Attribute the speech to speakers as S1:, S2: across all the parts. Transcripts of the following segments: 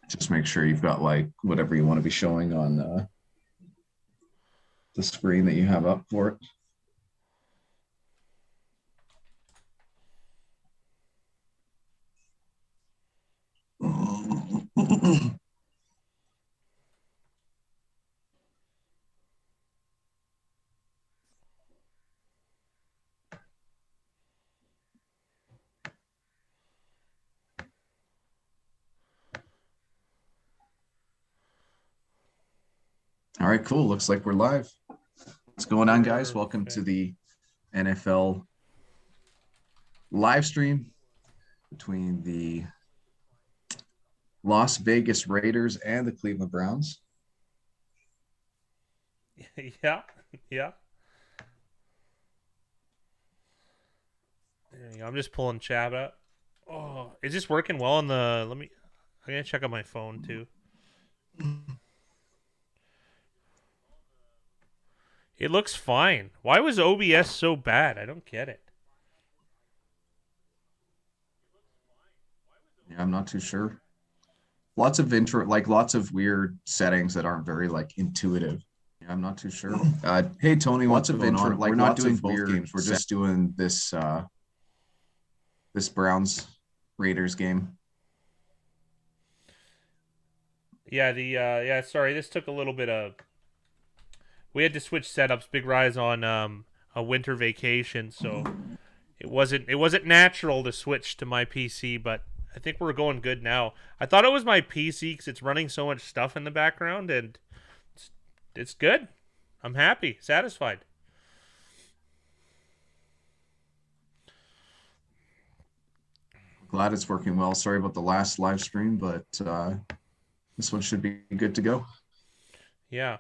S1: Just make sure you've got like whatever you want to be showing on the screen that you have up for it. All right, cool. Looks like we're live. What's going on, guys? Welcome to the NFL live stream between the Las Vegas Raiders and the Cleveland Browns.
S2: Yeah, yeah. There you go. I'm just pulling chat up. Oh, is this working well on the? Let me. I'm gonna check on my phone too. It looks fine. Why was OBS so bad? I don't get it.
S1: Yeah, I'm not too sure. Lots of lots of weird settings that aren't very like intuitive. Yeah, I'm not too sure. Hey Tony, what's going on? Like we're not doing both games. We're just doing this Browns Raiders game.
S2: Yeah, yeah. Sorry, this took a little bit of. We had to switch setups. Big Rise on a winter vacation, so it wasn't natural to switch to my PC, but I think we're going good now. I thought it was my PC because it's running so much stuff in the background, and it's good. I'm happy, satisfied.
S1: Glad it's working well. Sorry about the last live stream, but this one should be good to go.
S2: Yeah.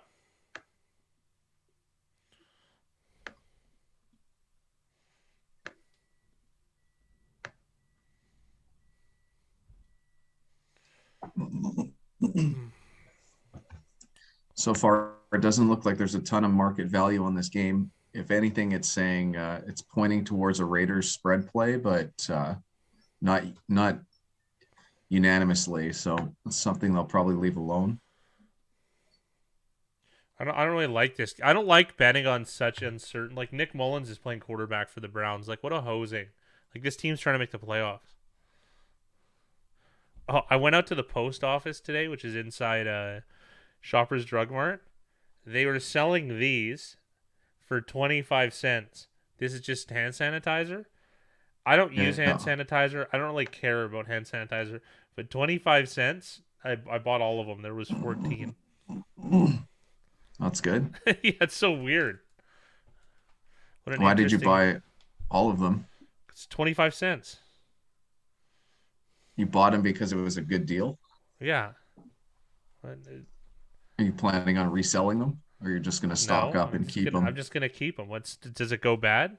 S1: So far, it doesn't look like there's a ton of market value on this game. If anything, it's saying it's pointing towards a Raiders spread play, but not unanimously. So it's something they'll probably leave alone.
S2: I don't really like this. I don't like betting on such uncertain. Like Nick Mullins is playing quarterback for the Browns. Like what a hosing. Like this team's trying to make the playoffs. Oh, I went out to the post office today, which is inside Shoppers Drug Mart. They were selling these for 25 cents. This is just hand sanitizer. I don't use hand
S1: Yeah.
S2: sanitizer. I don't really care about hand sanitizer. But 25 cents, I bought all of them. There was 14.
S1: That's good.
S2: Yeah, it's so weird. What an
S1: Why did you
S2: interesting.
S1: buy all of them?
S2: It's 25 cents.
S1: You bought them because it was a good deal.
S2: Yeah.
S1: Are you planning on reselling them, or you're just going to stock
S2: No,
S1: up and keep
S2: I'm
S1: them?
S2: just gonna keep them. What's does it go bad?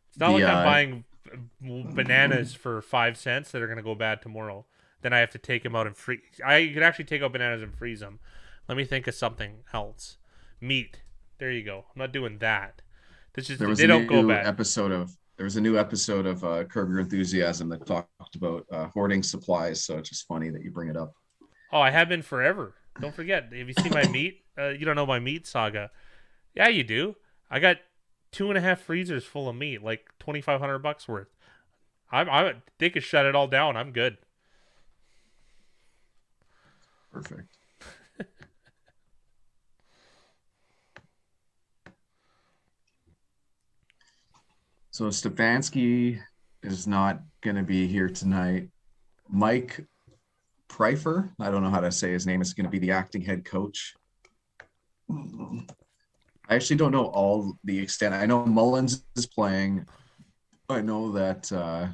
S2: It's not
S1: The
S2: like I'm buying bananas for 5 cents that are gonna go bad tomorrow. Then I have to take them out and freeze. I could actually take out bananas and freeze them. Let me think of something else. Meat. There you go. I'm not doing that. This is
S1: there was
S2: they
S1: a
S2: don't go
S1: new
S2: bad.
S1: episode of there was a new episode of Curb Your Enthusiasm that talked about hoarding supplies. So it's just funny that you bring it up.
S2: Oh, I have been forever. Don't forget. Have you seen my meat? You don't know my meat saga. Yeah, you do. I got 2.5 freezers full of meat, like $2,500 worth. They could shut it all down. I'm good.
S1: Perfect. So Stefanski is not going to be here tonight. Mike Pryfer, I don't know how to say his name, is going to be the acting head coach. I actually don't know all the extent. I know Mullins is playing. I know that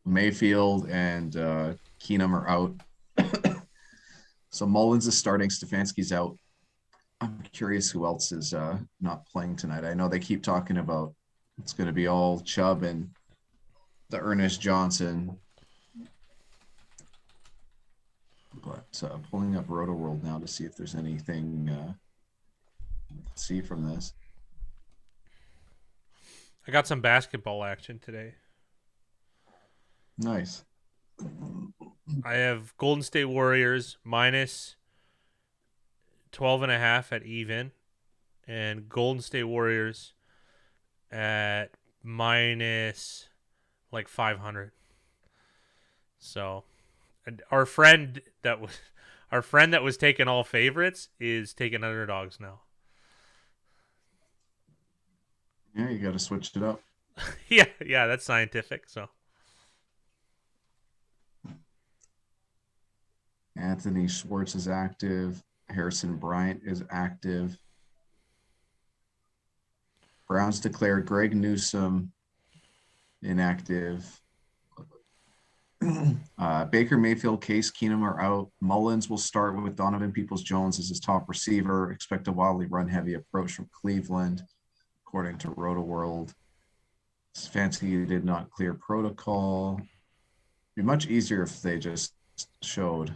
S1: Mayfield and Keenum are out. So Mullins is starting. Stefanski's out. I'm curious who else is not playing tonight. I know they keep talking about it's going to be all Chubb and the Ernest Johnson. But pulling up Roto World now to see if there's anything to see from this.
S2: I got some basketball action today.
S1: Nice.
S2: I have Golden State Warriors minus 12.5 at even, and Golden State Warriors at minus like 500. So, and our friend that was taking all favorites is taking underdogs now.
S1: Yeah, you got to switch it up.
S2: Yeah, that's scientific. So,
S1: Anthony Schwartz is active. Harrison Bryant is active. Browns declared Greg Newsome inactive. Baker Mayfield, Case Keenum are out. Mullins will start with Donovan Peoples-Jones as his top receiver. Expect a wildly run-heavy approach from Cleveland, according to RotoWorld. Stefanski did not clear protocol. It'd be much easier if they just showed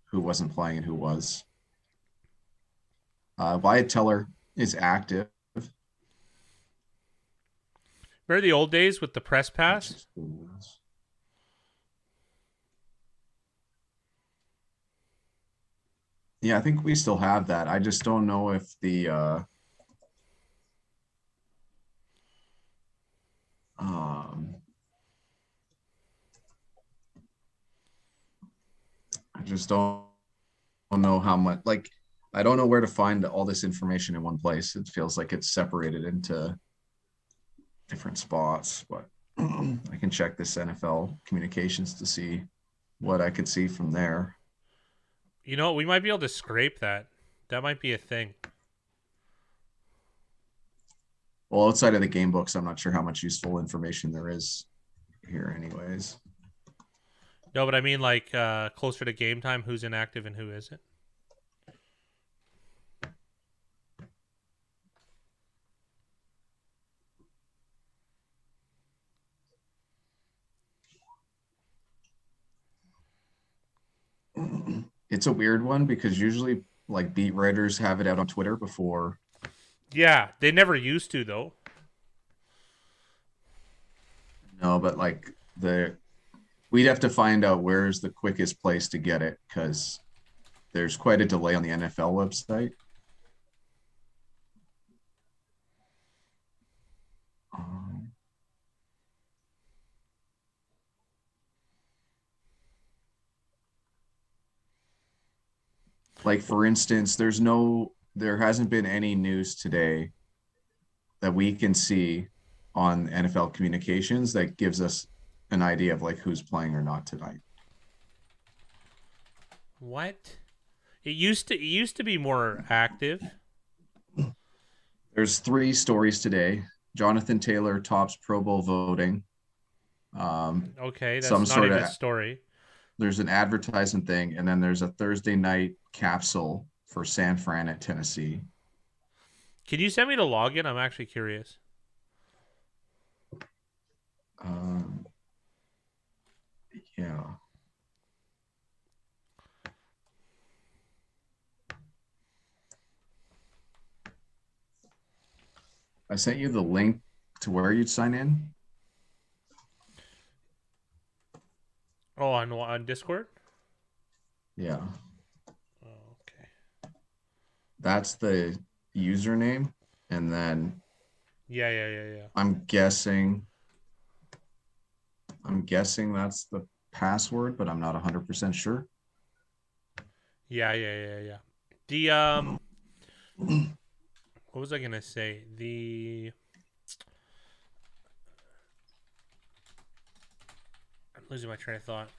S1: who wasn't playing and who was. Wyatt Teller is active.
S2: remember the old days with the press pass?
S1: Yeah, I think we still have that. I just don't know if the I just don't know how much, like, I don't know where to find all this information in one place. It feels like it's separated into different spots, but I can check this NFL communications to see what I could see from there.
S2: You know, we might be able to scrape that. That might be a thing.
S1: Well, outside of the game books, I'm not sure how much useful information there is here anyways.
S2: No, but I mean like closer to game time, who's inactive and who isn't.
S1: It's a weird one because usually like beat writers have it out on Twitter before.
S2: Yeah, they never used to though.
S1: No, but like we'd have to find out where's the quickest place to get it because there's quite a delay on the NFL website. Like for instance, there hasn't been any news today that we can see on NFL communications that gives us an idea of like who's playing or not tonight.
S2: What? It used to be more active.
S1: There's 3 stories today. Jonathan Taylor tops Pro Bowl voting.
S2: Okay,
S1: Some
S2: that's not
S1: sort
S2: even
S1: of
S2: a story.
S1: there's an advertisement thing, and then there's a Thursday night capsule for San Fran at Tennessee.
S2: Can you send me the login? I'm actually curious.
S1: Yeah. I sent you the link to where you'd sign in.
S2: Oh, on Discord?
S1: Yeah.
S2: Oh, okay.
S1: That's the username. And then
S2: Yeah.
S1: I'm guessing that's the password, but I'm not 100% sure.
S2: Yeah. The what was I gonna say? I'm losing my train of thought.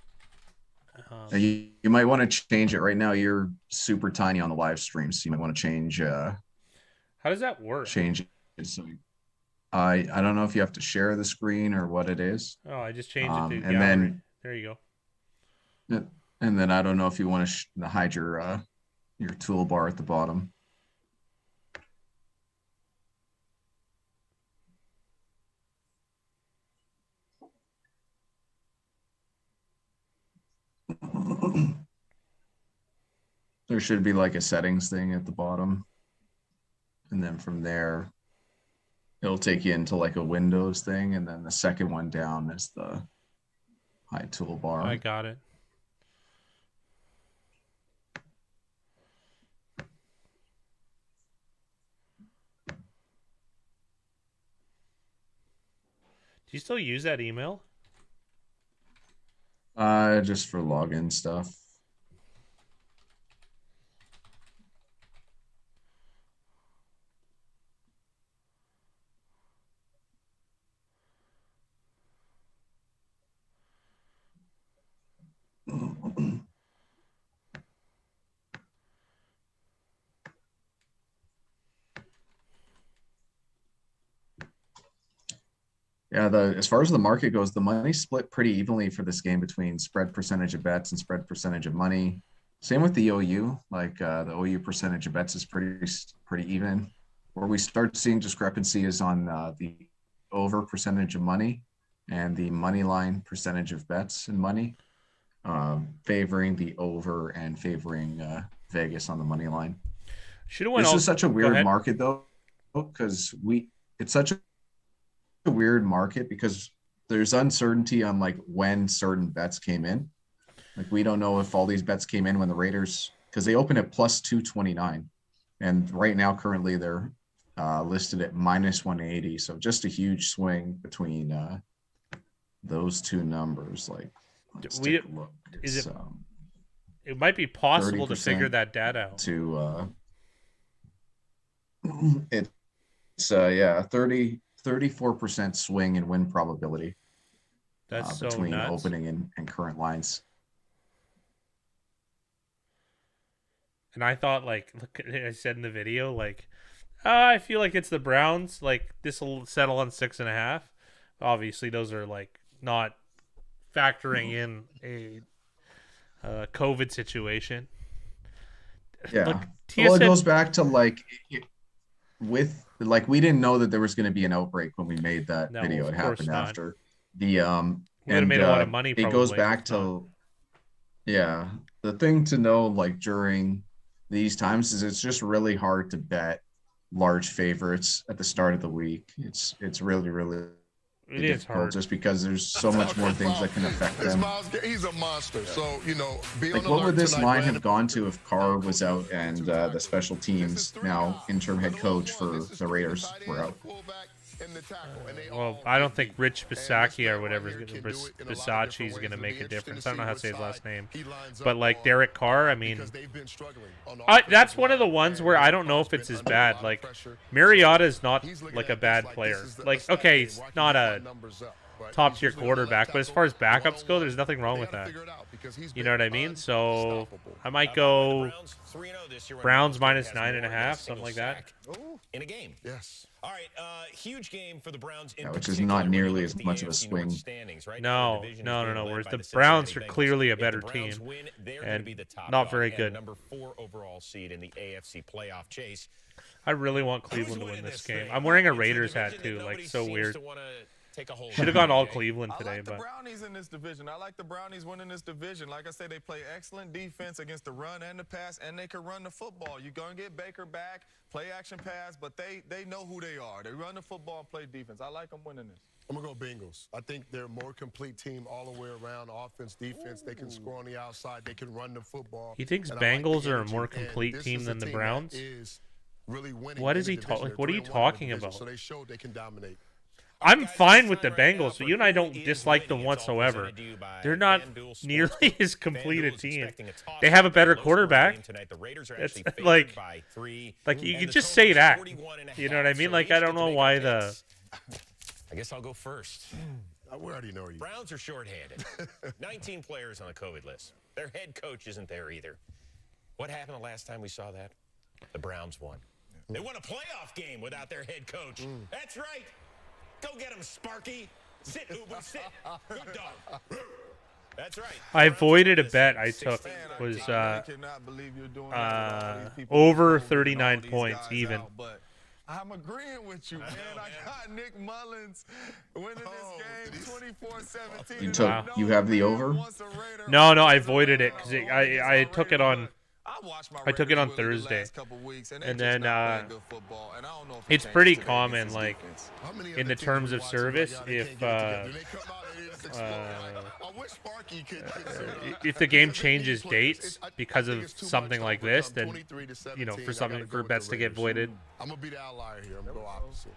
S1: You might want to change it right now. You're super tiny on the live stream, so you might want to change
S2: How does that work?
S1: change it. So I don't know if you have to share the screen or what it is.
S2: Oh, I just changed it to
S1: And
S2: gallery. There you go.
S1: then I don't know if you want to hide your toolbar at the bottom. There should be like a settings thing at the bottom. And then from there, it'll take you into like a Windows thing. And then the second one down is the Hide toolbar.
S2: I got it. Do you still use that email?
S1: Just for login stuff. Yeah, as far as the market goes, the money split pretty evenly for this game between spread percentage of bets and spread percentage of money. Same with the OU. Like the OU percentage of bets is pretty even. Where we start seeing discrepancy is on the over percentage of money and the money line percentage of bets and money, favoring the over and favoring Vegas on the money line. This is such a weird market though, because it's such a weird market because there's uncertainty on like when certain bets came in. Like we don't know if all these bets came in when the Raiders, because they open at plus 229, and right now currently they're listed at minus 180. So just a huge swing between those two numbers. Like let's take a look.
S2: It might be possible to figure that data out.
S1: It's 34% swing in win probability.
S2: That's so
S1: between
S2: nuts.
S1: Opening and current lines.
S2: And I thought, like, look, I said in the video, like, I feel like it's the Browns. Like, this will settle on 6.5. Obviously, those are like not factoring in a COVID situation.
S1: Yeah.
S2: Look,
S1: well, it goes back to like we didn't know that there was going to be an outbreak when we made that video. It happened after the
S2: we would have made a lot of money.
S1: It goes back to the thing to know, like during these times, is it's just really hard to bet large favorites at the start of the week. It's really
S2: it is hard
S1: just because there's so much more things that can affect them.
S3: He's a monster. So,
S1: like what would this line have gone to if Carr was out and the special teams, now interim head coach for the Raiders, were out?
S2: Well, I don't think Rich Bisaccia or whatever Bisaccia is going to make a difference. I don't know how to say his last name. But like Derek Carr, I mean, that's one of the ones where I don't know if it's as bad. Like Mariota is not like a bad player. Like, okay, he's not a top tier quarterback, but as far as backups go, there's nothing wrong with that. You know what I mean? So I might go Browns minus 9.5, something like that.
S4: In a game.
S3: Yes.
S4: All right, huge game for the Browns.
S1: Which is not nearly as much of a swing.
S2: No. Whereas the Browns are clearly a better team and not very good.
S4: Number 4 overall seed in the AFC playoff chase.
S2: I really want Cleveland to win this game. I'm wearing a Raiders hat too, like so weird. Should have gone all Cleveland today,
S5: I like
S2: but
S5: the Brownies in this division. I like the Brownies winning this division. Like I said, they play excellent defense against the run and the pass, and they can run the football. You're going to get Baker back, play action pass, but they know who they are. They run the football and play defense. I like them winning this.
S3: I'm going to go Bengals. I think they're a more complete team all the way around. Offense, defense, they can score on the outside. They can run the football.
S2: He thinks Bengals are a more complete team than the Browns? What is he talking? What are you talking about?
S3: So they showed they can dominate.
S2: I'm fine with the Bengals, but you and I don't dislike them whatsoever. They're not nearly as complete a team. They have a better quarterback. It's like you could just say that. You know what I mean? Like, I don't know why the...
S4: I guess I'll go first.
S3: We already know you.
S4: Browns are shorthanded. 19 players on the COVID list. Their head coach isn't there either. What happened the last time we saw that? The Browns won. They won a playoff game without their head coach. That's right. Go get him, Sparky. Sit, Uber, sit. Good dog. That's right.
S2: I avoided a bet I took. Was over 39 points even.
S5: I'm agreeing with you, man. I got Nick Mullins winning this game 24-17.
S1: You have the over?
S2: No, I avoided it because I took it on. I took it on Thursday, and then it's pretty common, like in the terms of service, if
S3: Sparky could
S2: if the game changes dates because of something like this, then for bets to get voided.
S3: I'm gonna be the outlier here. I'm gonna go opposite.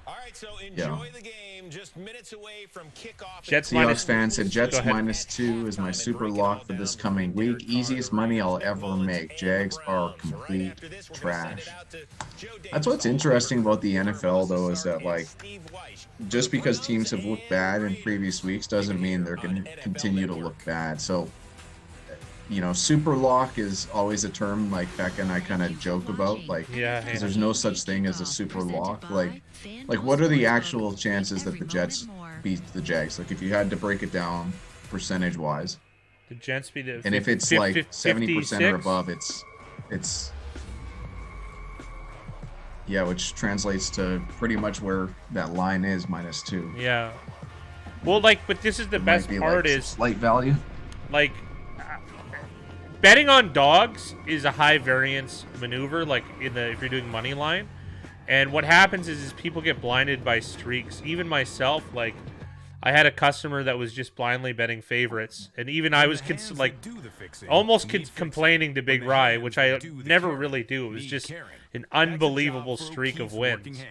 S4: All right, so enjoy the game. Just minutes away from kickoff.
S2: Jets
S1: Seahawks fan said Jets -2 is my super lock for this coming week. Easiest money I'll ever make. Jags are complete trash. That's what's interesting about the NFL, though, is that, like, just because teams have looked bad in previous weeks doesn't mean they're going to continue to look bad. So, super lock is always a term like Becca and I kind of joke about, like, because there's no such thing as a super lock. Like, what are the actual chances that the Jets beat the Jags? Like, if you had to break it down percentage-wise,
S2: the Jets beat it,
S1: and if it's like 70% or above, it's which translates to pretty much where that line is, -2.
S2: Yeah. Well, but this is the best part, is
S1: slight value.
S2: Like, betting on dogs is a high variance maneuver, if you're doing money line. And what happens is people get blinded by streaks. Even myself, I had a customer that was just blindly betting favorites, and even I was almost complaining to Big Rye, which I never really do. It was just an unbelievable streak of wins.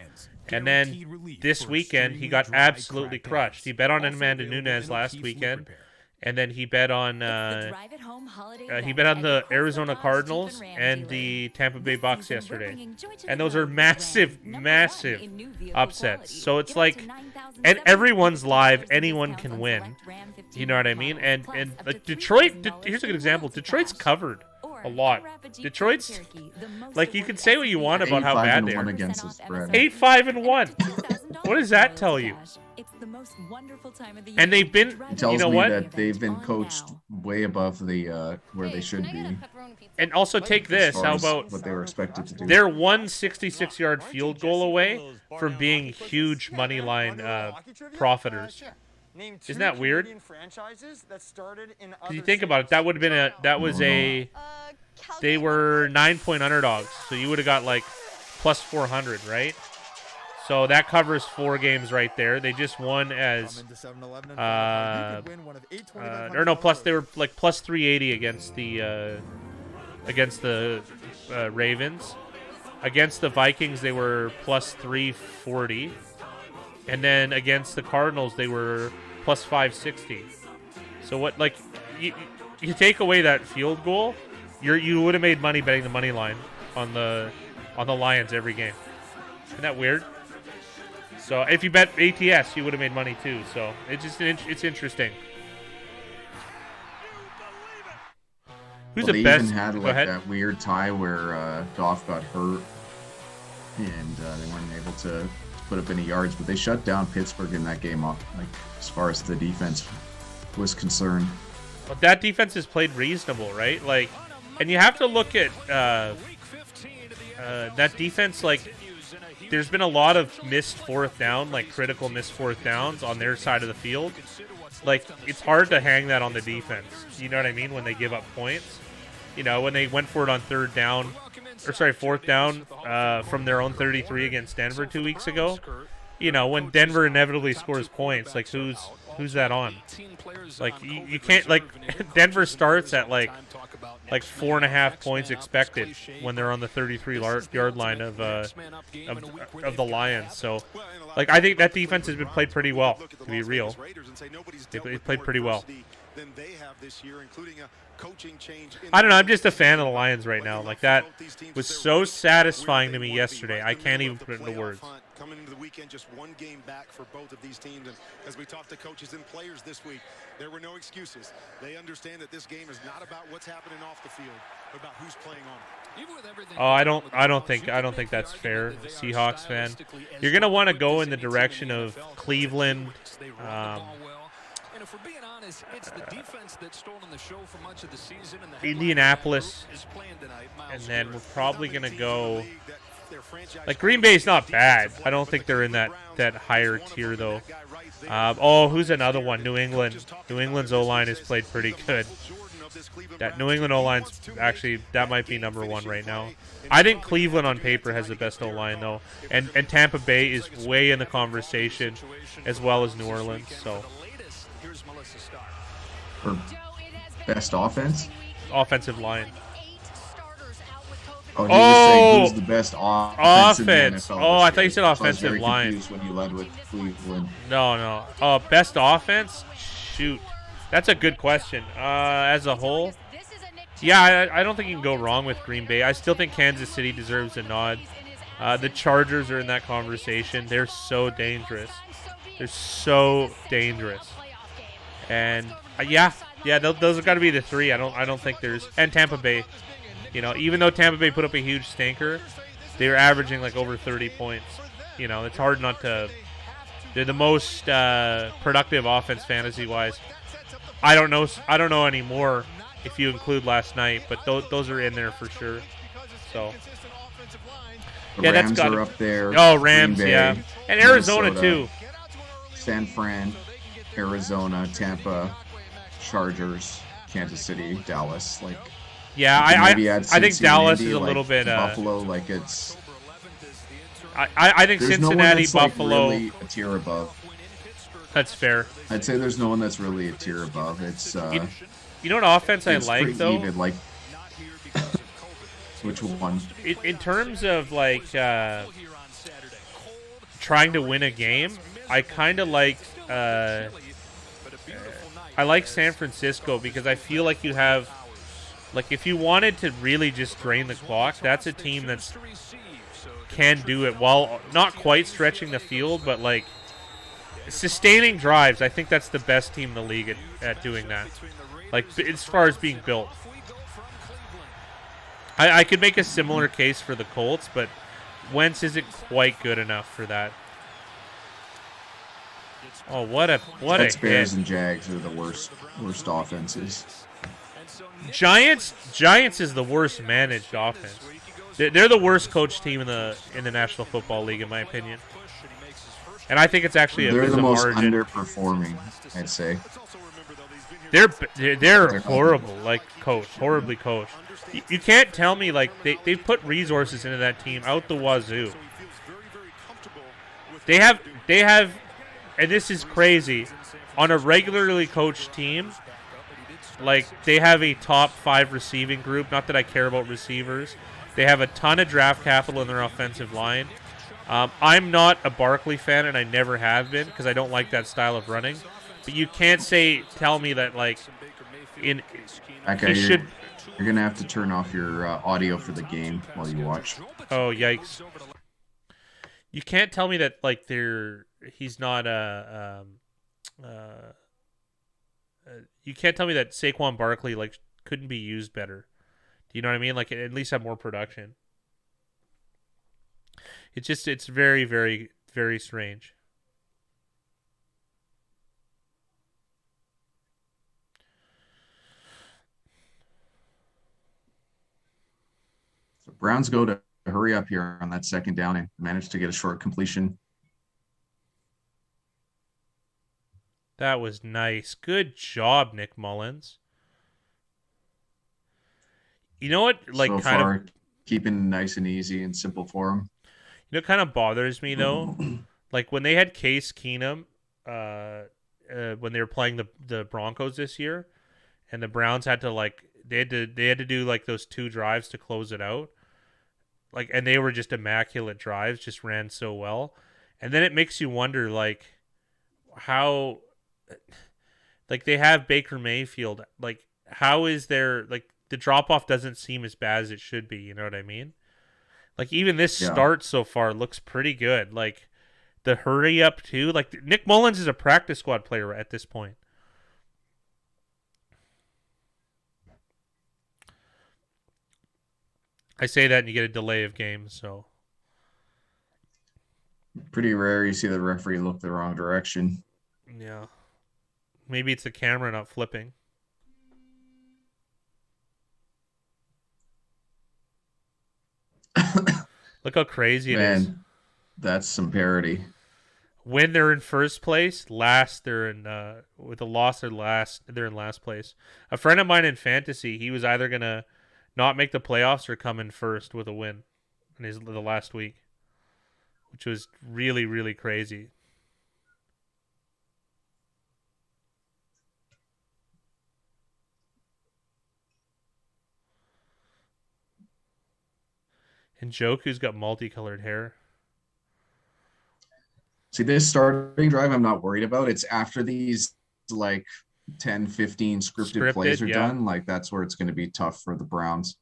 S2: And then this weekend, he got absolutely crushed. He bet on Amanda Nunes last weekend. And then he bet on the Arizona Cardinals and the Tampa Bay Bucks yesterday, and those are massive upsets. So it's and everyone's live, anyone can win. You know what I mean? And Detroit. Here's a good example. Detroit's covered a lot. Detroit's you can say what you want about how bad they are. 8-5-1. What does that tell you?
S6: It's the most wonderful time of the year.
S2: And they've been,
S1: it tells me that they've been coached way above the where they should be.
S2: And also take this, how about
S1: what they were expected to do?
S2: They're 166-yard field goal away from being huge money line profiters. Isn't that weird? If you think about it, that would have been they were 9-point underdogs, so you would have got plus 400, right? So that covers 4 games right there. They just won as plus they were plus 380 against the Ravens. Against the Vikings they were plus 340, and then against the Cardinals they were plus 560. So what you take away that field goal, you would have made money betting the money line on the Lions every game. Isn't that weird? So if you bet ATS, you would have made money too. So it's interesting. Who's the best?
S1: They even had that weird tie where Goff got hurt, and they weren't able to put up any yards. But they shut down Pittsburgh in that game, as far as the defense was concerned.
S2: But that defense has played reasonable, right? And you have to look at that defense. There's been a lot of missed fourth down, critical missed fourth downs on their side of the field. It's hard to hang that on the defense. You know what I mean? When they give up points. When they went for it on fourth down from their own 33 against Denver 2 weeks ago. When Denver inevitably scores points, who's that on? You can't, Denver starts at 4.5 points expected when they're on the 33-yard line of the Lions. So, I think that defense has been played pretty well, to be real. They played pretty well. I don't know. I'm just a fan of the Lions right now. That was so satisfying to me yesterday. I can't even put it into words.
S3: Coming into the weekend, just 1 game back for both of these teams. And as we talked to coaches and players this week, there were no excuses. They understand that this game is not about what's happening off the field, but about who's playing on it.
S2: Oh, I don't think that's fair, Seahawks fan. You're gonna want to go in the direction of Cleveland. Indianapolis, and then we're probably gonna go. Green Bay's not bad. I don't think they're in that higher tier though. Who's another one? New England. New England's O-line has played pretty good. That New England O-line's actually, that might be number 1 right now. I think Cleveland on paper has the best O-line though, and Tampa Bay is way in the conversation, as well as New Orleans. So.
S1: or best offense?
S2: Offensive line.
S1: Oh, he was saying who's the best offense in the
S2: Offense.
S1: NFL
S2: Oh,
S1: this
S2: I thought you
S1: year.
S2: said
S1: So I was
S2: offensive
S1: very
S2: line.
S1: confused when you led with Cleveland.
S2: No. Best offense? Shoot. That's a good question. As a whole, yeah, I don't think you can go wrong with Green Bay. I still think Kansas City deserves a nod. The Chargers are in that conversation. They're so dangerous. They're so dangerous. And those have got to be the three. I don't think there's, and Tampa Bay. You know, even though Tampa Bay put up a huge stinker, they're averaging like over 30 points. You know, it's hard not to. They're the most productive offense fantasy-wise. I don't know anymore if you include last night, but those are in there for sure. So
S1: The Rams are up there.
S2: Oh, Rams,
S1: Green Bay,
S2: yeah, and Arizona
S1: Minnesota,
S2: too.
S1: San Fran, Arizona, Tampa, Chargers, Kansas City, Dallas. Like,
S2: Yeah, I think Dallas is a little bit
S1: Buffalo. Like it's.
S2: I think
S1: There's
S2: Cincinnati,
S1: no one that's,
S2: Buffalo.
S1: Like, really a tier above.
S2: That's fair.
S1: I'd say there's no one that's really a tier above. It's.
S2: You know what offense I
S1: it's
S2: like
S1: pretty
S2: though?
S1: Even, like. Which one?
S2: In terms of like trying to win a game, I kind of like. I like San Francisco because I feel like you have. Like, if you wanted to really just drain the clock, that's a team that can do it while not quite stretching the field, but, like, sustaining drives. I think that's the best team in the league at doing that. Like, as far as being built. I could make a similar case for the Colts, but Wentz isn't quite good enough for that. Oh, what a
S1: Bears
S2: hit.
S1: and Jags are the worst offenses.
S2: Giants is the worst managed offense. They're the worst coached team in the National Football League, in my opinion. And I think it's actually
S1: They're the most
S2: margin.
S1: underperforming, I'd say.
S2: They're horrible, like coached, horribly coached. You can't tell me like they put resources into that team out the wazoo. They have, and this is crazy, on a regularly coached team. Like, they have a top 5 receiving group. Not that I care about receivers. They have a ton of draft capital in their offensive line. I'm not a Barkley fan, and I never have been because I don't like that style of running. But you can't tell me that, like, you're
S1: going to have to turn off your audio for the game while you watch.
S2: Oh, yikes. You can't tell me that, like, he's not you can't tell me that Saquon Barkley like couldn't be used better. Do you know what I mean? Like, at least have more production. It's very, very, very strange.
S1: So Browns go to hurry up here on that second down and manage to get a short completion.
S2: That was nice. Good job, Nick Mullins. You know what? Like,
S1: so
S2: kind
S1: far,
S2: of
S1: keeping nice and easy and simple for him.
S2: You know, it kind of bothers me though. Like when they had Case Keenum, when they were playing the Broncos this year, and the Browns had to they had to do like those 2 drives to close it out. Like, and they were just immaculate drives, just ran so well, and then it makes you wonder like how. Like, they have Baker Mayfield. Like, how is there, like, the drop-off doesn't seem as bad as it should be, you know what I mean? Like, even this start so far looks pretty good. Like, the hurry-up, too. Like, Nick Mullins is a practice squad player at this point. I say that and you get a delay of games, so.
S1: Pretty rare you see the referee look the wrong direction.
S2: Yeah. Maybe it's the camera not flipping. Look how crazy it is.
S1: That's some parity.
S2: When they're in first place, they're in with a loss they're in last place. A friend of mine in fantasy, he was either gonna not make the playoffs or come in first with a win in the last week, which was really, really crazy. And Joku's got multicolored hair.
S1: See, this starting drive I'm not worried about. It's after these like 10, 15 scripted plays are done. Like that's where it's going to be tough for the Browns.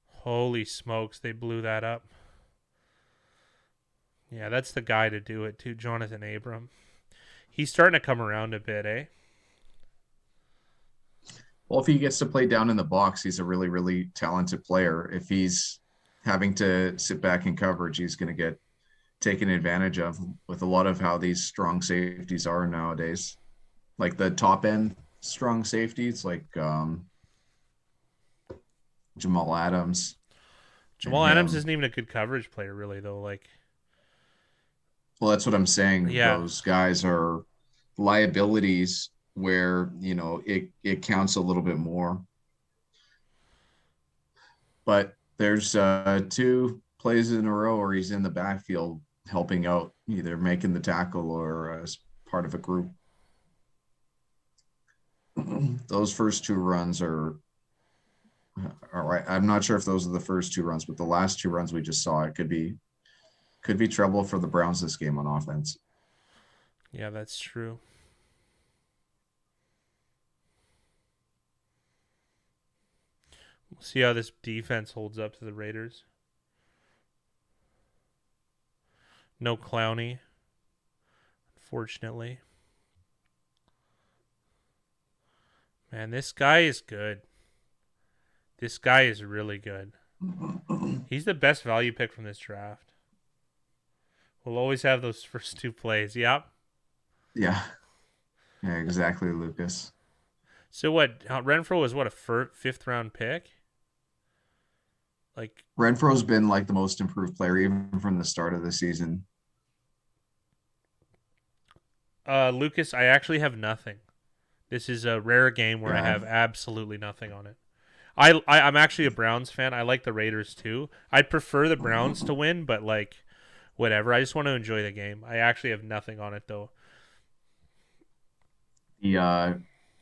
S2: Holy smokes, they blew that up. Yeah, that's the guy to do it too, Jonathan Abram. He's starting to come around a bit, eh?
S1: Well, if he gets to play down in the box, he's a really, really talented player. If he's having to sit back in coverage, he's going to get taken advantage of with a lot of how these strong safeties are nowadays. Like the top end strong safeties, like Jamal Adams.
S2: Jamal Adams isn't even a good coverage player, really, though. Like,
S1: well, that's what I'm saying.
S2: Yeah.
S1: Those guys are liabilities where, you know, it counts a little bit more. But there's 2 plays in a row where he's in the backfield helping out, either making the tackle or as part of a group. Those first 2 runs are all right. I'm not sure if those are the first 2 runs, but the last 2 runs we just saw, it could be trouble for the Browns this game on offense.
S2: Yeah, that's true. We'll see how this defense holds up to the Raiders. No Clowney, unfortunately. Man, this guy is good. This guy is really good. He's the best value pick from this draft. We'll always have those first 2 plays. Yep.
S1: Yeah, exactly, Lucas.
S2: So what? Renfro was what, a 5th round pick? Like,
S1: Renfro's been like the most improved player even from the start of the season.
S2: Lucas, I actually have nothing. This is a rare game where I have absolutely nothing on it. I'm actually a Browns fan. I like the Raiders too. I'd prefer the Browns to win, but like, whatever. I just want to enjoy the game. I actually have nothing on it though.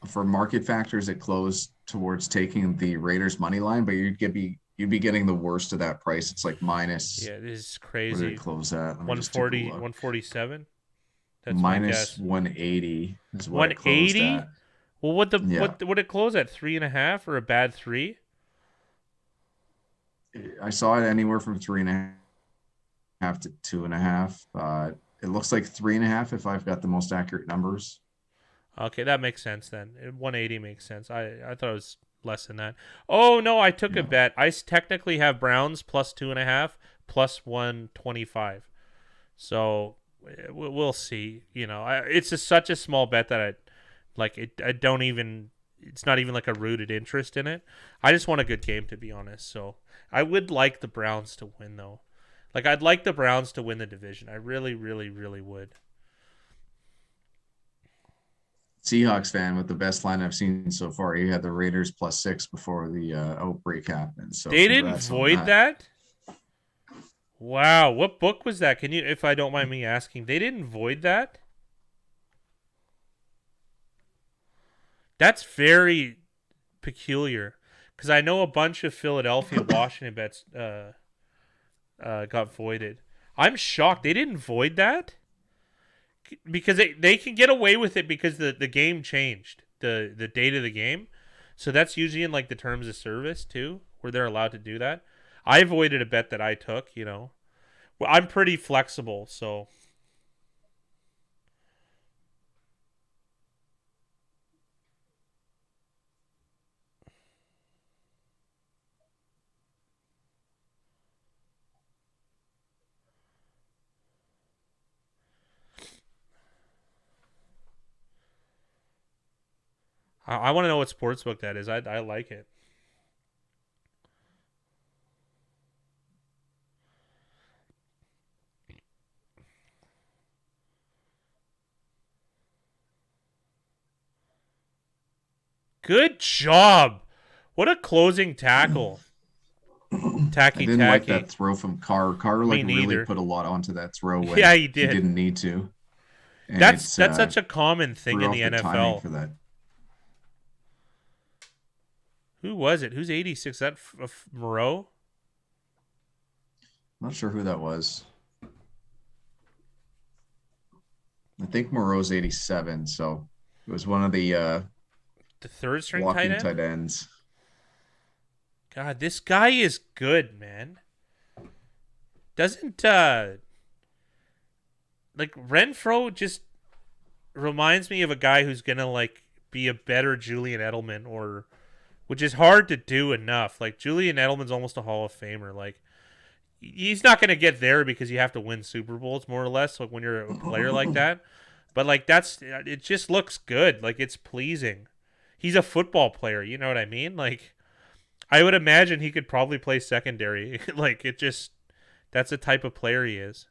S1: For market factors, it closed towards taking the Raiders money line, but you'd be getting the worst of that price. It's like minus.
S2: Yeah, this is crazy.
S1: Where did it close at?
S2: 140, 147. That's
S1: minus 180 is what
S2: 180. Well, what would it close at? 3.5 or a bad 3?
S1: I saw it anywhere from 3.5 to 2.5. It looks like 3.5 if I've got the most accurate numbers.
S2: Okay, that makes sense then. 180 makes sense. I thought it was less than that. Oh no, I took a bet. I technically have Browns plus 2.5 plus 125. So we'll see. You know, it's such a small bet that I don't even. It's not even like a rooted interest in it. I just want a good game, to be honest. So I would like the Browns to win, though. Like, I'd like the Browns to win the division. I really, really, really would.
S1: Seahawks fan with the best line I've seen so far. He had the Raiders plus 6 before the outbreak happened. So
S2: they didn't void that? Wow, what book was that? Can you, if I don't mind me asking, they didn't void that? That's very peculiar, because I know a bunch of Philadelphia Washington bets got voided. I'm shocked they didn't void that, because they can get away with it because the game changed the date of the game, so that's usually in like the terms of service too, where they're allowed to do that. I avoided a bet that I took. You know, well, I'm pretty flexible, so. I want to know what sportsbook that is. I like it. Good job. What a closing tackle.
S1: I
S2: Tacky.
S1: didn't like that throw from Carr. Carr like really
S2: neither.
S1: put a lot onto that throw when
S2: Yeah, he did.
S1: he didn't need to. And
S2: That's
S1: it's
S2: such a common thing
S1: threw
S2: in
S1: off
S2: the
S1: timing
S2: NFL.
S1: for that.
S2: Who was it? Who's 86? That Moreau?
S1: Not sure who that was. I think Moreau's 87, so it was one of the
S2: third string
S1: blocking
S2: tight end?
S1: tight ends.
S2: God, this guy is good, man. Doesn't like Renfro just reminds me of a guy who's gonna like be a better Julian Edelman, or which is hard to do enough. Like Julian Edelman's almost a Hall of Famer. Like he's not gonna get there because you have to win Super Bowls more or less. Like when you're a player like that, but like it just looks good. Like it's pleasing. He's a football player. You know what I mean? Like I would imagine he could probably play secondary. Like that's the type of player he is.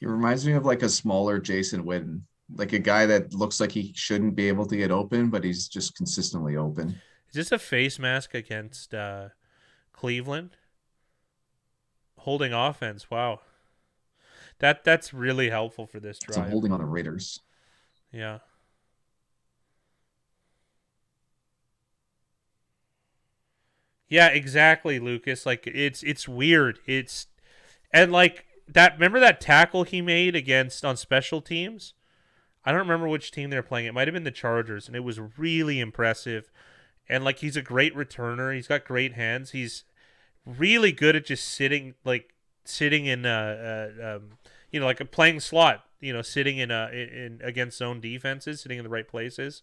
S1: He reminds me of like a smaller Jason Witten, like a guy that looks like he shouldn't be able to get open, but he's just consistently open.
S2: Is this a face mask against Cleveland? Holding offense. Wow. That's really helpful for this drive.
S1: It's a holding on the Raiders.
S2: Yeah. Yeah, exactly, Lucas. Like it's weird. And like that, remember that tackle he made on special teams? I don't remember which team they were playing. It might have been the Chargers, and it was really impressive. And like he's a great returner. He's got great hands. He's really good at just sitting in like playing slot, sitting in against zone defenses, sitting in the right places.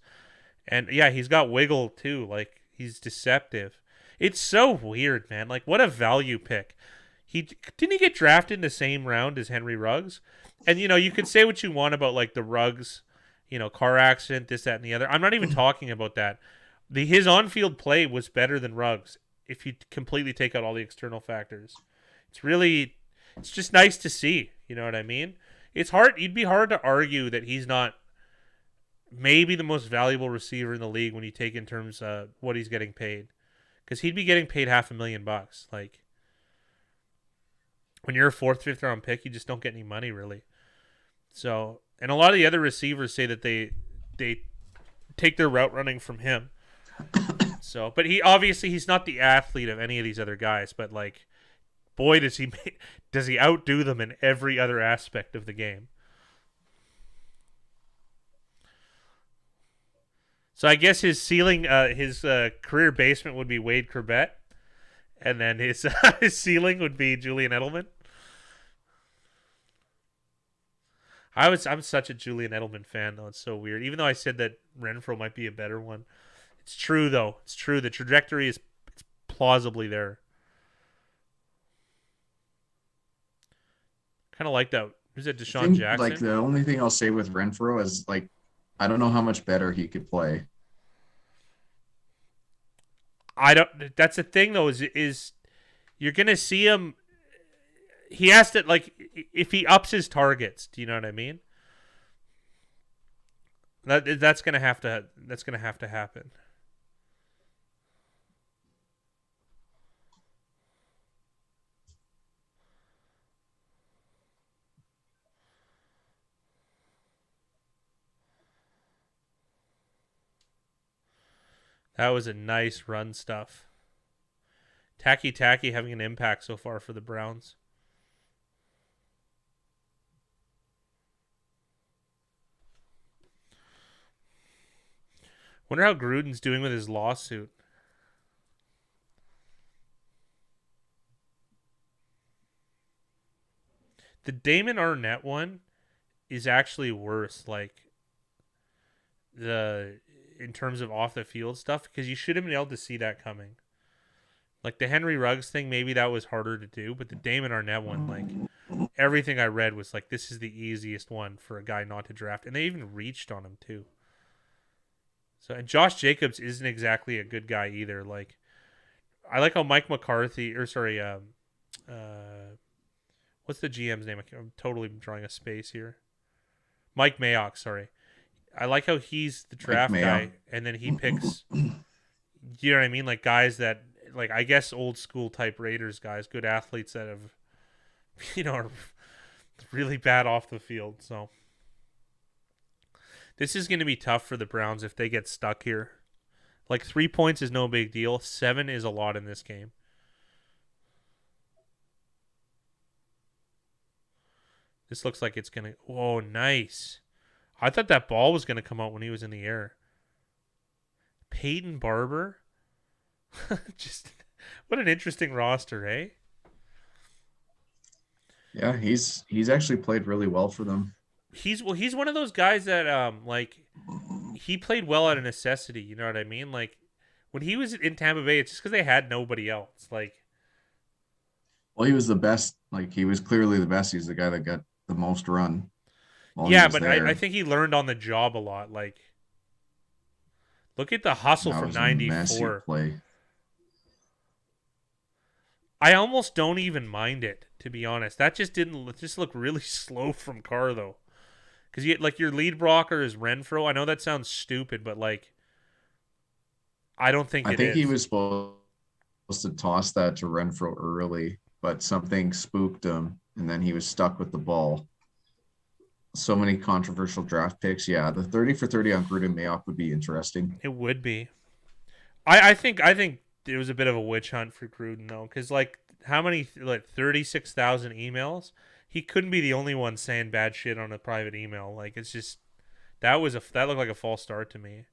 S2: And yeah, he's got wiggle too. Like he's deceptive. It's so weird, man. Like what a value pick. Didn't he get drafted in the same round as Henry Ruggs? And you could say what you want about like the Ruggs, car accident, this, that, and the other. I'm not even talking about that. His on-field play was better than Ruggs if you completely take out all the external factors. It's just nice to see. You know what I mean? It's hard. You'd be hard to argue that he's not maybe the most valuable receiver in the league when you take in terms of what he's getting paid, because he'd be getting paid $500,000. Like when you're a 4th, 5th round pick, you just don't get any money really. So, and a lot of the other receivers say that they take their route running from him. So, but he's not the athlete of any of these other guys, but like, boy, does he outdo them in every other aspect of the game. So I guess his ceiling, his career basement would be Wade Corbett, and then his his ceiling would be Julian Edelman. I'm such a Julian Edelman fan, though. It's so weird. Even though I said that Renfro might be a better one. It's true, though. It's true. The trajectory is plausibly there. Kind of like that. Who's that, Deshaun Jackson?
S1: Like the only thing I'll say with Renfro is like, I don't know how much better he could play.
S2: That's the thing, though, is you're going to see him. He has to, like, if he ups his targets, do you know what I mean? That's going to have to happen. That was a nice run stuff. Tacky having an impact so far for the Browns. Wonder how Gruden's doing with his lawsuit. The Damon Arnett one is actually worse, like in terms of off the field stuff, because you should have been able to see that coming. Like the Henry Ruggs thing, maybe that was harder to do, but the Damon Arnett one, like everything I read was like, this is the easiest one for a guy not to draft, and they even reached on him too. So, and Josh Jacobs isn't exactly a good guy either. Like, I like how Mike McCarthy, what's the GM's name? I'm totally drawing a space here. Mike Mayock, sorry. I like how he's the draft guy, and then he picks, you know what I mean? Like guys that, like, I guess, old school type Raiders guys, good athletes that have, are really bad off the field. So this is going to be tough for the Browns if they get stuck here. Like, 3 points is no big deal. 7 is a lot in this game. This looks like it's going to... Oh, nice. I thought that ball was going to come out when he was in the air. Peyton Barber? Just... What an interesting roster, eh?
S1: Yeah, he's actually played really well for them.
S2: He's one of those guys that he played well out of necessity, you know what I mean? Like, when he was in Tampa Bay, it's just because they had nobody else. Like,
S1: well, he was the best. Like, he was clearly the best. He's the guy that got the most run.
S2: Yeah, but I think he learned on the job a lot. Like, look at the hustle from 94.
S1: Play.
S2: I almost don't even mind it, to be honest. That just look really slow from Carr, though. Because your lead blocker is Renfro. I know that sounds stupid, but like, I don't think
S1: I think he was supposed to toss that to Renfro early, but something spooked him, and then he was stuck with the ball. So many controversial draft picks. Yeah, the 30 for 30 on Gruden Mayock would be interesting.
S2: It would be. I think it was a bit of a witch hunt for Gruden, though, because like, how many, like, 36,000 emails? He couldn't be the only one saying bad shit on a private email. Like, it's just, that looked like a false start to me.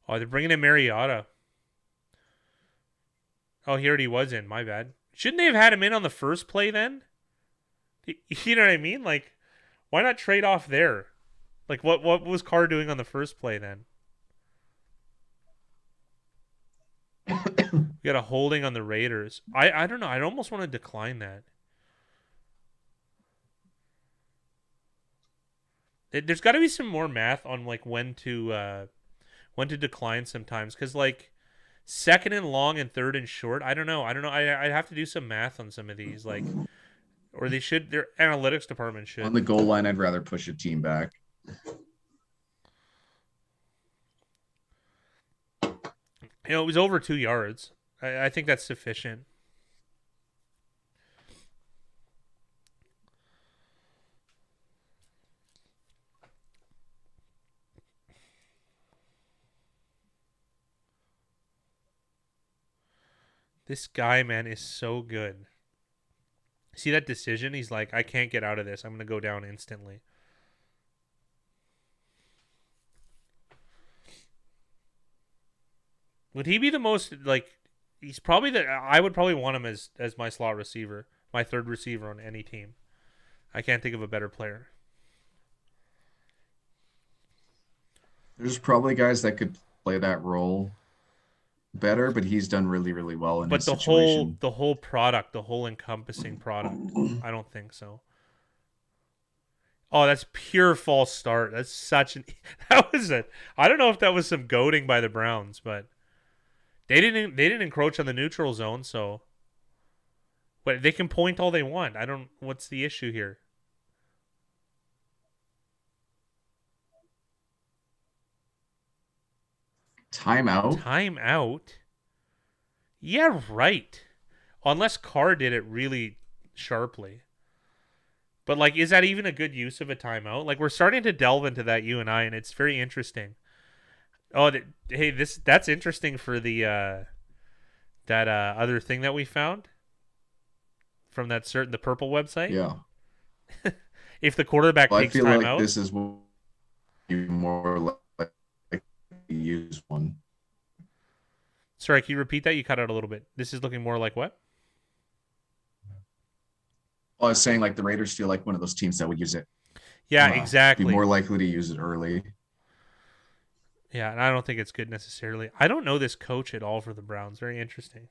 S2: Oh, they're bringing in Mariota. Oh, he already was in. My bad. Shouldn't they have had him in on the first play then? You know what I mean? Like, why not trade off there? Like, what was Carr doing on the first play then? We got a holding on the Raiders. I don't know. I almost want to decline that. There's got to be some more math on like when to decline sometimes, because like, second and long and third and short, I don't know. I'd have to do some math on some of these, like, or their analytics department should.
S1: On the goal line, I'd rather push a team back.
S2: It was over 2 yards. I think that's sufficient. This guy, man, is so good. See that decision? He's like, I can't get out of this. I'm going to go down instantly. Would he be the most, like, he's probably I would probably want him as my slot receiver, my third receiver on any team. I can't think of a better player.
S1: There's probably guys that could play that role better, but he's done really, really well in his situation.
S2: The whole product, the whole encompassing product, I don't think so. Oh, that's pure false start. That's such an I don't know if that was some goading by the Browns, but they didn't encroach on the neutral zone, so but they can point all they want. What's the issue here?
S1: Timeout?
S2: Yeah, right. Unless Carr did it really sharply. But, like, is that even a good use of a timeout? Like, we're starting to delve into that, you and I, and it's very interesting. Oh, hey, that's interesting for the that other thing that we found from that the purple website.
S1: Yeah.
S2: If the quarterback takes timeout, I feel like
S1: this is more like use one.
S2: Sorry, can you repeat that? You cut out a little bit. This is looking more like what?
S1: Well, I was saying, like, the Raiders feel like one of those teams that would use it.
S2: Yeah, exactly.
S1: Be more likely to use it early.
S2: Yeah, and I don't think it's good necessarily. I don't know this coach at all for the Browns. Very interesting.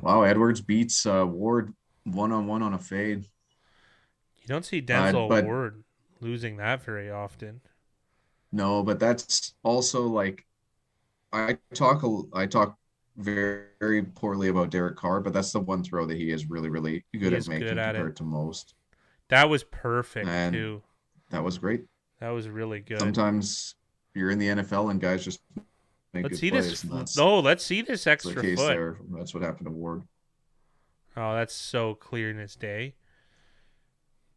S1: Wow, Edwards beats Ward one-on-one on a fade.
S2: You don't see Denzel Ward losing that very often.
S1: No, but that's also, like, I talk very, very poorly about Derek Carr, but that's the one throw that he is really, really good
S2: He
S1: at
S2: is good
S1: making
S2: at it.
S1: compared to most.
S2: That was perfect
S1: And
S2: too.
S1: that was great.
S2: That was really good.
S1: Sometimes you're in the NFL and guys just make
S2: Let's
S1: good
S2: see
S1: plays,
S2: this.
S1: and that's
S2: No, let's see this
S1: the
S2: extra
S1: case
S2: foot.
S1: there. That's what happened to Ward.
S2: Oh, that's so clear in his day.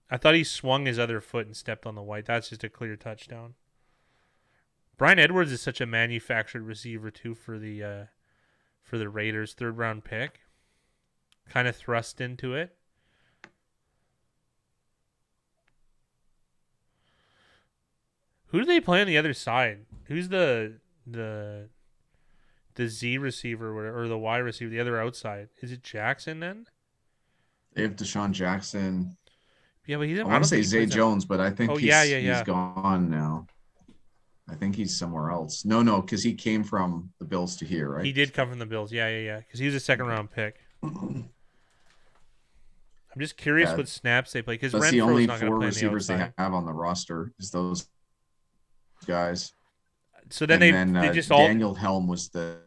S2: I thought he swung his other foot and stepped on the white. That's just a clear touchdown. Bryan Edwards is such a manufactured receiver too for the Raiders, 3rd round pick. Kind of thrust into it. Who do they play on the other side? Who's the Z receiver or the Y receiver, the other outside? Is it Jackson then?
S1: They have Deshaun Jackson.
S2: Yeah, but he's.
S1: I want to say Zay Jones, but I think
S2: Oh,
S1: he's gone now. I think he's somewhere else. No, because he came from the Bills to here, right?
S2: He did come from the Bills. Yeah. Because he was a 2nd round pick. I'm just curious what snaps they play because
S1: that's the
S2: Renfro's
S1: only
S2: not going to
S1: 4
S2: play
S1: receivers they
S2: outside.
S1: have on the roster is those guys.
S2: So then they just
S1: Daniel Helm was the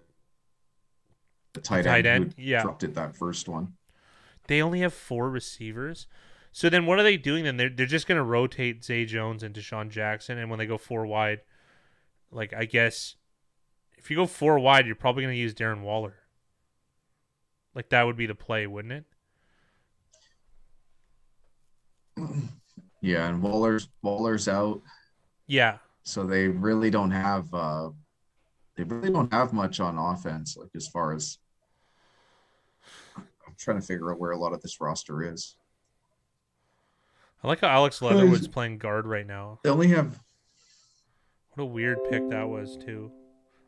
S1: tight end who
S2: yeah.
S1: dropped it that first one.
S2: They only have 4 receivers. So then what are they doing then? They're just going to rotate Zay Jones and Deshaun Jackson, and when they go 4 wide, like I guess if you go 4 wide, you're probably going to use Darren Waller. Like that would be the play, wouldn't it?
S1: Yeah, and Waller's out.
S2: Yeah.
S1: So they really don't have much on offense, like as far as I'm trying to figure out where a lot of this roster is.
S2: I like how Alex Leatherwood's playing guard right now.
S1: They only have
S2: What a weird pick that was too.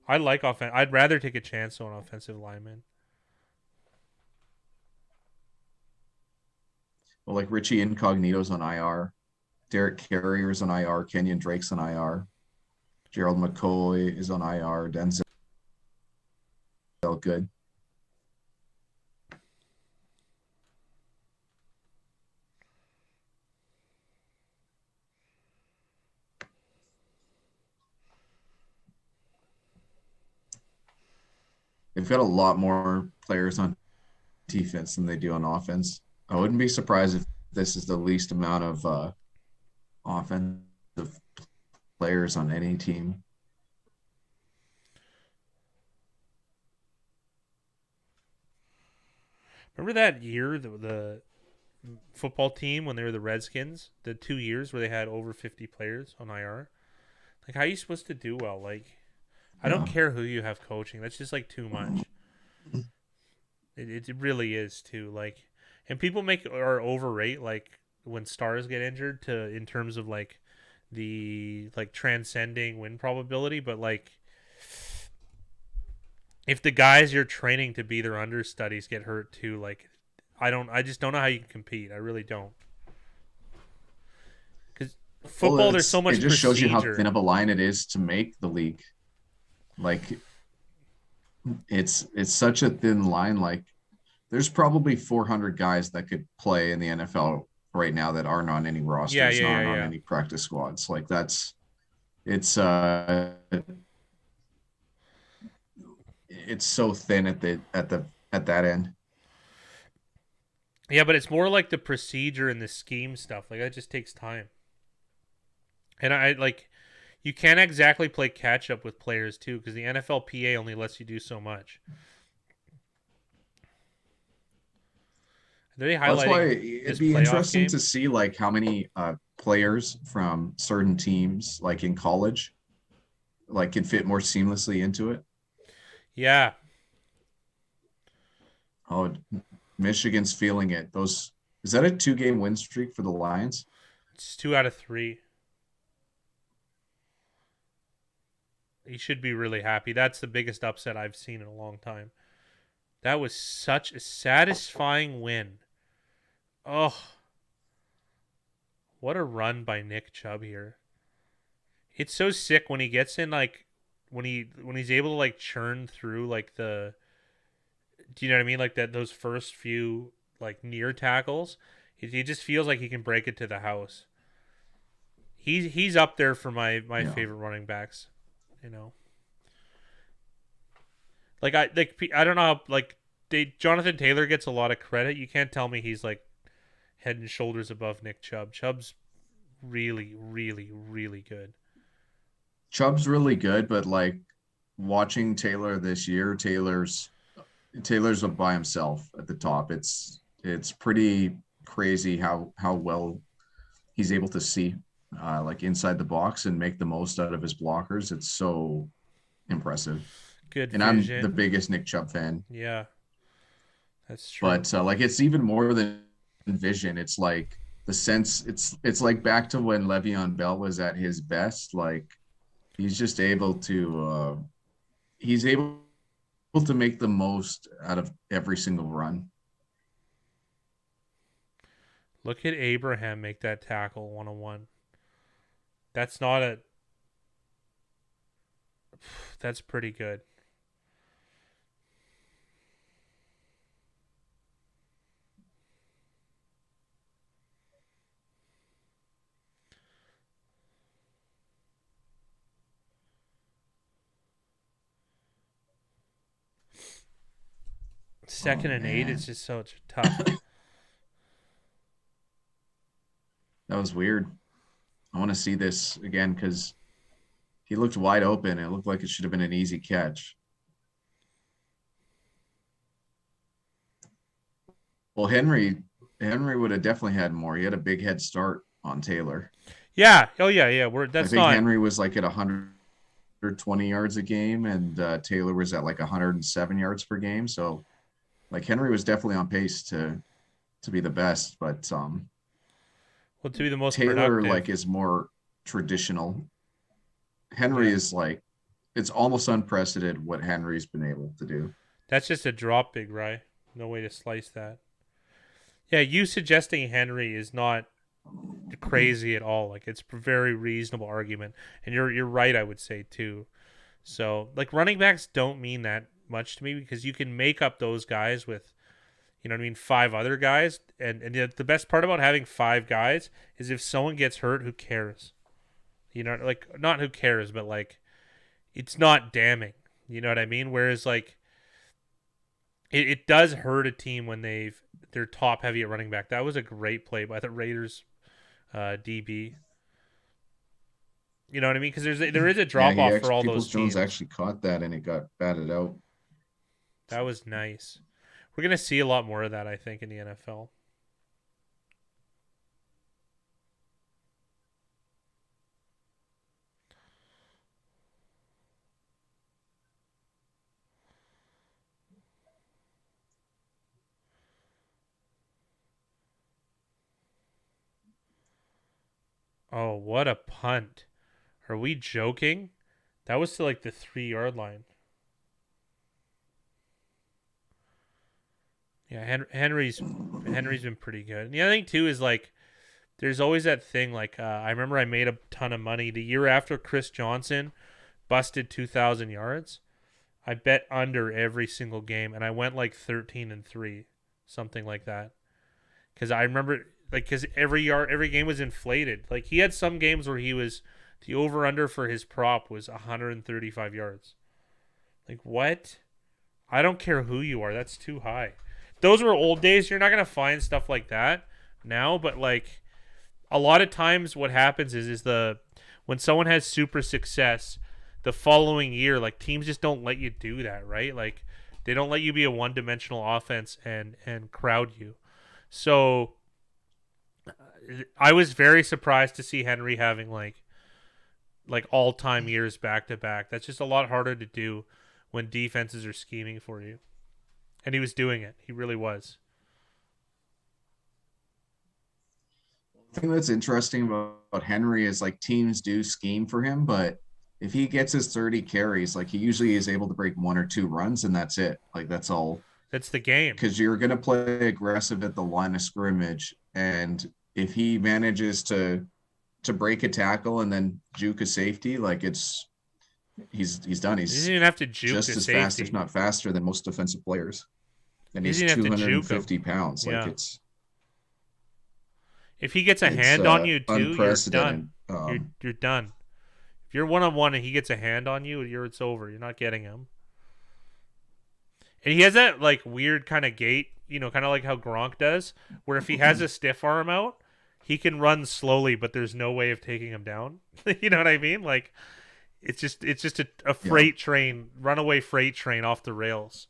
S2: I like offense. I'd rather take a chance on offensive lineman.
S1: well, like Richie Incognito's on IR, Derek Carrier's on IR, Kenyon Drake's on IR, Gerald McCoy is on IR, Denzel Good. They've got a lot more players on defense than they do on offense. I wouldn't be surprised if this is the least amount of offensive players on any team.
S2: Remember that year, the football team when they were the Redskins? The 2 years where they had over 50 players on IR? Like, how are you supposed to do well? Like, I don't care who you have coaching. That's just, like, too much. It really is, too. Like, and people make or overrate, like, when stars get injured in terms of, like, the, like, transcending win probability. But, like, if the guys you're training to be their understudies get hurt, too, like, I just don't know how you can compete. I really don't. Because football, there's so much
S1: It just shows you how
S2: procedure.
S1: thin of a line it is to make the league. Like, it's such a thin line. Like, there's probably 400 guys that could play in the NFL right now that aren't on any rosters, not on any practice squads. Like, it's so thin at that end.
S2: Yeah, but it's more like the procedure and the scheme stuff. Like, that just takes time. And you can't exactly play catch up with players too, because the NFLPA only lets you do so much. Are they highlighting
S1: That's why it'd be interesting to see like how many players from certain teams, like in college, like can fit more seamlessly into it.
S2: Yeah.
S1: Oh, Michigan's feeling it. Is that a 2-game win streak for the Lions?
S2: It's 2 out of 3. He should be really happy. That's the biggest upset I've seen in a long time. That was such a satisfying win. Oh, what a run by Nick Chubb here. It's so sick when he gets in, like, when he's able to, like, churn through, like, do you know what I mean? Like, those first few, like, near tackles. He just feels like he can break it to the house. He's up there for my favorite running backs, you know. I don't know how, like, Jonathan Taylor gets a lot of credit. You can't tell me he's like head and shoulders above Nick Chubb. Chubb's really, really, really good.
S1: Chubb's really good, but like watching Taylor this year, Taylor's by himself at the top. It's pretty crazy how well he's able to see like inside the box and make the most out of his blockers. It's so impressive.
S2: Good
S1: and
S2: vision.
S1: I'm the biggest Nick Chubb fan.
S2: Yeah, that's true.
S1: But like it's even more than vision. It's like the sense. It's like back to when Le'Veon Bell was at his best. Like he's just able to make the most out of every single run.
S2: Look at Abraham make that tackle 1-on-1. That's not a. That's pretty good. Second and 8 is just so tough.
S1: That was weird. I want to see this again because he looked wide open. It looked like it should have been an easy catch. Well, Henry would have definitely had more. He had a big head start on Taylor.
S2: Yeah. Oh, yeah. I think
S1: Henry was like at 120 yards a game, and Taylor was at like 107 yards per game. So, like Henry was definitely on pace to be the best, but
S2: to be the most
S1: Taylor
S2: productive.
S1: like is more traditional. Henry is like, it's almost unprecedented what Henry's been able to do.
S2: That's just a drop, Big Rye. No way to slice that. Yeah, you suggesting Henry is not crazy at all. Like it's a very reasonable argument, and you're right. I would say too. So like running backs don't mean that much to me because you can make up those guys with, you know what I mean, 5 other guys, and the best part about having 5 guys is if someone gets hurt, who cares? You know, like not who cares, but like it's not damning. You know what I mean? Whereas like it does hurt a team when they're top heavy at running back. That was a great play by the Raiders DB. You know what I mean? Because there is a drop off for all those teams.
S1: Jones actually caught that and it got batted out.
S2: That was nice. We're gonna see a lot more of that, I think, in the NFL. Oh, what a punt. Are we joking? That was to like the 3-yard line. Yeah, Henry's been pretty good. And the other thing too is like, there's always that thing like I remember I made a ton of money the year after Chris Johnson busted 2,000 yards. I bet under every single game, and I went like 13-3, something like that. Because I remember because every game was inflated. Like he had some games where the over under for his prop was 135 yards. Like what? I don't care who you are. That's too high. Those were old days. You're not going to find stuff like that now, but like a lot of times what happens is when someone has super success the following year, like teams just don't let you do that, right? Like they don't let you be a one-dimensional offense and crowd you. So I was very surprised to see Henry having like all-time years back-to-back. That's just a lot harder to do when defenses are scheming for you. And he was doing it. He really was.
S1: The thing that's interesting about Henry is like teams do scheme for him, but if he gets his 30 carries, like he usually is able to break 1 or 2 runs, and that's it. Like that's all.
S2: That's the game. Because
S1: you're going to play aggressive at the line of scrimmage, and if he manages to break a tackle and then juke a safety, like he's done. He
S2: doesn't even have to juke
S1: just as fast, if not faster, than most defensive players. And he's 250 pounds. Like it's.
S2: If he gets a hand on you too, you're done. You're done. If you're 1-on-1 and he gets a hand on you, it's over. You're not getting him. And he has that like weird kind of gait, kind of like how Gronk does, where if he has a stiff arm out, he can run slowly, but there's no way of taking him down. You know what I mean? Like it's just a freight train, runaway freight train off the rails.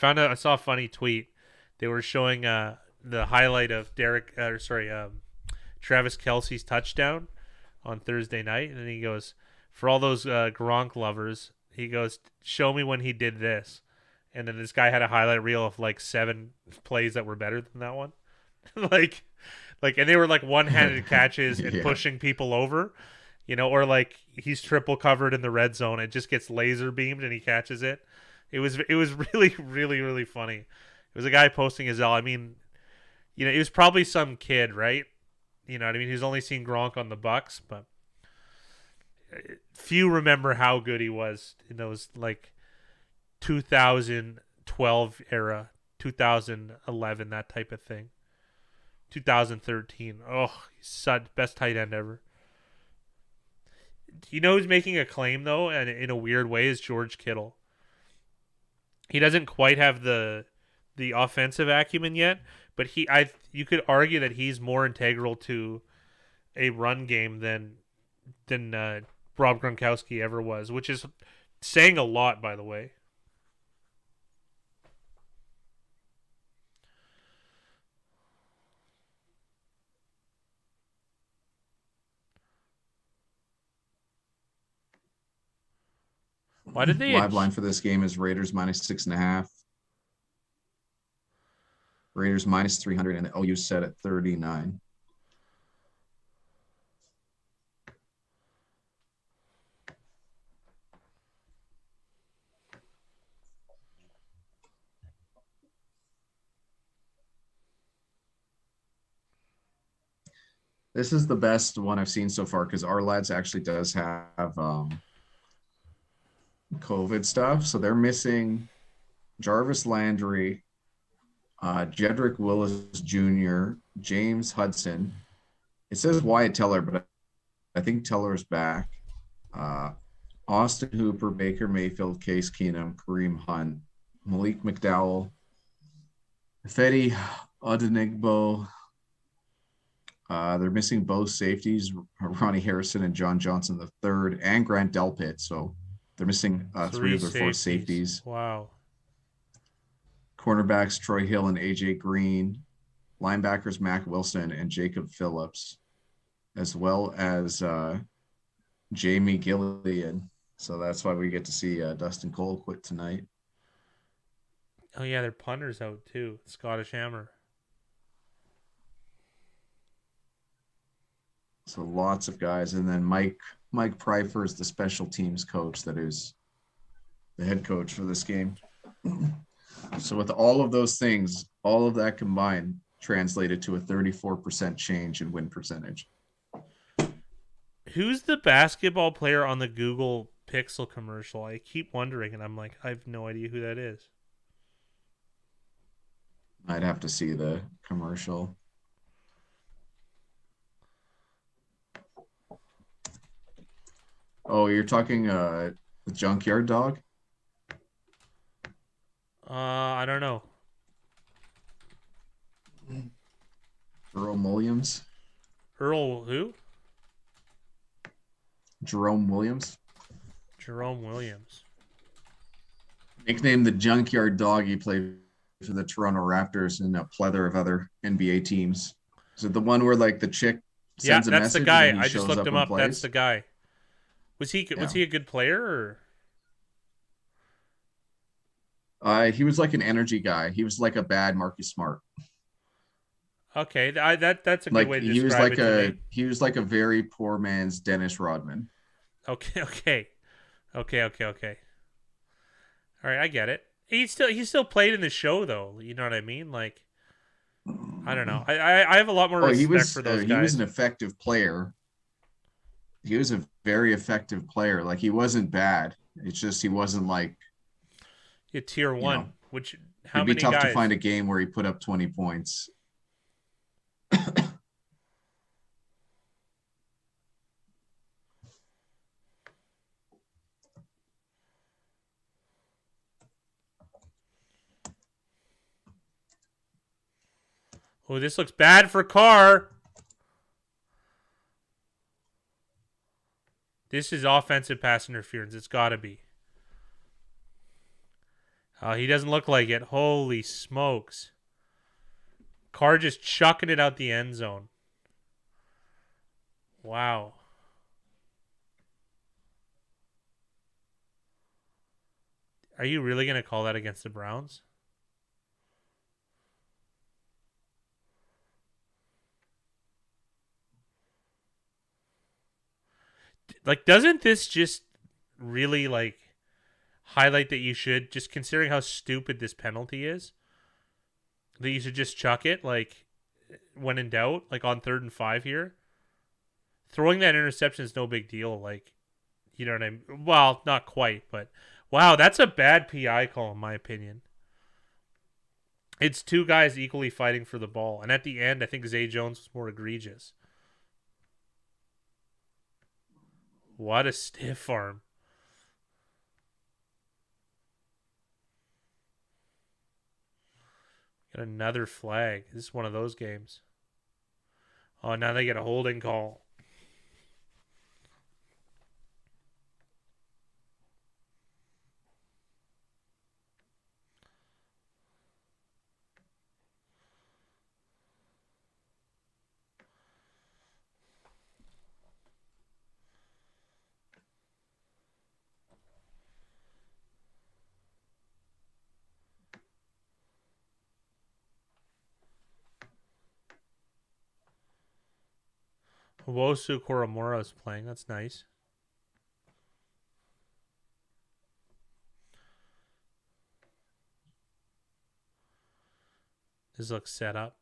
S2: I saw a funny tweet. They were showing the highlight of Travis Kelce's touchdown on Thursday night, and he goes, for all those Gronk lovers, he goes, show me when he did this. And then this guy had a highlight reel of like 7 plays that were better than that one. like, and they were like one-handed catches and pushing people over, or like he's triple covered in the red zone. It just gets laser beamed and he catches it. It was really, really, really funny. It was a guy posting his I mean, it was probably some kid, right? You know what I mean? He's only seen Gronk on the Bucks, but few remember how good he was in those like 2012 era, 2011, that type of thing. 2013. Oh, he's such best tight end ever. Who's making a claim though, and in a weird way, is George Kittle. He doesn't quite have the offensive acumen yet, but you could argue that he's more integral to a run game than Rob Gronkowski ever was, which is saying a lot, by the way. Why did they
S1: live line for this game is Raiders -6.5. Raiders -300 and the OU set at 39. This is the best one I've seen so far because our lads actually does have COVID stuff. So they're missing Jarvis Landry, Jedrick Willis Jr., James Hudson. It says Wyatt Teller, but I think Teller's back. Austin Hooper, Baker Mayfield, Case Keenum, Kareem Hunt, Malik McDowell, Fetty Odenigbo. They're missing both safeties, Ronnie Harrison and John Johnson III, and Grant Delpit. So they're missing 3 of their 4 safeties.
S2: Wow.
S1: Cornerbacks, Troy Hill and AJ Green. Linebackers, Mac Wilson and Jacob Phillips, as well as Jamie Gillian. So that's why we get to see Dustin Cole quit tonight.
S2: Oh, yeah, their punter's out too. Scottish Hammer.
S1: So lots of guys. And then Mike Pryfer is the special teams coach that is the head coach for this game. So with all of those things, all of that combined translated to a 34% change in win percentage.
S2: Who's the basketball player on the Google Pixel commercial? I keep wondering, and I'm like, I have no idea who that is.
S1: I'd have to see the commercial. Oh, you're talking the Junkyard Dog?
S2: I don't know.
S1: Jerome Williams.
S2: Earl who?
S1: Jerome Williams.
S2: Jerome Williams.
S1: Nicknamed the Junkyard Dog, he played for the Toronto Raptors and a plethora of other NBA teams. Is it the one where like the chick sends a message?
S2: That's the guy.
S1: And he
S2: I just looked him up.
S1: plays?
S2: That's the guy. Was he a good player or?
S1: He was like an energy guy. He was like a bad Marcus Smart.
S2: Okay, that's a good way to describe it.
S1: He was like a very poor man's Dennis Rodman.
S2: Okay. All right, I get it. He still played in the show though. You know what I mean? Like, I don't know. I have a lot more respect for those guys.
S1: He was an effective player. He was a very effective player. Like, he wasn't bad. It's just he wasn't like
S2: tier 1. Which how
S1: many guys? It'd be tough to find a game where he put up 20 points.
S2: Oh, this looks bad for Carr. This is offensive pass interference. It's got to be. He doesn't look like it. Holy smokes. Carr just chucking it out the end zone. Wow. Are you really going to call that against the Browns? Like, doesn't this just really, like, highlight that you should, just considering how stupid this penalty is, that you should just chuck it, like, when in doubt, like on 3rd and 5 here? Throwing that interception is no big deal. Like, you know what I mean? Well, not quite, but wow, that's a bad PI call in my opinion. It's two guys equally fighting for the ball. And at the end, I think Zay Jones was more egregious. What a stiff arm. Got another flag. This is one of those games. Oh, now they get a holding call. Wosu Koromora is playing. That's nice. This looks set up.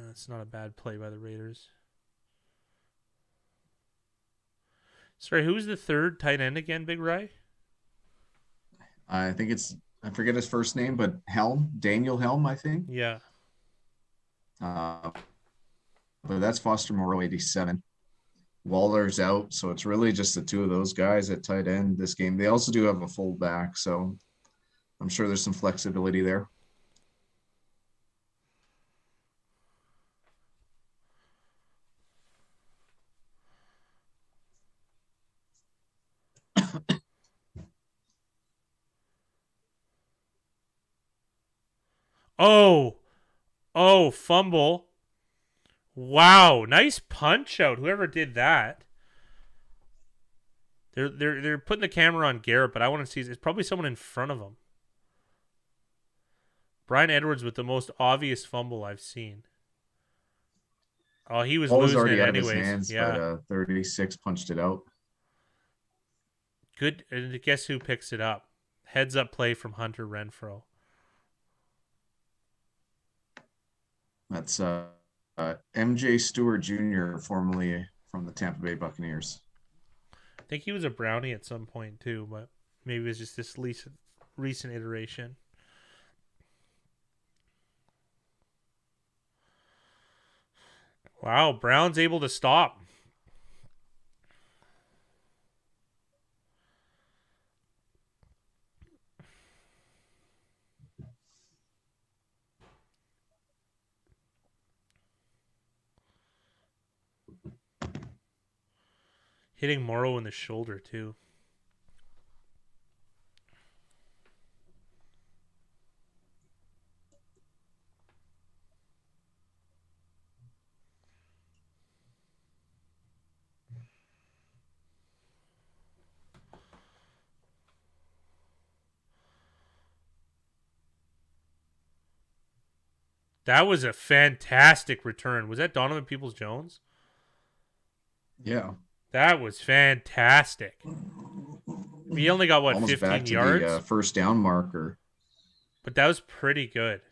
S2: It's not a bad play by the Raiders. Sorry, who's the third tight end again, Big Ry?
S1: I think it's, I forget his first name, but Daniel Helm, I think.
S2: Yeah.
S1: But that's Foster Moreau, 87. Waller's out, so it's really just the two of those guys at tight end this game. They also do have a fullback, so I'm sure there's some flexibility there.
S2: Oh, fumble. Wow, nice punch out. Whoever did that. They're putting the camera on Garrett, but I want to see it's probably someone in front of him. Brian Edwards with the most obvious fumble I've seen. Oh, he was losing
S1: already
S2: it
S1: out
S2: anyways.
S1: of his hands,
S2: yeah.
S1: but 36 punched it out.
S2: Good. And guess who picks it up? Heads up play from Hunter Renfrow.
S1: That's MJ Stewart Jr., formerly from the Tampa Bay Buccaneers.
S2: I think he was a Brownie at some point too, but maybe it was just this recent iteration. Wow, Brown's able to stop. Hitting Morrow in the shoulder too. That was a fantastic return. Was that Donovan Peoples-Jones?
S1: Yeah.
S2: That was fantastic. He only got, what,
S1: almost
S2: 15
S1: back to
S2: yards?
S1: the first down marker.
S2: But that was pretty good.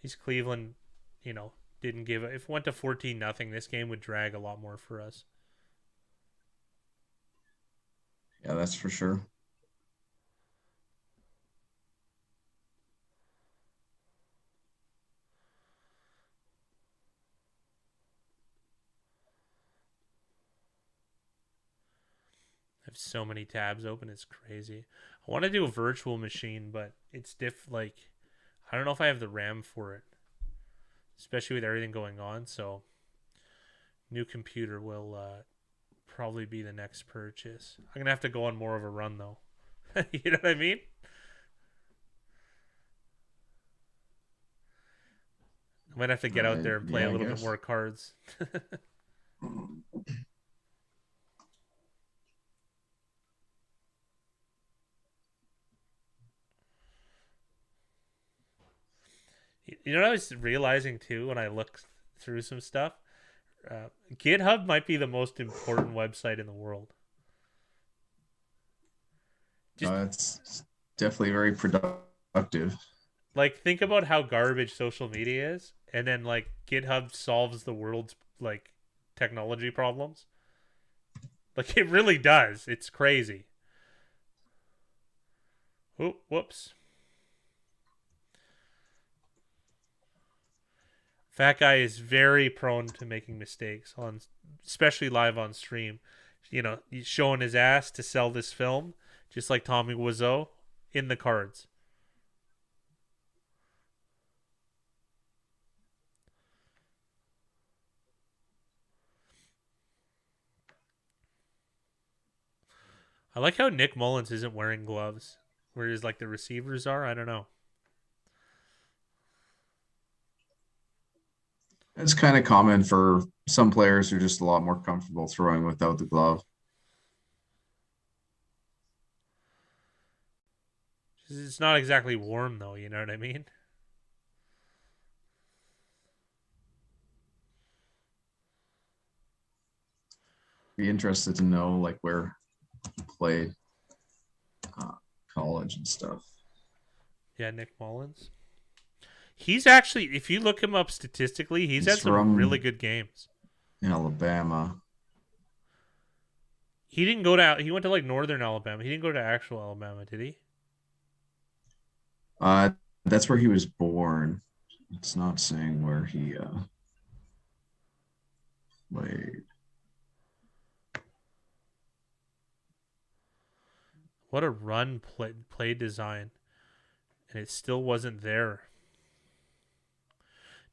S2: These Cleveland, didn't give it. If it went to 14-0, this game would drag a lot more for us.
S1: Yeah, that's for sure.
S2: I have so many tabs open, it's crazy. I want to do a virtual machine, but it's I don't know if I have the RAM for it, especially with everything going on. So, new computer will probably be the next purchase. I'm gonna have to go on more of a run though. You know what I mean? I might have to get out there and play a little bit more cards. You know what I was realizing too when I looked through some stuff? GitHub might be the most important website in the world.
S1: It's definitely very productive.
S2: Like, think about how garbage social media is, and then like GitHub solves the world's like technology problems. Like, it really does. It's crazy. Oh, whoops. Fat Guy is very prone to making mistakes especially live on stream. He's showing his ass to sell this film, just like Tommy Wiseau in the cards. I like how Nick Mullins isn't wearing gloves, whereas like the receivers are. I don't know.
S1: It's kind of common for some players who are just a lot more comfortable throwing without the glove.
S2: It's not exactly warm though, you know what I mean?
S1: Be interested to know like where he played college and stuff.
S2: Yeah, Nick Mullins. He's actually, if you look him up statistically, he's had some really good games.
S1: In Alabama.
S2: He went to like northern Alabama. He didn't go to actual Alabama, did he?
S1: That's where he was born. It's not saying where he played.
S2: What a run play design. And it still wasn't there.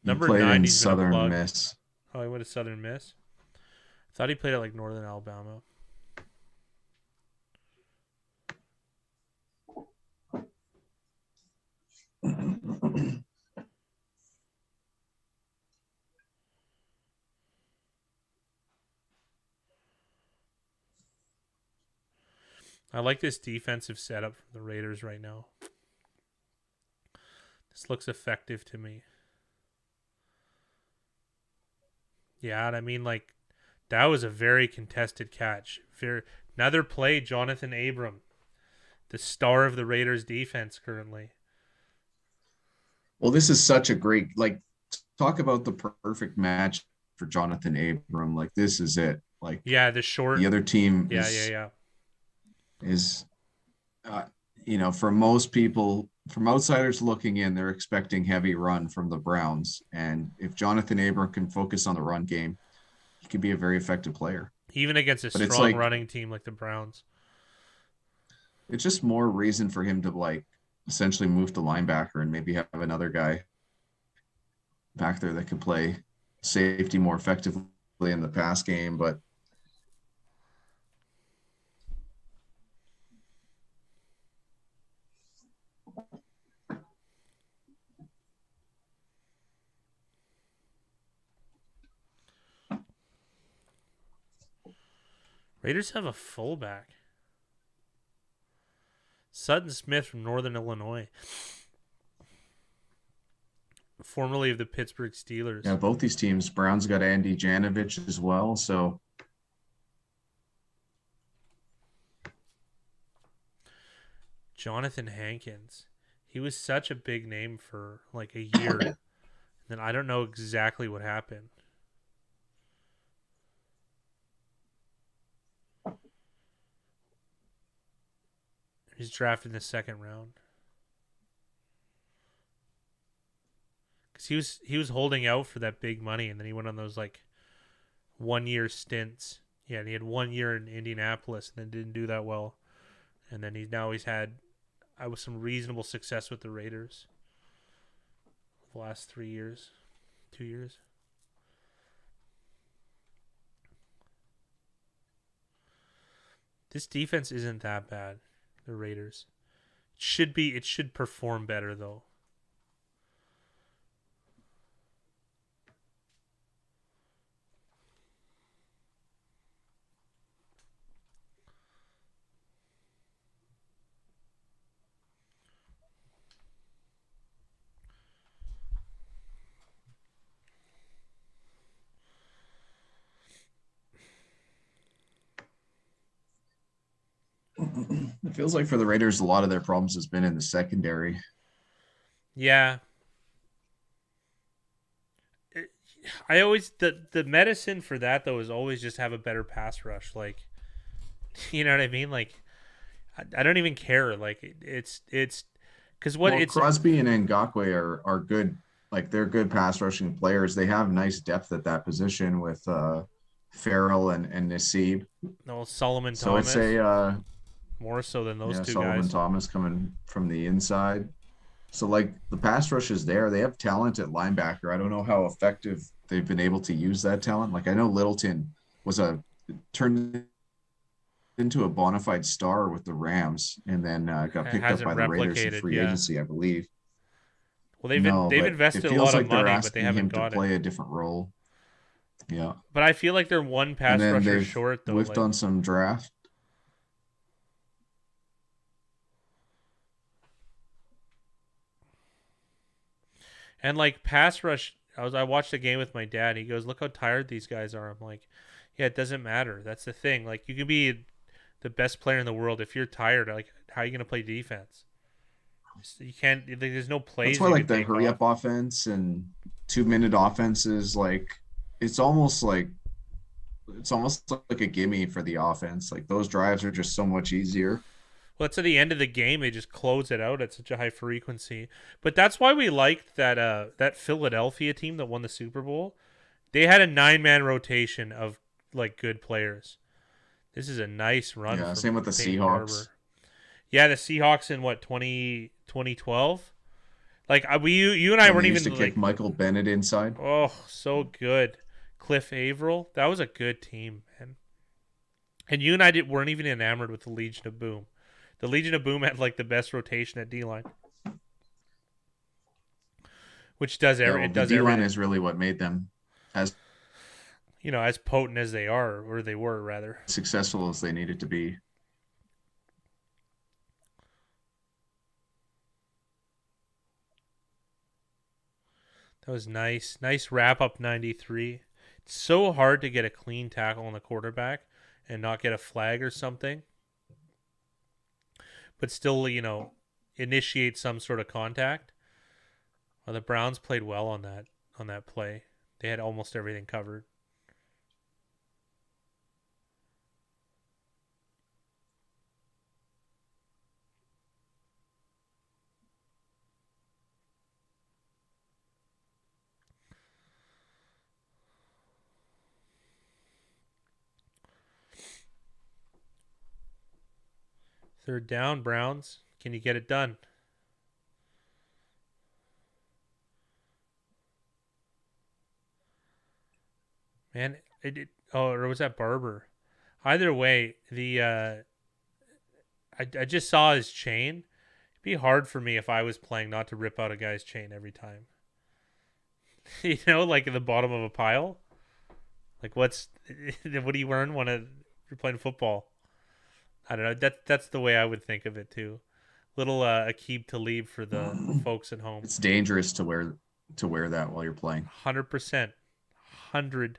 S2: Number 9
S1: in Southern Miss.
S2: Oh, he went to Southern Miss? I thought he played at like northern Alabama. I like this defensive setup from the Raiders right now. This looks effective to me. Yeah, and I mean, like, that was a very contested catch. Another play, Jonathan Abram, the star of the Raiders defense currently.
S1: Well, this is such a great, talk about the perfect match for Jonathan Abram. Like, this is it. Like,
S2: the
S1: other team is, for most people, from outsiders looking in, they're expecting heavy run from the Browns. And if Jonathan Abram can focus on the run game, he could be a very effective player.
S2: Even against a strong running team like the Browns.
S1: It's just more reason for him to, essentially move to linebacker and maybe have another guy back there that could play safety more effectively in the pass game. But
S2: Raiders have a fullback. Sutton Smith from Northern Illinois. Formerly of the Pittsburgh Steelers.
S1: yeah, both these teams, Browns got Andy Janovich as well. So
S2: Jonathan Hankins. He was such a big name for like a year. And I don't know exactly what happened. He's drafted in the second round. Because he was holding out for that big money, and then he went on those like 1-year stints. Yeah, and he had 1 year in Indianapolis, and then didn't do that well. And then he's had some reasonable success with the Raiders the last 3 years, 2 years. This defense isn't that bad. The Raiders it should perform better though.
S1: It feels like for the Raiders, a lot of their problems has been in the secondary.
S2: Yeah. I always the medicine for that though is always just have a better pass rush. Like, you know what I mean? Like, I don't even care. Like, it's because
S1: Crosby and Ngakoue are good. Like, they're good pass rushing players. They have nice depth at that position with Farrell and Nassib.
S2: No, Solomon
S1: So
S2: Thomas.
S1: I'd say
S2: more so than those two
S1: Solomon
S2: guys.
S1: Thomas coming from the inside. So, like, the pass rush is there. They have talent at linebacker. I don't know how effective they've been able to use that talent. Like, I know Littleton turned into a bona fide star with the Rams, and then got picked up by the Raiders in free agency, I believe.
S2: Well, they've invested a lot of money, but they haven't got
S1: to play a different role. Yeah,
S2: but I feel like they're one pass rusher short though.
S1: Whiffed on some draft.
S2: And like pass rush, I watched a game with my dad. He goes, "Look how tired these guys are." I'm like, "Yeah, it doesn't matter. That's the thing. Like, you can be the best player in the world if you're tired. Like, how are you gonna play defense? You can't. There's no plays."
S1: That's why, like, the hurry up offense and 2-minute offenses, like, it's almost like a gimme for the offense. Like, those drives are just so much easier.
S2: Well, it's at the end of the game. They just close it out at such a high frequency. But that's why we liked that Philadelphia team that won the Super Bowl. They had a 9-man rotation of like good players. This is a nice run.
S1: Yeah, same with the Seahawks.
S2: Barber. Yeah, the Seahawks in what 2012. Like you and I weren't even
S1: to kick Michael Bennett inside.
S2: Oh, so good. Cliff Averill. That was a good team, man. And you and I weren't even enamored with the Legion of Boom. The Legion of Boom had like the best rotation at D-line, which does everything.
S1: The D-line is really what made them as
S2: potent as they are, or they were rather
S1: successful as they needed to be.
S2: That was nice. Nice wrap up 93. It's so hard to get a clean tackle on the quarterback and not get a flag or something, but still, initiate some sort of contact. Well, the Browns played well on that play. They had almost everything covered. Third down, Browns. Can you get it done? Man, or was that Barber? Either way, I just saw his chain. It'd be hard for me if I was playing not to rip out a guy's chain every time. Like at the bottom of a pile. Like what do you earn when you're playing football? I don't know. That's the way I would think of it too. Little Aqib Talib for the folks at home.
S1: It's dangerous to wear that while you're playing.
S2: 100%. 100%.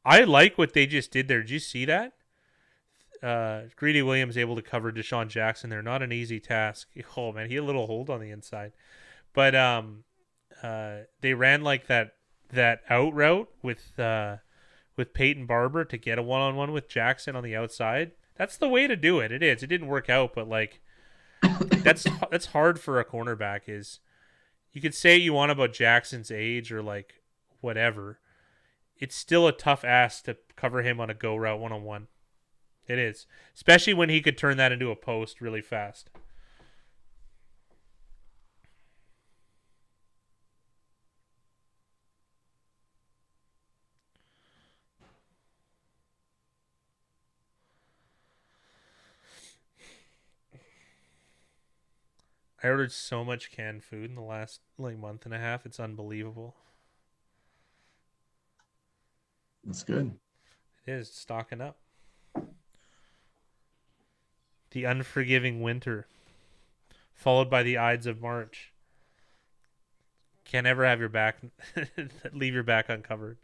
S2: I like what they just did there. Did you see that? Greedy Williams able to cover Deshaun Jackson there. Not an easy task. Oh man, he had a little hold on the inside. But they ran like that out route with Peyton Barber to get a one-on-one with Jackson on the outside. That's the way to do it. It is. It didn't work out, but like that's hard for a cornerback. Is you could say you want about Jackson's age or like whatever. It's still a tough ask to cover him on a go route one-on-one. It is, especially when he could turn that into a post really fast. I ordered so much canned food in the last like month and a half. It's unbelievable.
S1: That's good.
S2: It is stocking up. The unforgiving winter, followed by the Ides of March. Can't ever have your back, leave your back uncovered.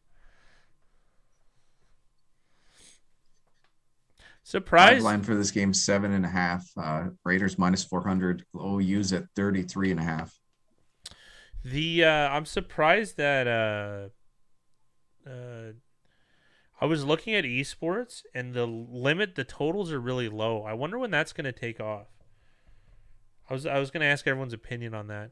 S2: Surprise!
S1: Line for this game 7.5. Raiders minus 400. OU's at 33.5.
S2: I'm surprised that I was looking at esports and the totals are really low. I wonder when that's going to take off. I was going to ask everyone's opinion on that.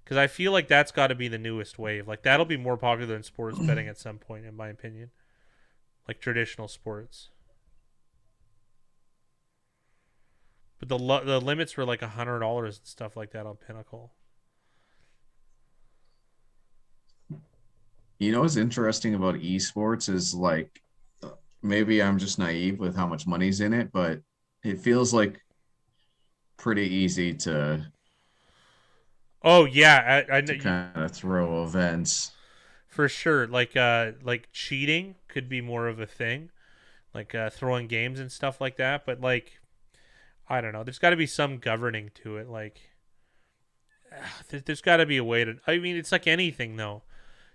S2: Because I feel like that's got to be the newest wave. Like that'll be more popular than sports betting at some point, in my opinion. Like traditional sports. But the limits were like $100 and stuff like that on Pinnacle.
S1: You know what's interesting about esports is like maybe I'm just naive with how much money's in it, but it feels like pretty easy to
S2: kind
S1: of throw events.
S2: For sure. Like cheating could be more of a thing. Like throwing games and stuff like that, but like I don't know. There's got to be some governing to it. Like there's got to be a way to I mean it's like anything though.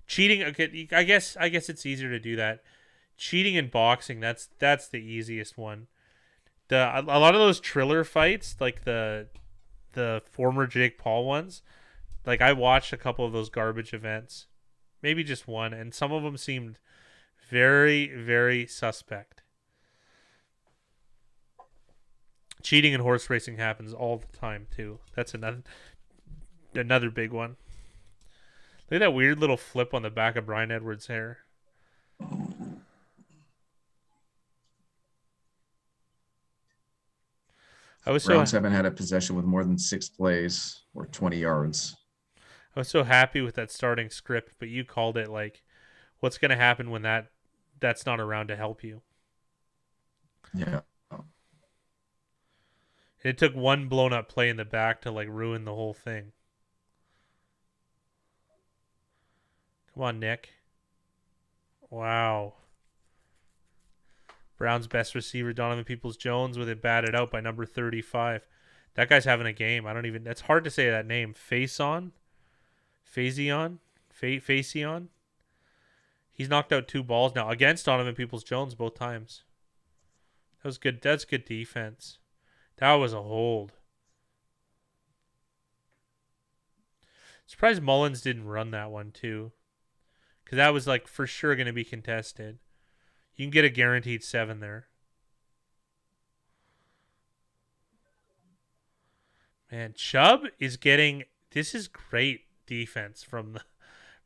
S2: Cheating, okay, I guess it's easier to do that. Cheating in boxing, that's the easiest one. A lot of those Triller fights, like the former Jake Paul ones, like I watched a couple of those garbage events, maybe just one, and some of them seemed very, very suspect. Cheating in horse racing happens all the time too. That's another big one. Look at that weird little flip on the back of Brian Edwards' hair.
S1: Browns haven't had a possession with more than 6 plays or 20 yards.
S2: I was so happy with that starting script, but you called it like, what's going to happen when that's not around to help you?
S1: Yeah.
S2: It took one blown up play in the back to like ruin the whole thing. Come on, Nick. Wow. Browns' best receiver, Donovan Peoples-Jones, with it batted out by number 35. That guy's having a game. That's hard to say that name. Faison? He's knocked out 2 balls now against Donovan Peoples-Jones both times. That was good. That's good defense. That was a hold. Surprised Mullins didn't run that one too. Because that was like for sure going to be contested. You can get a guaranteed 7 there. Man, Chubb is getting... This is great defense from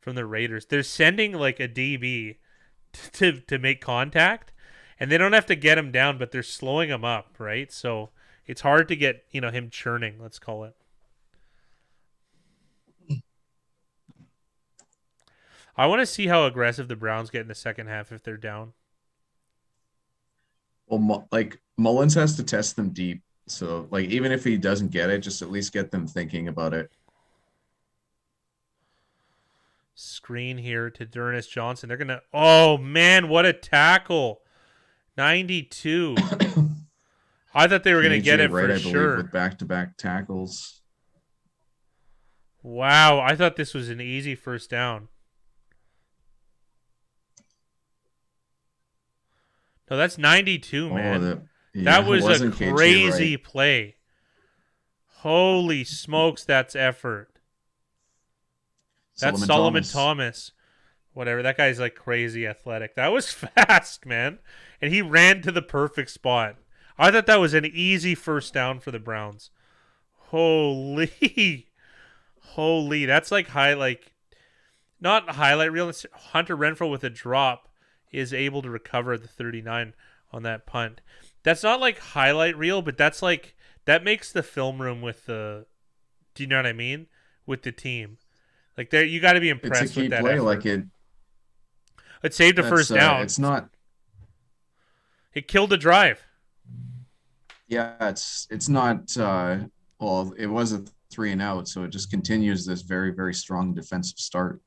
S2: the Raiders. They're sending like a DB to make contact. And they don't have to get him down, but they're slowing him up, right? So it's hard to get him churning, let's call it. I want to see how aggressive the Browns get in the second half if they're down.
S1: Well, like Mullins has to test them deep. So like even if he doesn't get it, just at least get them thinking about it.
S2: Screen here to D'Ernest Johnson. They're going to... Oh, man, what a tackle. 92. I thought they were going to get it
S1: Wright,
S2: for sure.
S1: With back-to-back tackles.
S2: Wow, I thought this was an easy first down. No, that's 92, man.
S1: Yeah,
S2: That was
S1: it was
S2: a
S1: in KG,
S2: crazy
S1: right?
S2: play. Holy smokes, that's effort. That's Solomon Thomas. Whatever. That guy's like crazy athletic. That was fast, man. And he ran to the perfect spot. I thought that was an easy first down for the Browns. Holy. Holy. That's like not highlight reel. Hunter Renfrow with a drop is able to recover the 39 on that punt. That's not like highlight reel, but that's like, that makes the film room with the, do you know what I mean? With the team. Like, there, you got to be impressed
S1: It's a key
S2: with that
S1: play.
S2: effort.
S1: Like
S2: It saved a first down.
S1: It's not.
S2: It killed the drive.
S1: Yeah, it's not. Well, it was a 3 and out, so it just continues this very, very strong defensive start.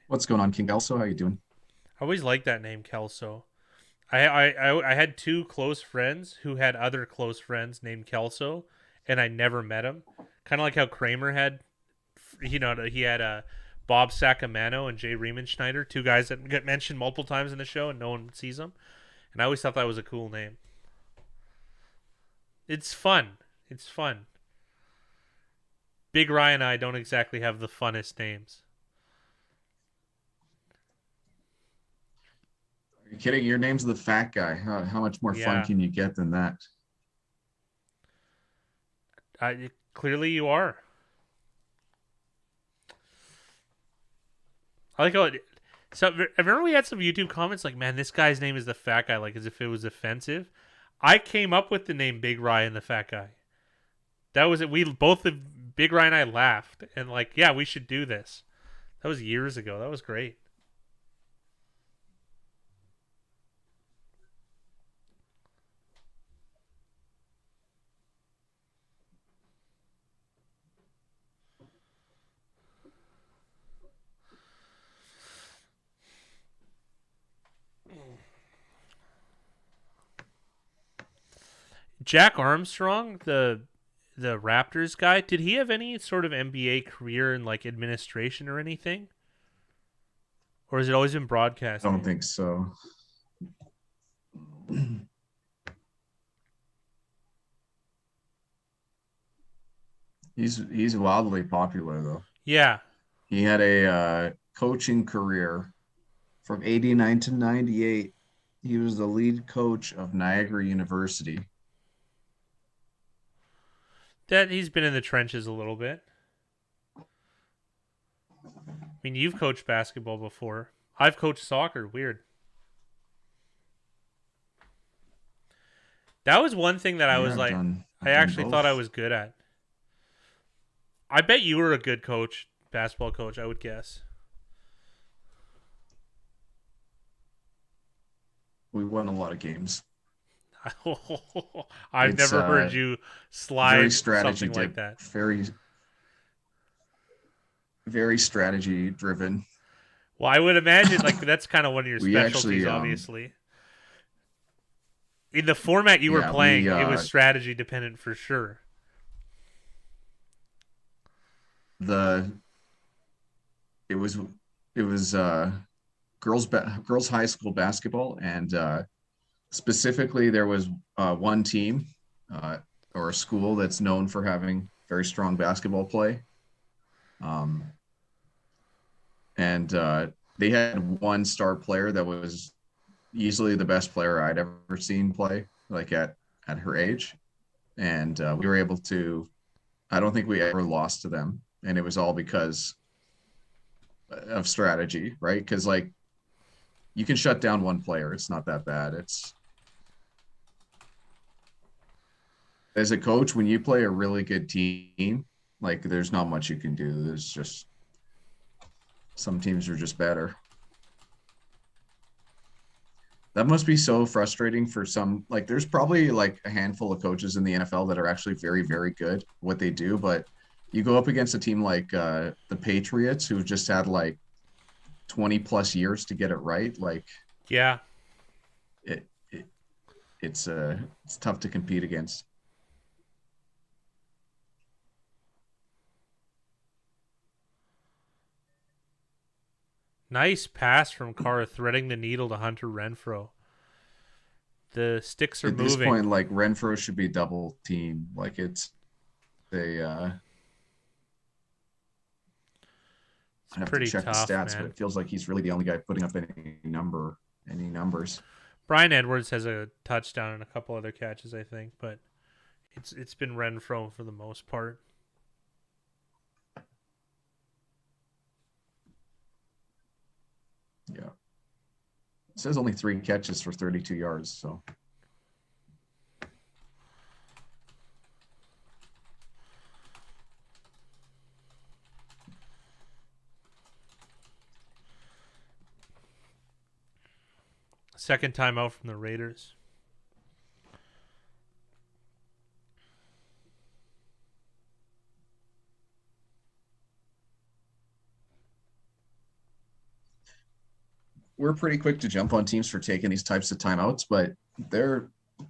S1: What's going on, King Elso? How you doing?
S2: I always liked that name, Kelso. I had two close friends who had other close friends named Kelso, and I never met him. Kind of like how Kramer had, he had Bob Sacamano and Jay Riemenschneider, two guys that get mentioned multiple times in the show and no one sees them. And I always thought that was a cool name. It's fun. It's fun. Big Ryan and I don't exactly have the funnest names.
S1: Are you kidding? Your name's the fat guy. How much more fun can you get than that?
S2: Clearly you are. I like how so I remember we had some YouTube comments like, man, this guy's name is the fat guy, like as if it was offensive. I came up with the name Big Ryan the fat guy. That was it. We both, Big Ryan and I laughed and like, yeah, we should do this. That was years ago. That was great. Jack Armstrong, the Raptors guy, did he have any sort of NBA career in like administration or anything? Or has it always been broadcasting?
S1: I don't think so. He's wildly popular though.
S2: Yeah.
S1: He had a coaching career from 89 to 98. He was the lead coach of Niagara University.
S2: That he's been in the trenches a little bit. I mean, you've coached basketball before. I've coached soccer. Weird. That was one thing that I was like, I actually thought I was good at. I bet you were a good coach, basketball coach, I would guess.
S1: We won a lot of games.
S2: I've never heard you slide something like that.
S1: Very strategy driven.
S2: Well, I would imagine like that's kind of one of your specialties, obviously. In the format you were playing, it was strategy dependent for sure.
S1: It was girls high school basketball, and specifically there was one team or a school that's known for having very strong basketball play. And they had one star player that was easily the best player I'd ever seen play, like at her age. And we were able to, I don't think we ever lost to them. And it was all because of strategy, right? Because like you can shut down one player. It's not that bad. It's, as a coach, when you play a really good team, like there's not much you can do. There's just, some teams are just better. That must be so frustrating for some. Like, there's probably like a handful of coaches in the NFL that are actually very, very good at what they do. But you go up against a team like the Patriots, who just had like 20 plus years to get it right. Like,
S2: Yeah.
S1: it, it it's tough to compete against.
S2: Nice pass from Carr, threading the needle to Hunter Renfro. The sticks are
S1: At this
S2: moving.
S1: point, like Renfro should be double team. Like it's a I have to
S2: Pretty
S1: check the
S2: tough,
S1: stats, but
S2: man.
S1: it feels like he's really the only guy putting up any numbers.
S2: Brian Edwards has a touchdown and a couple other catches, I think, but it's been Renfro for the most part.
S1: Yeah. It says only 3 catches for 32 yards, so
S2: Second time out from the Raiders.
S1: we're pretty quick to jump on teams for taking these types of timeouts, but they're,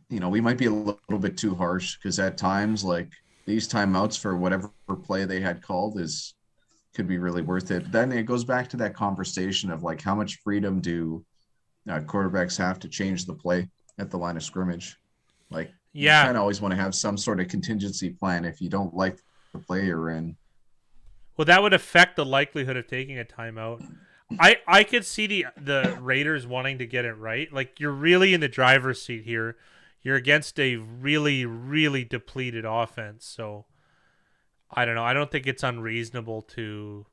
S1: we might be a little bit too harsh because at times, like these timeouts for whatever play they had called could be really worth it. But then it goes back to that conversation of like how much freedom do quarterbacks have to change the play at the line of scrimmage. Like, you kind of always want to have some sort of contingency plan if you don't like the play you're in.
S2: Well, that would affect the likelihood of taking a timeout. I could see the Raiders wanting to get it right. Like, you're really in the driver's seat here. You're against a really, really depleted offense. So, I don't know. I don't think it's unreasonable to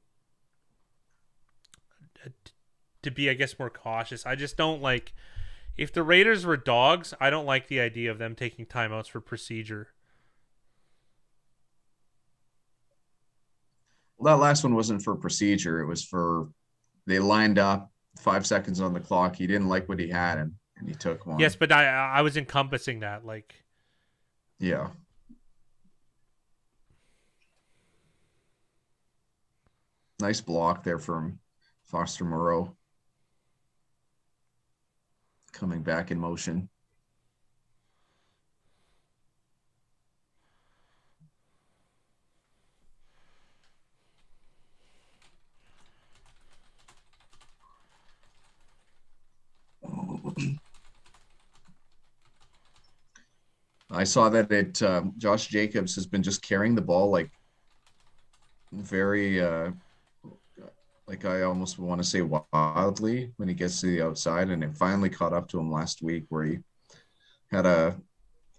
S2: be, I guess, more cautious. I just don't like... If the Raiders were dogs, I don't like the idea of them taking timeouts for procedure.
S1: Well, that last one wasn't for procedure. It was for... They lined up 5 seconds on the clock. He didn't like what he had, and he took one.
S2: Yes, but I was encompassing that. Like,
S1: yeah. Nice block there from Foster Moreau. Coming back in motion. I saw that Josh Jacobs has been just carrying the ball like very like I almost want to say wildly when he gets to the outside, and it finally caught up to him last week where he had a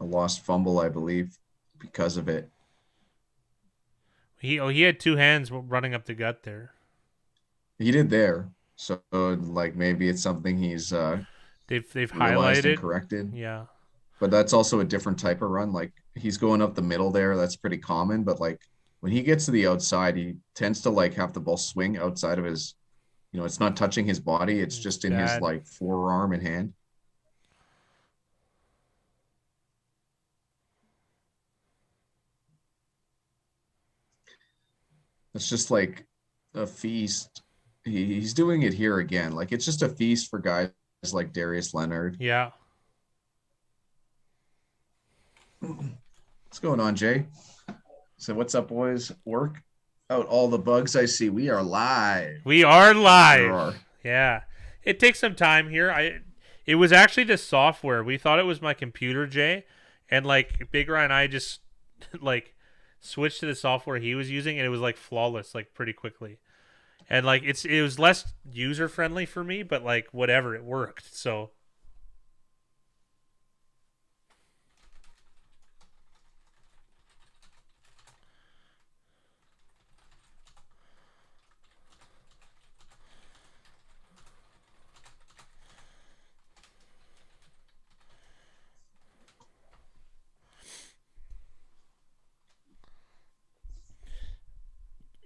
S1: lost fumble, I believe, because of it.
S2: he had 2 hands running up the gut there.
S1: He did there. So like maybe it's something he's
S2: They've
S1: realized and
S2: highlighted.
S1: corrected.
S2: Yeah.
S1: But that's also a different type of run. Like he's going up the middle there. That's pretty common. But like when he gets to the outside, he tends to like have the ball swing outside of his, it's not touching his body. It's just in his like forearm and hand. It's just like a feast. He's doing it here again. Like it's just a feast for guys like Darius Leonard.
S2: Yeah.
S1: What's going on, Jay? So what's up, boys? Work out all the bugs I see. We are live.
S2: We are live.
S1: There are.
S2: Yeah. It takes some time here. It was actually the software. We thought it was my computer, Jay. And like Big Ryan and I just like switched to the software he was using, and it was like flawless, like pretty quickly. And like it was less user friendly for me, but like whatever, it worked. So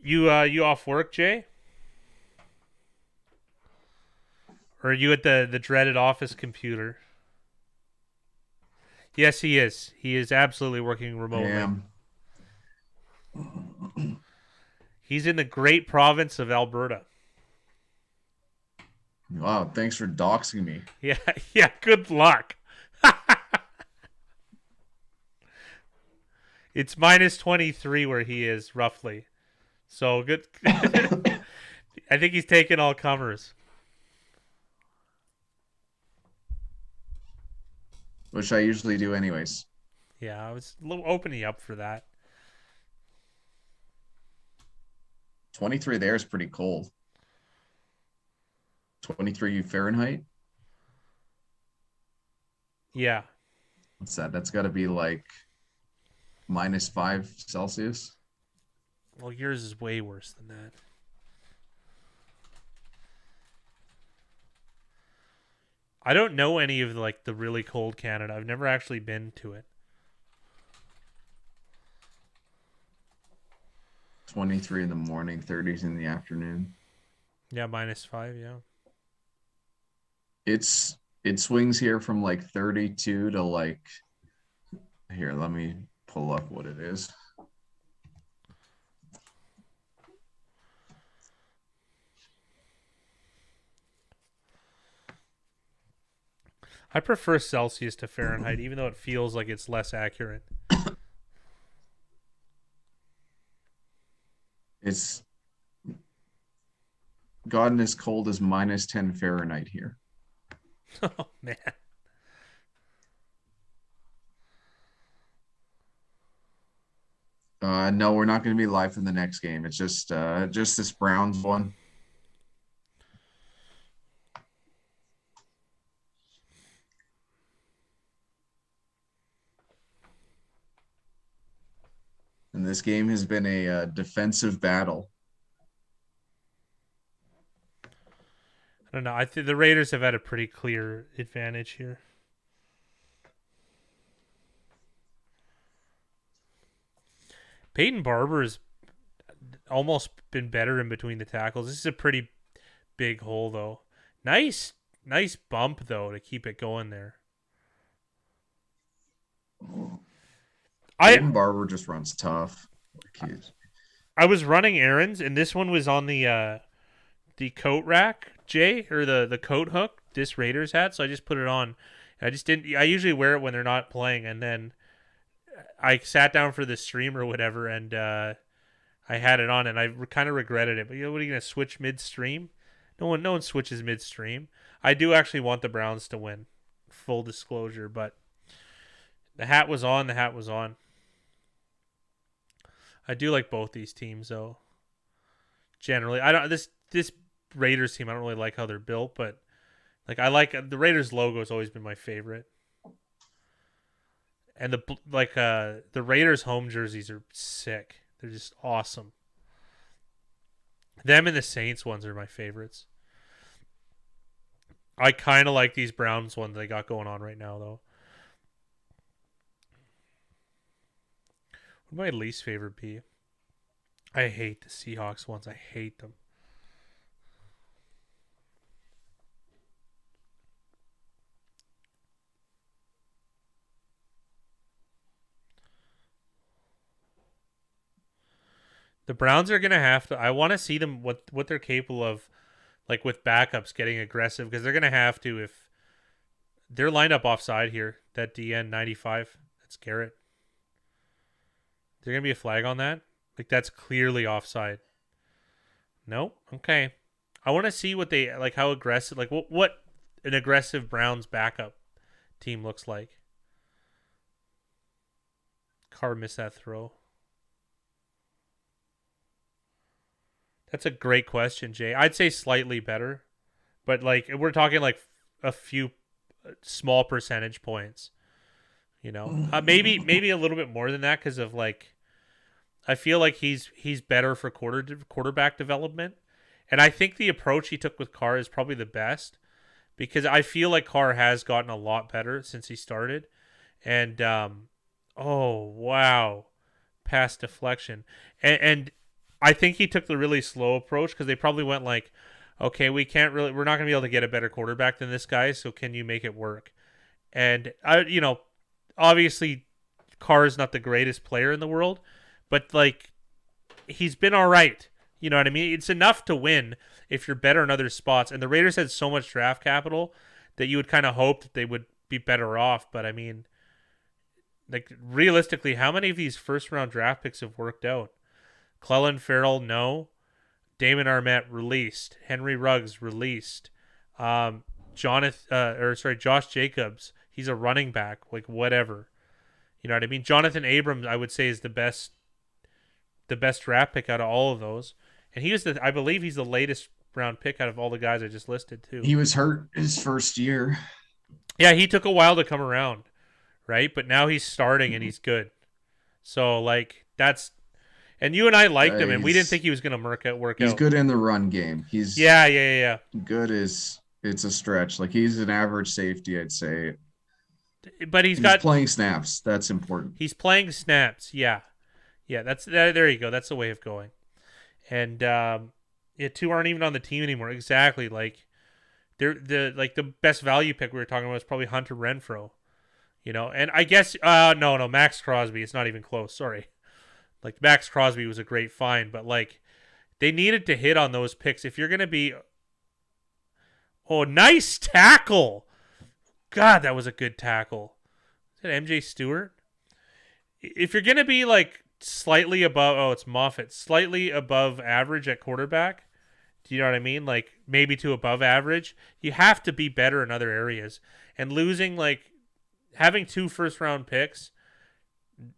S2: you off work, Jay? Or are you at the dreaded office computer? Yes, he is. He is absolutely working remotely.
S1: Damn.
S2: He's in the great province of Alberta.
S1: Wow, thanks for doxing me.
S2: Yeah, yeah, good luck. It's minus 23 where he is, roughly. So good. I think he's taking all comers.
S1: Which I usually do anyways.
S2: Yeah, I was a little opening up for that.
S1: 23 there is pretty cold. 23 Fahrenheit?
S2: Yeah.
S1: What's that? That's got to be like -5 Celsius.
S2: Well, yours is way worse than that. I don't know any of like the really cold Canada. I've never actually been to it.
S1: 23 in the morning, 30s in the afternoon.
S2: Yeah, -5, yeah.
S1: It swings here from like 32 to like, here, let me pull up what it is.
S2: I prefer Celsius to Fahrenheit, even though it feels like it's less accurate.
S1: It's gotten as cold as -10 Fahrenheit here.
S2: Oh, man.
S1: No, we're not going to be live for the next game. It's just this Browns one. And this game has been a defensive battle.
S2: I don't know. I think the Raiders have had a pretty clear advantage here. Peyton Barber's almost been better in between the tackles. This is a pretty big hole, though. Nice bump, though, to keep it going there.
S1: Peyton Barber just runs tough.
S2: I was running errands, and this one was on the coat rack, Jay, or the coat hook, this Raiders hat, so I just put it on. I usually wear it when they're not playing, and then I sat down for the stream or whatever, and I had it on, and I kind of regretted it. But what are you going to switch midstream? No one switches midstream. I do actually want the Browns to win, full disclosure, but the hat was on. The hat was on. I do like both these teams, though. Generally, I don't this Raiders team. I don't really like how they're built, but like I like the Raiders logo has always been my favorite. And the Raiders home jerseys are sick. They're just awesome. Them and the Saints ones are my favorites. I kind of like these Browns ones they got going on right now, though. What would my least favorite be? I hate the Seahawks ones. I hate them. The Browns are going to have to... I want to see them, what they're capable of, like with backups getting aggressive, because they're going to have to if... They're lined up offside here. That DN 95. That's Garrett. Is there going to be a flag on that? Like, that's clearly offside. Nope. Okay. I want to see what they... Like, how aggressive... Like, what an aggressive Browns backup team looks like. Carr missed that throw. That's a great question, Jay. I'd say slightly better, but like we're talking like a few small percentage points. You know, maybe a little bit more than that because of like I feel like he's better for quarterback development, and I think the approach he took with Carr is probably the best because I feel like Carr has gotten a lot better since he started, and oh wow, pass deflection and I think he took the really slow approach because they probably went like, okay, we're not going to be able to get a better quarterback than this guy, so can you make it work? And obviously Carr's not the greatest player in the world, but like he's been all right. You know what I mean? It's enough to win if you're better in other spots. And the Raiders had so much draft capital that you would kind of hope that they would be better off. But I mean, like realistically, how many of these first round draft picks have worked out? Clellan Ferrell, no. Damon Arnett released. Henry Ruggs released. Josh Jacobs, he's a running back, like whatever. You know what I mean? Jonathan Abrams, I would say, is the best draft pick out of all of those. And I believe he's the latest round pick out of all the guys I just listed too.
S1: He was hurt his first year.
S2: Yeah, he took a while to come around, right? But now he's starting and he's good. So like that's, and you and I liked him, and we didn't think he was going to work out.
S1: He's good in the run game. He's
S2: yeah.
S1: Good it's a stretch. Like he's an average safety, I'd say.
S2: But he's
S1: playing snaps. That's important.
S2: He's playing snaps. Yeah. There you go. That's the way of going. And two aren't even on the team anymore. Exactly. Like the best value pick we were talking about was probably Hunter Renfrow. And I guess no, Max Crosby. It's not even close. Sorry. Like Max Crosby was a great find, but like they needed to hit on those picks if you're gonna be. Oh, nice tackle! God, that was a good tackle. Is that MJ Stewart? If you're gonna be like slightly above, it's Moffitt, slightly above average at quarterback. Do you know what I mean? Like maybe to above average, you have to be better in other areas. And having 2 first round picks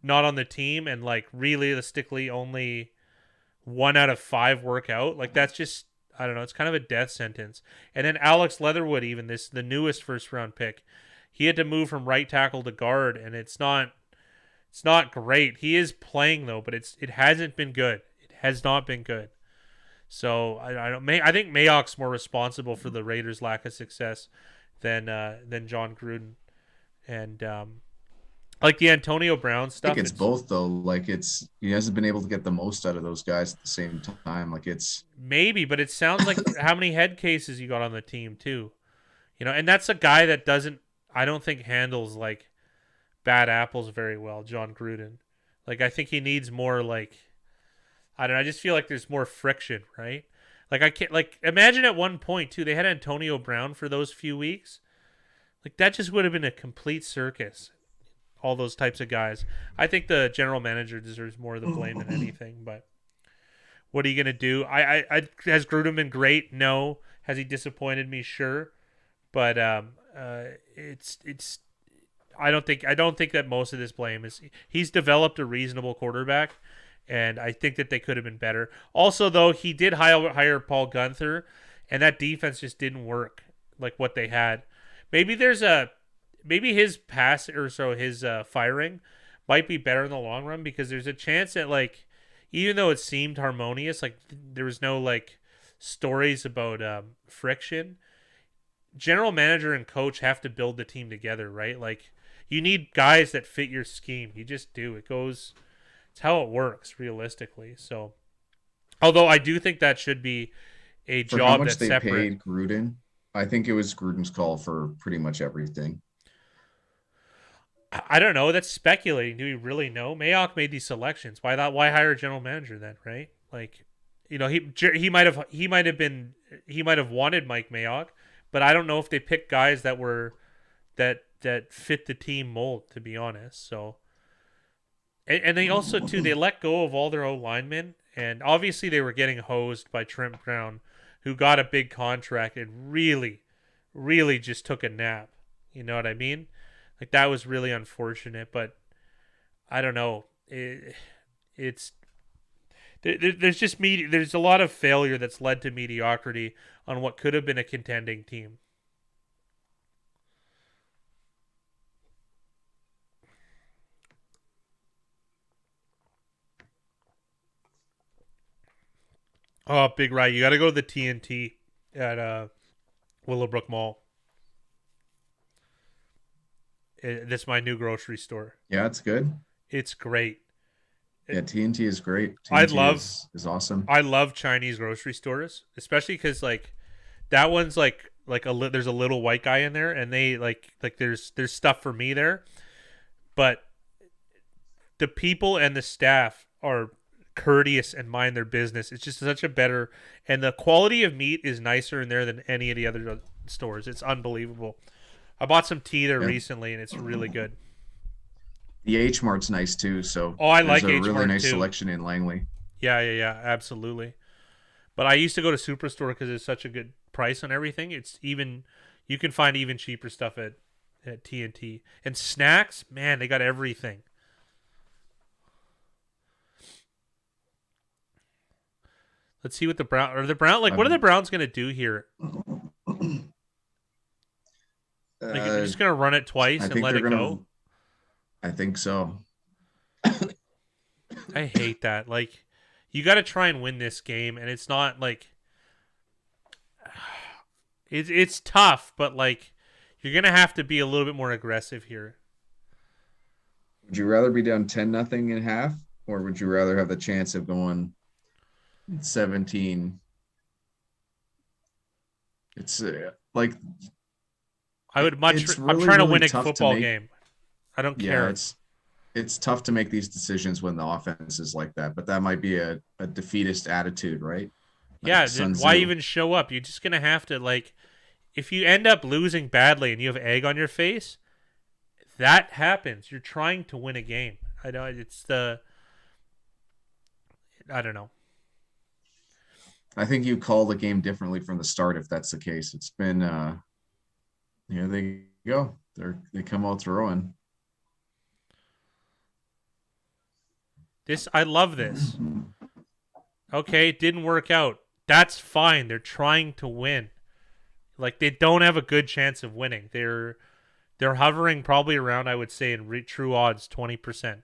S2: not on the team and like realistically only 1 out of 5 work out, like that's just, I don't know, it's kind of a death sentence. And then Alex Leatherwood, even the newest first round pick, he had to move from right tackle to guard, and it's not great. He is playing though, but it hasn't been good. It has not been good. So I think Mayock's more responsible for the Raiders' lack of success than John Gruden. And like the Antonio Brown stuff.
S1: I think it's both though. Like he hasn't been able to get the most out of those guys at the same time. Like it's
S2: maybe, but it sounds like how many head cases you got on the team too. And that's a guy that I don't think handles like bad apples very well, John Gruden. Like I think he needs more like, I don't know, I just feel like there's more friction, right? Like I can't, like imagine at one point too, they had Antonio Brown for those few weeks. Like that just would have been a complete circus. All those types of guys. I think the general manager deserves more of the blame than anything, but what are you going to do? Has Gruden been great? No. Has he disappointed me? Sure. But it's I don't think that most of this blame is, he's developed a reasonable quarterback, and I think that they could have been better. Also, though, he did hire Paul Gunther, and that defense just didn't work like what they had. Maybe his pass his firing might be better in the long run, because there's a chance that like, even though it seemed harmonious, like there was no like stories about friction. General manager and coach have to build the team together, right? Like you need guys that fit your scheme. You just do. It's how it works realistically. So, although I do think that should be a
S1: for
S2: job
S1: how much
S2: that's
S1: they
S2: separate.
S1: Paid Gruden. I think it was Gruden's call for pretty much everything.
S2: I don't know. That's speculating. Do we really know? Mayock made these selections. Why hire a general manager then, right? Like, he might have wanted Mike Mayock, but I don't know if they picked guys that fit the team mold, to be honest. So, and they also too, they let go of all their old linemen, and obviously they were getting hosed by Trent Brown, who got a big contract and really, really just took a nap. You know what I mean? Like that was really unfortunate, but I don't know. There's a lot of failure that's led to mediocrity on what could have been a contending team. Oh, Big Rye, you got to go to the TNT at Willowbrook Mall. This is my new grocery store.
S1: Yeah, it's good.
S2: It's great.
S1: Yeah, TNT is great. TNT is awesome.
S2: I love Chinese grocery stores, especially because like That one's there's a little white guy in there, and they there's stuff for me there, but the people and the staff are courteous and mind their business. It's just such a better, and the quality of meat is nicer in there than any of the other stores. It's unbelievable. I bought some tea there recently, and it's really good.
S1: The H Mart's nice too. So
S2: I like
S1: there's a
S2: H
S1: really
S2: Mart
S1: nice
S2: too.
S1: selection in Langley.
S2: Yeah, absolutely. But I used to go to Superstore because it's such a good price on everything. It's even, you can find even cheaper stuff at T&T. And snacks, man, they got everything. Let's see what the Brown what are the Browns gonna do here? They're just gonna run it twice and let it go.
S1: I think so.
S2: I hate that. Like, you got to try and win this game, and it's not like it's tough, but like you're gonna have to be a little bit more aggressive here.
S1: Would you rather be down 10-0 in half, or would you rather have the chance of going 17? It's like
S2: I would much.
S1: Really,
S2: I'm trying to win a
S1: tough
S2: football
S1: to make,
S2: game. I don't care.
S1: Yeah, it's tough to make these decisions when the offense is like that, but that might be a defeatist attitude, right?
S2: Yeah, then why even show up? You're just gonna have to, like, if you end up losing badly and you have egg on your face, that happens. You're trying to win a game. I know I don't know.
S1: I think you call the game differently from the start if that's the case. It's been here they go. They come out throwing.
S2: I love this. Okay, it didn't work out. That's fine. They're trying to win. Like, they don't have a good chance of winning. They're hovering probably around, I would say, in true odds, 20%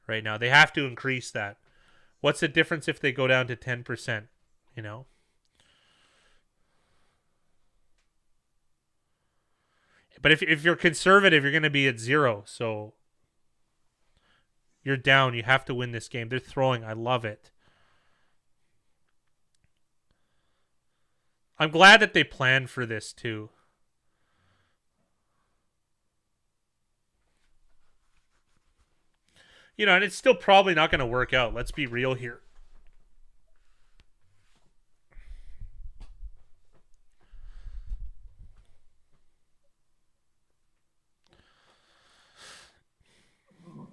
S2: right now. They have to increase that. What's the difference if they go down to 10%? You know? But if you're conservative, you're going to be at 0. So you're down. You have to win this game. They're throwing. I love it. I'm glad that they planned for this too. You know, and it's still probably not going to work out. Let's be real here.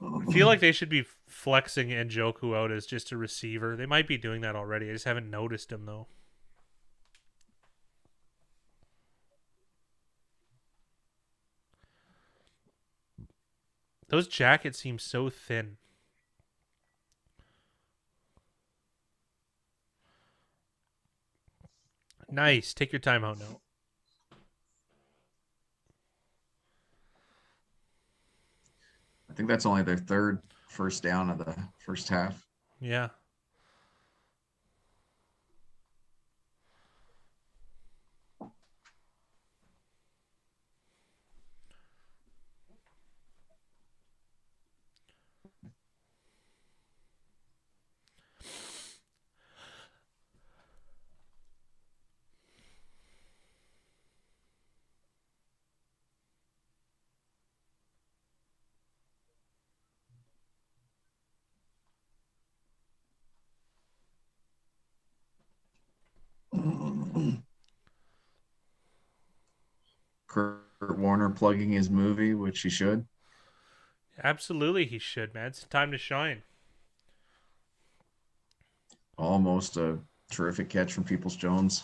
S2: I feel like they should be flexing Njoku out as just a receiver. They might be doing that already. I just haven't noticed him, though. Those jackets seem so thin. Nice. Take your time out now.
S1: I think that's only their third first down of the first half.
S2: Yeah.
S1: Kurt Warner plugging his movie, which he should.
S2: Absolutely, he should, man. It's time to shine.
S1: Almost a terrific catch from Peoples-Jones.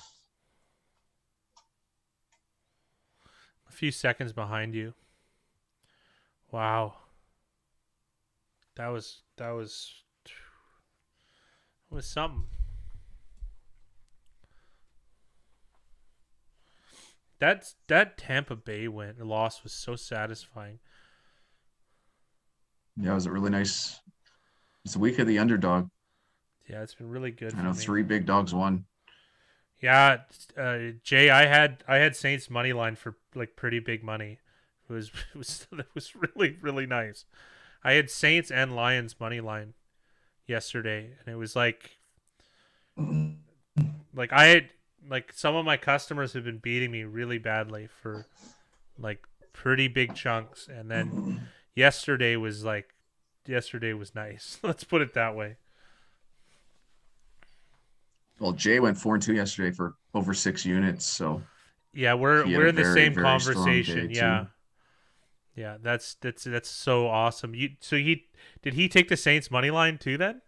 S2: A few seconds behind you. Wow. That was something. That Tampa Bay loss was so satisfying.
S1: Yeah, it was a really nice. It's a week of the underdog.
S2: Yeah, it's been really good.
S1: I know 3 big dogs won.
S2: Yeah, Jay, I had Saints money line for like pretty big money. It was really nice. I had Saints and Lions money line yesterday, and it was like I had like some of my customers have been beating me really badly for like pretty big chunks, and then yesterday was nice. Let's put it that way.
S1: Well, Jay went 4-2 yesterday for over 6 units, so
S2: Yeah,
S1: he
S2: we're
S1: had a
S2: in the
S1: very,
S2: same
S1: very strong
S2: conversation.
S1: day,
S2: Yeah.
S1: too.
S2: Yeah, that's so awesome. Did he take the Saints money line too then?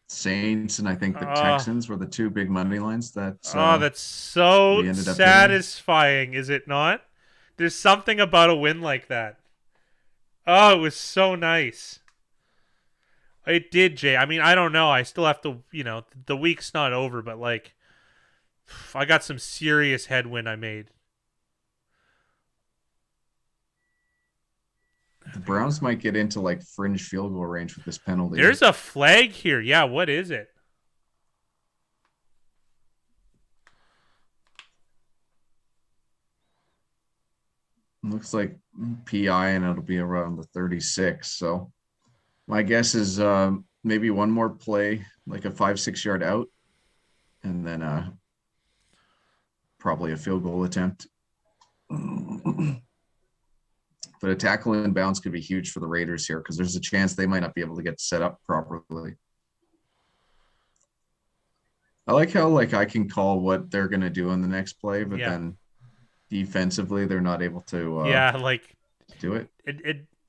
S1: Saints and I think the
S2: Oh,
S1: Texans were the two big money lines that
S2: that's so
S1: we ended up hitting.
S2: satisfying, is it not? There's something about a win like that. Oh, it was so nice. It did, Jay. I mean, I don't know. I still have to, the week's not over, but like, I got some serious headwind I made.
S1: The Browns might get into like fringe field goal range with this penalty.
S2: There's a flag here. Yeah, what is it?
S1: Looks like PI, and it'll be around the 36. So my guess is maybe one more play, like a 5-6 yard out, and then probably a field goal attempt. But a tackle in bounds could be huge for the Raiders here because there's a chance they might not be able to get set up properly. I like how like I can call what they're gonna do in the next play, but then defensively they're not able to
S2: like
S1: do it.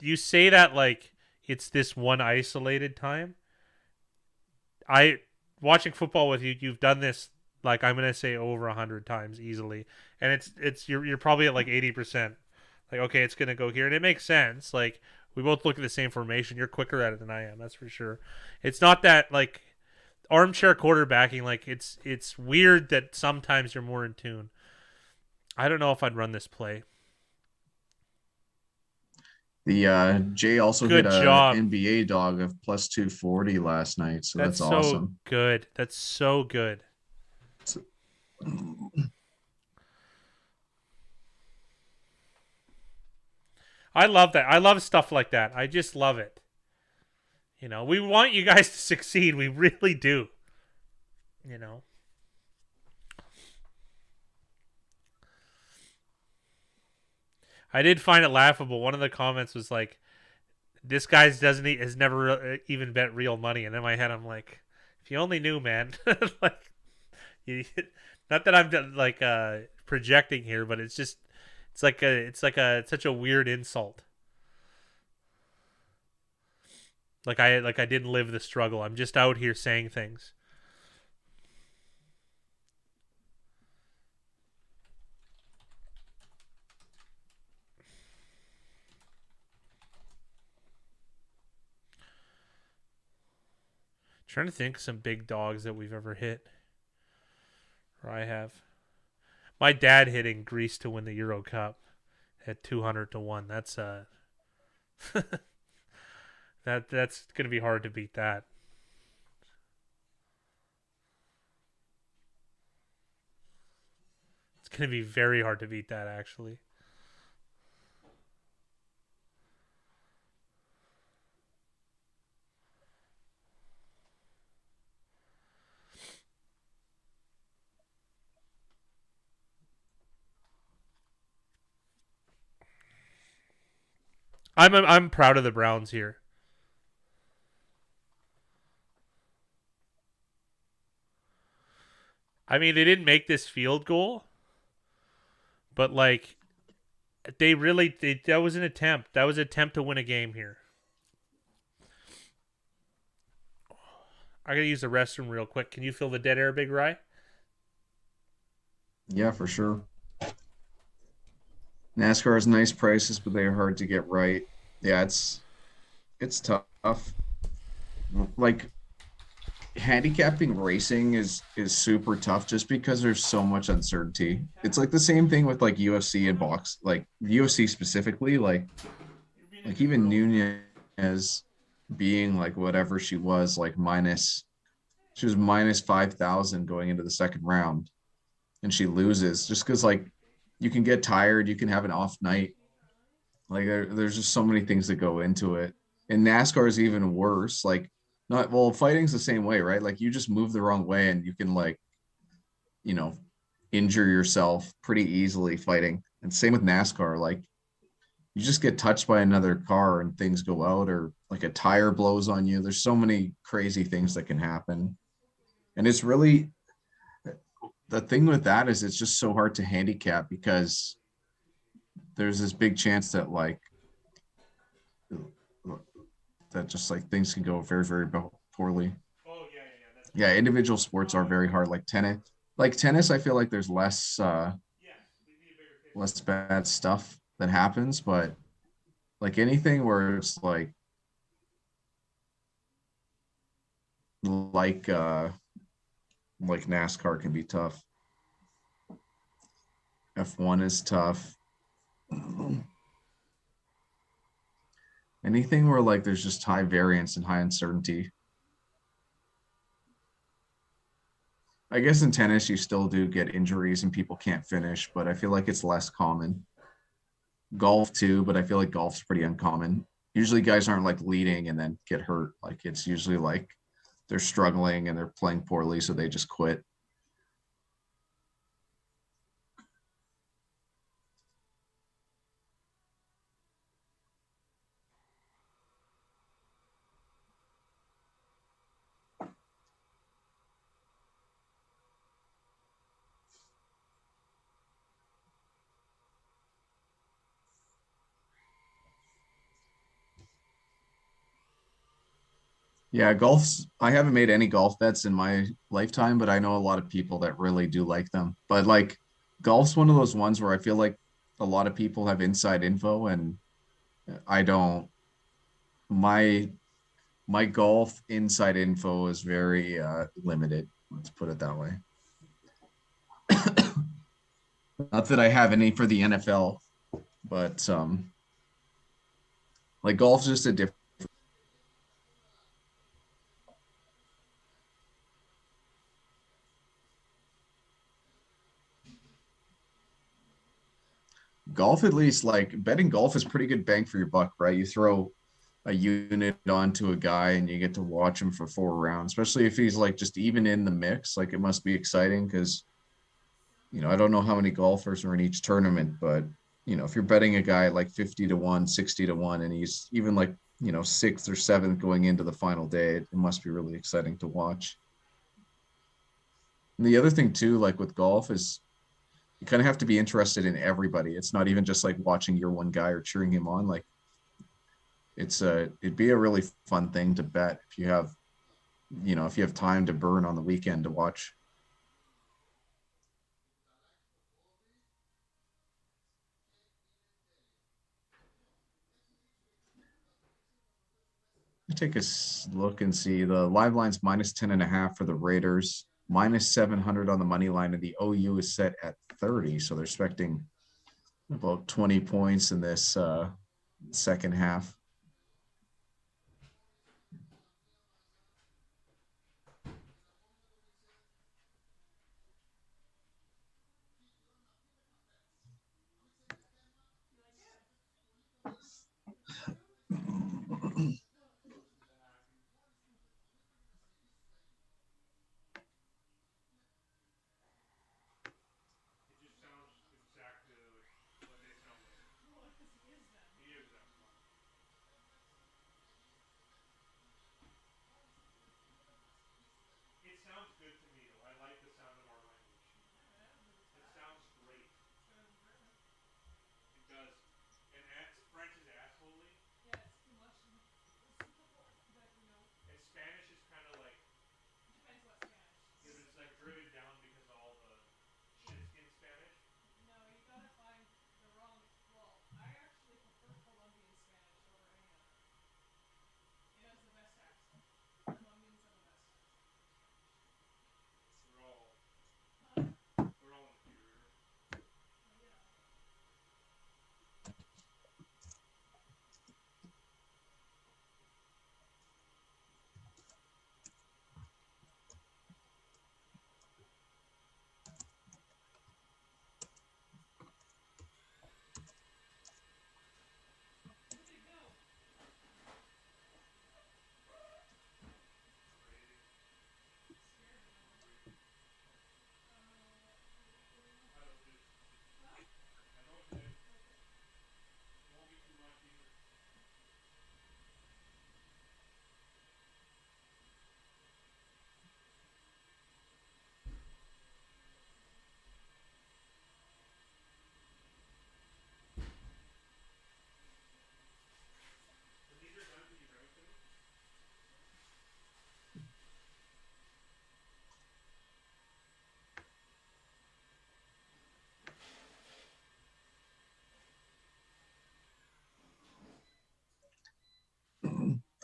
S2: You say that like it's this one isolated time. Watching football with you, you've done this like I'm gonna say over 100 times easily, and you're probably at like 80%. Like, okay, it's gonna go here, and it makes sense. Like, we both look at the same formation. You're quicker at it than I am, that's for sure. It's not that like armchair quarterbacking. Like, it's weird that sometimes you're more in tune. I don't know if I'd run this play.
S1: The Jay also
S2: Good
S1: hit a
S2: job.
S1: NBA dog of plus 240 last night, so that's awesome.
S2: Good. That's so good. I love that. I love stuff like that. I just love it. We want you guys to succeed. We really do. I did find it laughable. One of the comments was like, "This guy has never even bet real money." And in my head, I'm like, "If you only knew, man." Like, not that I'm like projecting here, but it's just. It's such a weird insult. Like I didn't live the struggle. I'm just out here saying things. Trying to think of some big dogs that we've ever hit. Or I have. My dad hitting Greece to win the Euro Cup at 200-1. That's that's gonna be hard to beat that. It's gonna be very hard to beat that, actually. I'm proud of the Browns here. I mean, they didn't make this field goal, but like that was an attempt. That was an attempt to win a game here. I gotta use the restroom real quick. Can you fill the dead air, Big Rye?
S1: Yeah, for sure. NASCAR has nice prices, but they're hard to get right. Yeah, it's tough. Like handicapping racing is super tough just because there's so much uncertainty. It's like the same thing with like UFC and box, like UFC specifically, like even Nunez being like whatever she was, like she was minus 5,000 going into the second round, and she loses just because like you can get tired, you can have an off night. Like there's just so many things that go into it. And NASCAR is even worse. Like fighting's the same way, right? Like you just move the wrong way and you you know, injure yourself pretty easily fighting. And same with NASCAR. Like you just get touched by another car and things go out, or like a tire blows on you. There's so many crazy things that can happen. And it's really the thing with that is it's just so hard to handicap because there's this big chance that like that just like things can go very, very poorly.
S2: Oh yeah, yeah, yeah. That's
S1: Yeah, individual sports are very hard. Like tennis, I feel like there's
S2: yes. We need a bigger picture.
S1: less bad stuff that happens, but like anything where it's like uh like NASCAR can be tough. F1 is tough. Anything where like there's just high variance and high uncertainty. I guess in tennis you still do get injuries and people can't finish, but I feel like it's less common. Golf too, but I feel like golf's pretty uncommon. Usually guys aren't like leading and then get hurt. Like it's usually like they're struggling and they're playing poorly, so they just quit. Yeah, I haven't made any golf bets in my lifetime, but I know a lot of people that really do like them. But like golf's one of those ones where I feel like a lot of people have inside info and I don't. My my golf inside info is very limited. Let's put it that way. Not that I have any for the NFL, but like golf's just a different. Golf, at least, like betting golf is pretty good bang for your buck, right? You throw a unit onto a guy and you get to watch him for 4 rounds, especially if he's like just even in the mix. Like it must be exciting because, I don't know how many golfers are in each tournament, but if you're betting a guy like 50 to 1, 60 to 1, and he's even like, sixth or seventh going into the final day, it must be really exciting to watch. And the other thing too, like with golf, is you kind of have to be interested in everybody. It's not even just like watching your one guy or cheering him on. Like it'd be a really fun thing to bet if you have time to burn on the weekend to watch. Take a look and see the live line's minus 10.5 for the Raiders, minus 700 on the money line, and the OU is set at 30. So they're expecting about 20 points in this second half.
S2: It just sounds exactly what they sound like. Well, because he is them. He is them.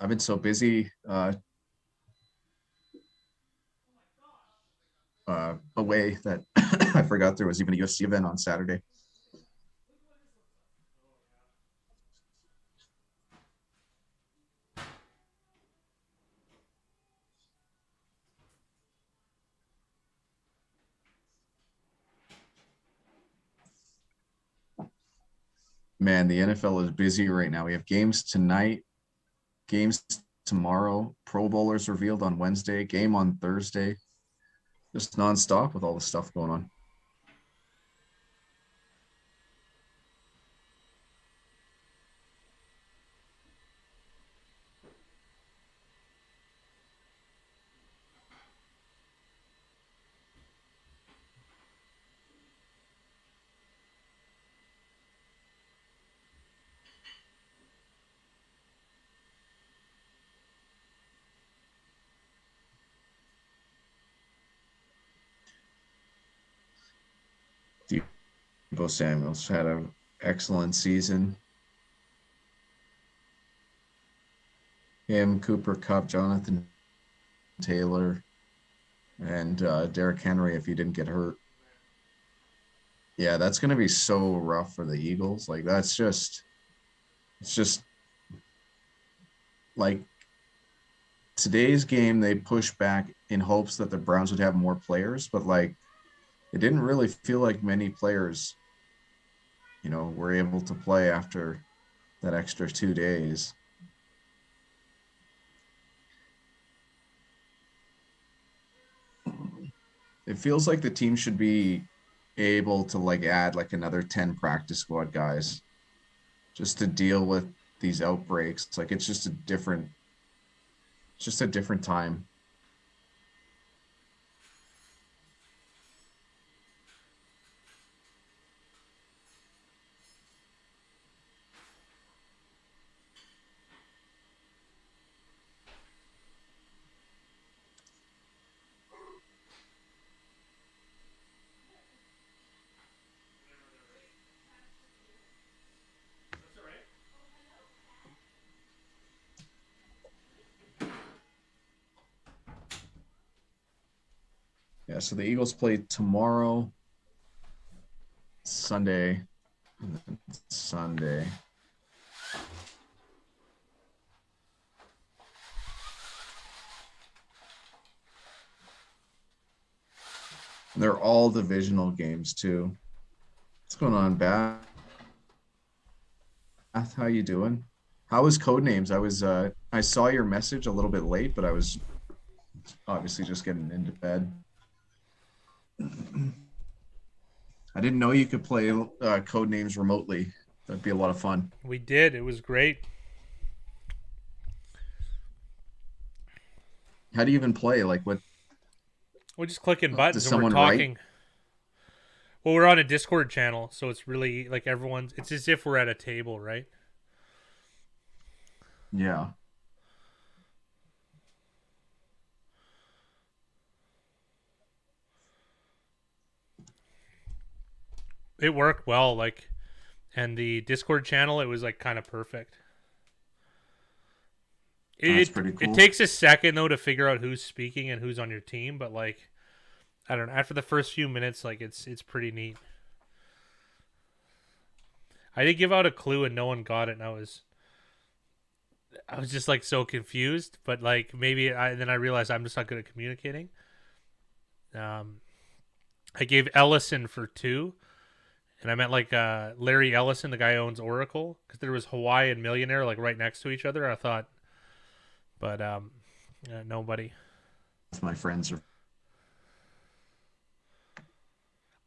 S1: I've been so busy away that I forgot there was even a UFC event on Saturday. Man, the NFL is busy right now. We have games tonight, games tomorrow, Pro Bowlers revealed on Wednesday, game on Thursday. Just nonstop with all the stuff going on. Deebo Samuel's had an excellent season. Him, Cooper Kupp, Jonathan Taylor, and Derrick Henry if he didn't get hurt. Yeah, that's going to be so rough for the Eagles. Like, it's just like today's game, they pushed back in hopes that the Browns would have more players, but like, it didn't really feel like many players, were able to play after that extra 2 days. It feels like the team should be able to add another 10 practice squad guys just to deal with these outbreaks. It's it's just a different time. Yeah, so the Eagles play tomorrow, Sunday. They're all divisional games too. What's going on, Bath? How you doing? How was Codenames? I saw your message a little bit late, but I was obviously just getting into bed. I didn't know you could play Codenames remotely. That'd be a lot of fun.
S2: We did. It was great.
S1: How do you even play? What?
S2: We're just clicking buttons
S1: Does
S2: and we're
S1: someone
S2: talking.
S1: write?
S2: Well, we're on a Discord channel, so it's really it's as if we're at a table, right?
S1: Yeah.
S2: It worked well, and the Discord channel, it was kind of perfect.
S1: That's pretty cool.
S2: It takes a second though to figure out who's speaking and who's on your team, but I don't know. After the first few minutes, it's pretty neat. I did give out a clue and no one got it, and I was just so confused. But then I realized I'm just not good at communicating. I gave Ellison for 2. And I meant Larry Ellison, the guy who owns Oracle, because there was Hawaii and Millionaire right next to each other. I thought, but nobody.
S1: My friends are.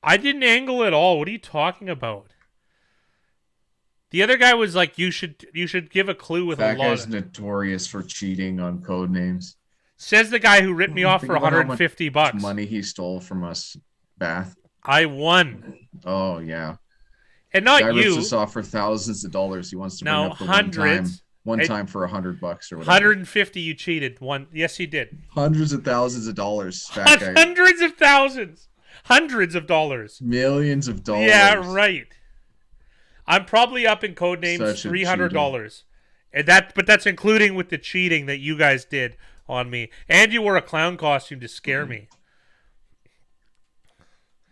S2: I didn't angle at all. What are you talking about? The other guy was you should give a clue with
S1: that
S2: a lot.
S1: That guy's notorious for cheating on code names.
S2: Says the guy who ripped me off for $150.
S1: Money he stole from us, Bath.
S2: I won.
S1: Oh yeah,
S2: and not
S1: guy
S2: you.
S1: rips us off for thousands of dollars. He wants to bring up the
S2: hundreds.
S1: One time for $100 or whatever.
S2: 150 you cheated. Yes, you did.
S1: Hundreds of thousands of dollars.
S2: Hundreds of thousands. Hundreds of dollars.
S1: Millions of dollars.
S2: Yeah, right. I'm probably up in Codenames $300. But that's including with the cheating that you guys did on me, and you wore a clown costume to scare me.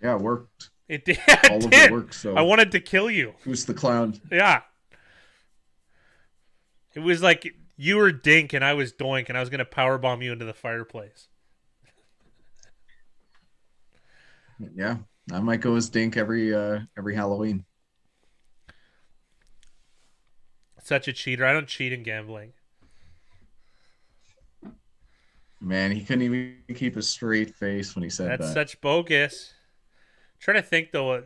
S1: Yeah, it worked.
S2: It did.
S1: All
S2: It
S1: of
S2: did.
S1: it worked. So
S2: I wanted to kill you.
S1: who's the clown?
S2: Yeah. It was like you were Dink and I was Doink, and I was gonna powerbomb you into the fireplace.
S1: Yeah, I might go as Dink every Halloween.
S2: Such a cheater. I don't cheat in gambling.
S1: Man, he couldn't even keep a straight face when he said
S2: That's
S1: that.
S2: such bogus. I'm trying to think though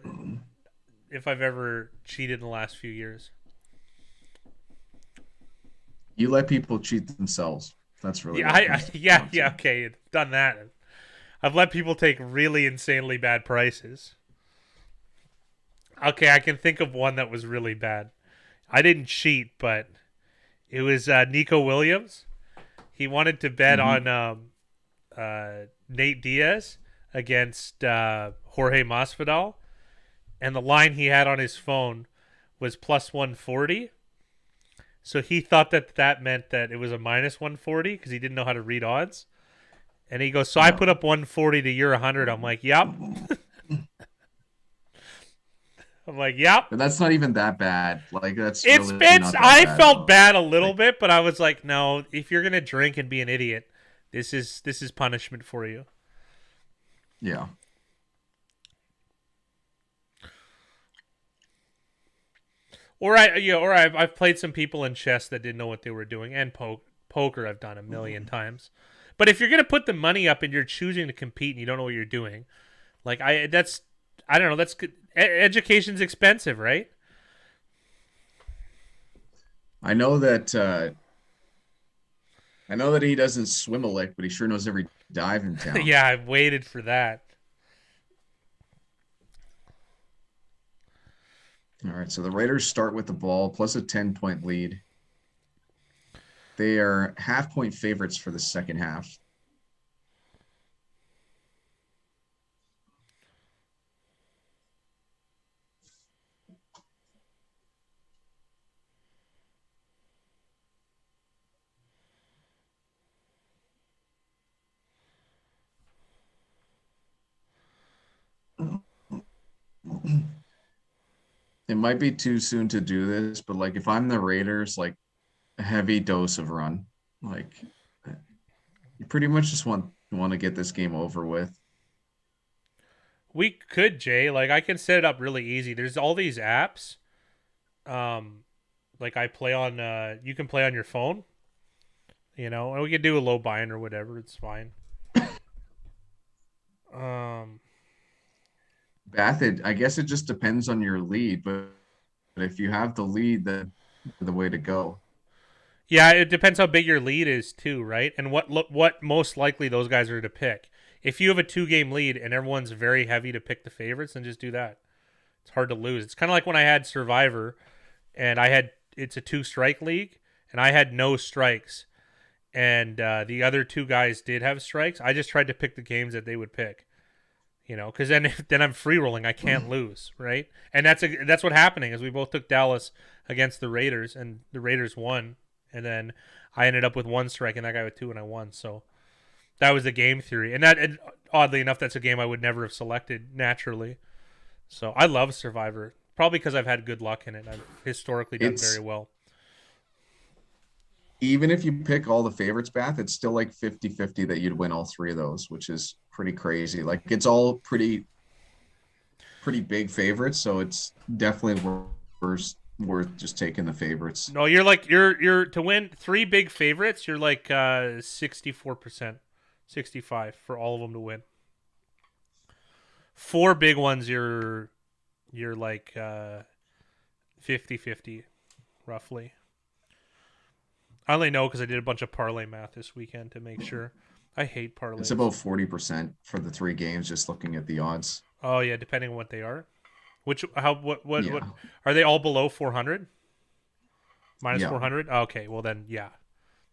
S2: if I've ever cheated in the last few years.
S1: You let people cheat themselves. That's really
S2: Yeah,
S1: what it comes down to.
S2: okay, I've done that. I've let people take really insanely bad prices. Okay, I can think of one that was really bad. I didn't cheat, but it was Nico Williams. He wanted to bet on Nate Diaz against Jorge Masvidal, and the line he had on his phone was plus 140. So he thought that meant that it was a minus 140 because he didn't know how to read odds. And he goes, so I put up 140 to your 100. I'm like, yep. I'm like, yep.
S1: But that's not even that bad. Like that's
S2: It's
S1: really
S2: been.
S1: not that
S2: I
S1: bad,
S2: felt
S1: though.
S2: bad a little bit, but I was like, no. If you're gonna drink and be an idiot, this is punishment for you.
S1: Yeah.
S2: I've played some people in chess that didn't know what they were doing, and poker I've done a million times. But if you're gonna put the money up and you're choosing to compete and you don't know what you're doing, like I don't know. That's good. Education's expensive, right?
S1: I know that he doesn't swim a lick, but he sure knows every dive in town.
S2: Yeah, I've waited for that.
S1: All right, so the Raiders start with the ball plus a 10-point lead. They are half-point favorites for the second half. It might be too soon to do this, but like if I'm the Raiders, like a heavy dose of run, like you pretty much just want to get this game over with.
S2: We could, Jay. Like I can set it up really easy. There's all these apps. Like I play on. You can play on your phone. You know, and we can do a low buy-in or whatever. It's fine.
S1: Bath, I guess it just depends on your lead, but if you have the lead, then the way to go.
S2: Yeah, it depends how big your lead is too, right? And what most likely those guys are to pick. If you have a 2-game lead and everyone's very heavy to pick the favorites, then just do that. It's hard to lose. It's kind of like when I had Survivor, and it's a 2-strike league, and I had no strikes, and the other 2 guys did have strikes. I just tried to pick the games that they would pick. You know, because then I'm free rolling. I can't lose, right? And that's what happening is we both took Dallas against the Raiders, and the Raiders won. And then I ended up with 1 strike, and that guy with 2, and I won. So that was the game theory. And oddly enough, that's a game I would never have selected naturally. So I love Survivor, probably because I've had good luck in it. I've historically done very well.
S1: Even if you pick all the favorites, Bath, it's still like 50-50 that you'd win all 3 of those, which is pretty crazy. Like it's all pretty big favorites, so it's definitely worth just taking the favorites.
S2: No, you're to win 3 big favorites, you're like 64%, 65 for all of them to win. 4 big ones, you're like 50-50 roughly. I only know because I did a bunch of parlay math this weekend to make sure. I hate parlays.
S1: It's about 40% for the 3 games, just looking at the odds.
S2: Oh yeah, depending on what they are. What are they all below 400? Minus 400? Okay, well then yeah.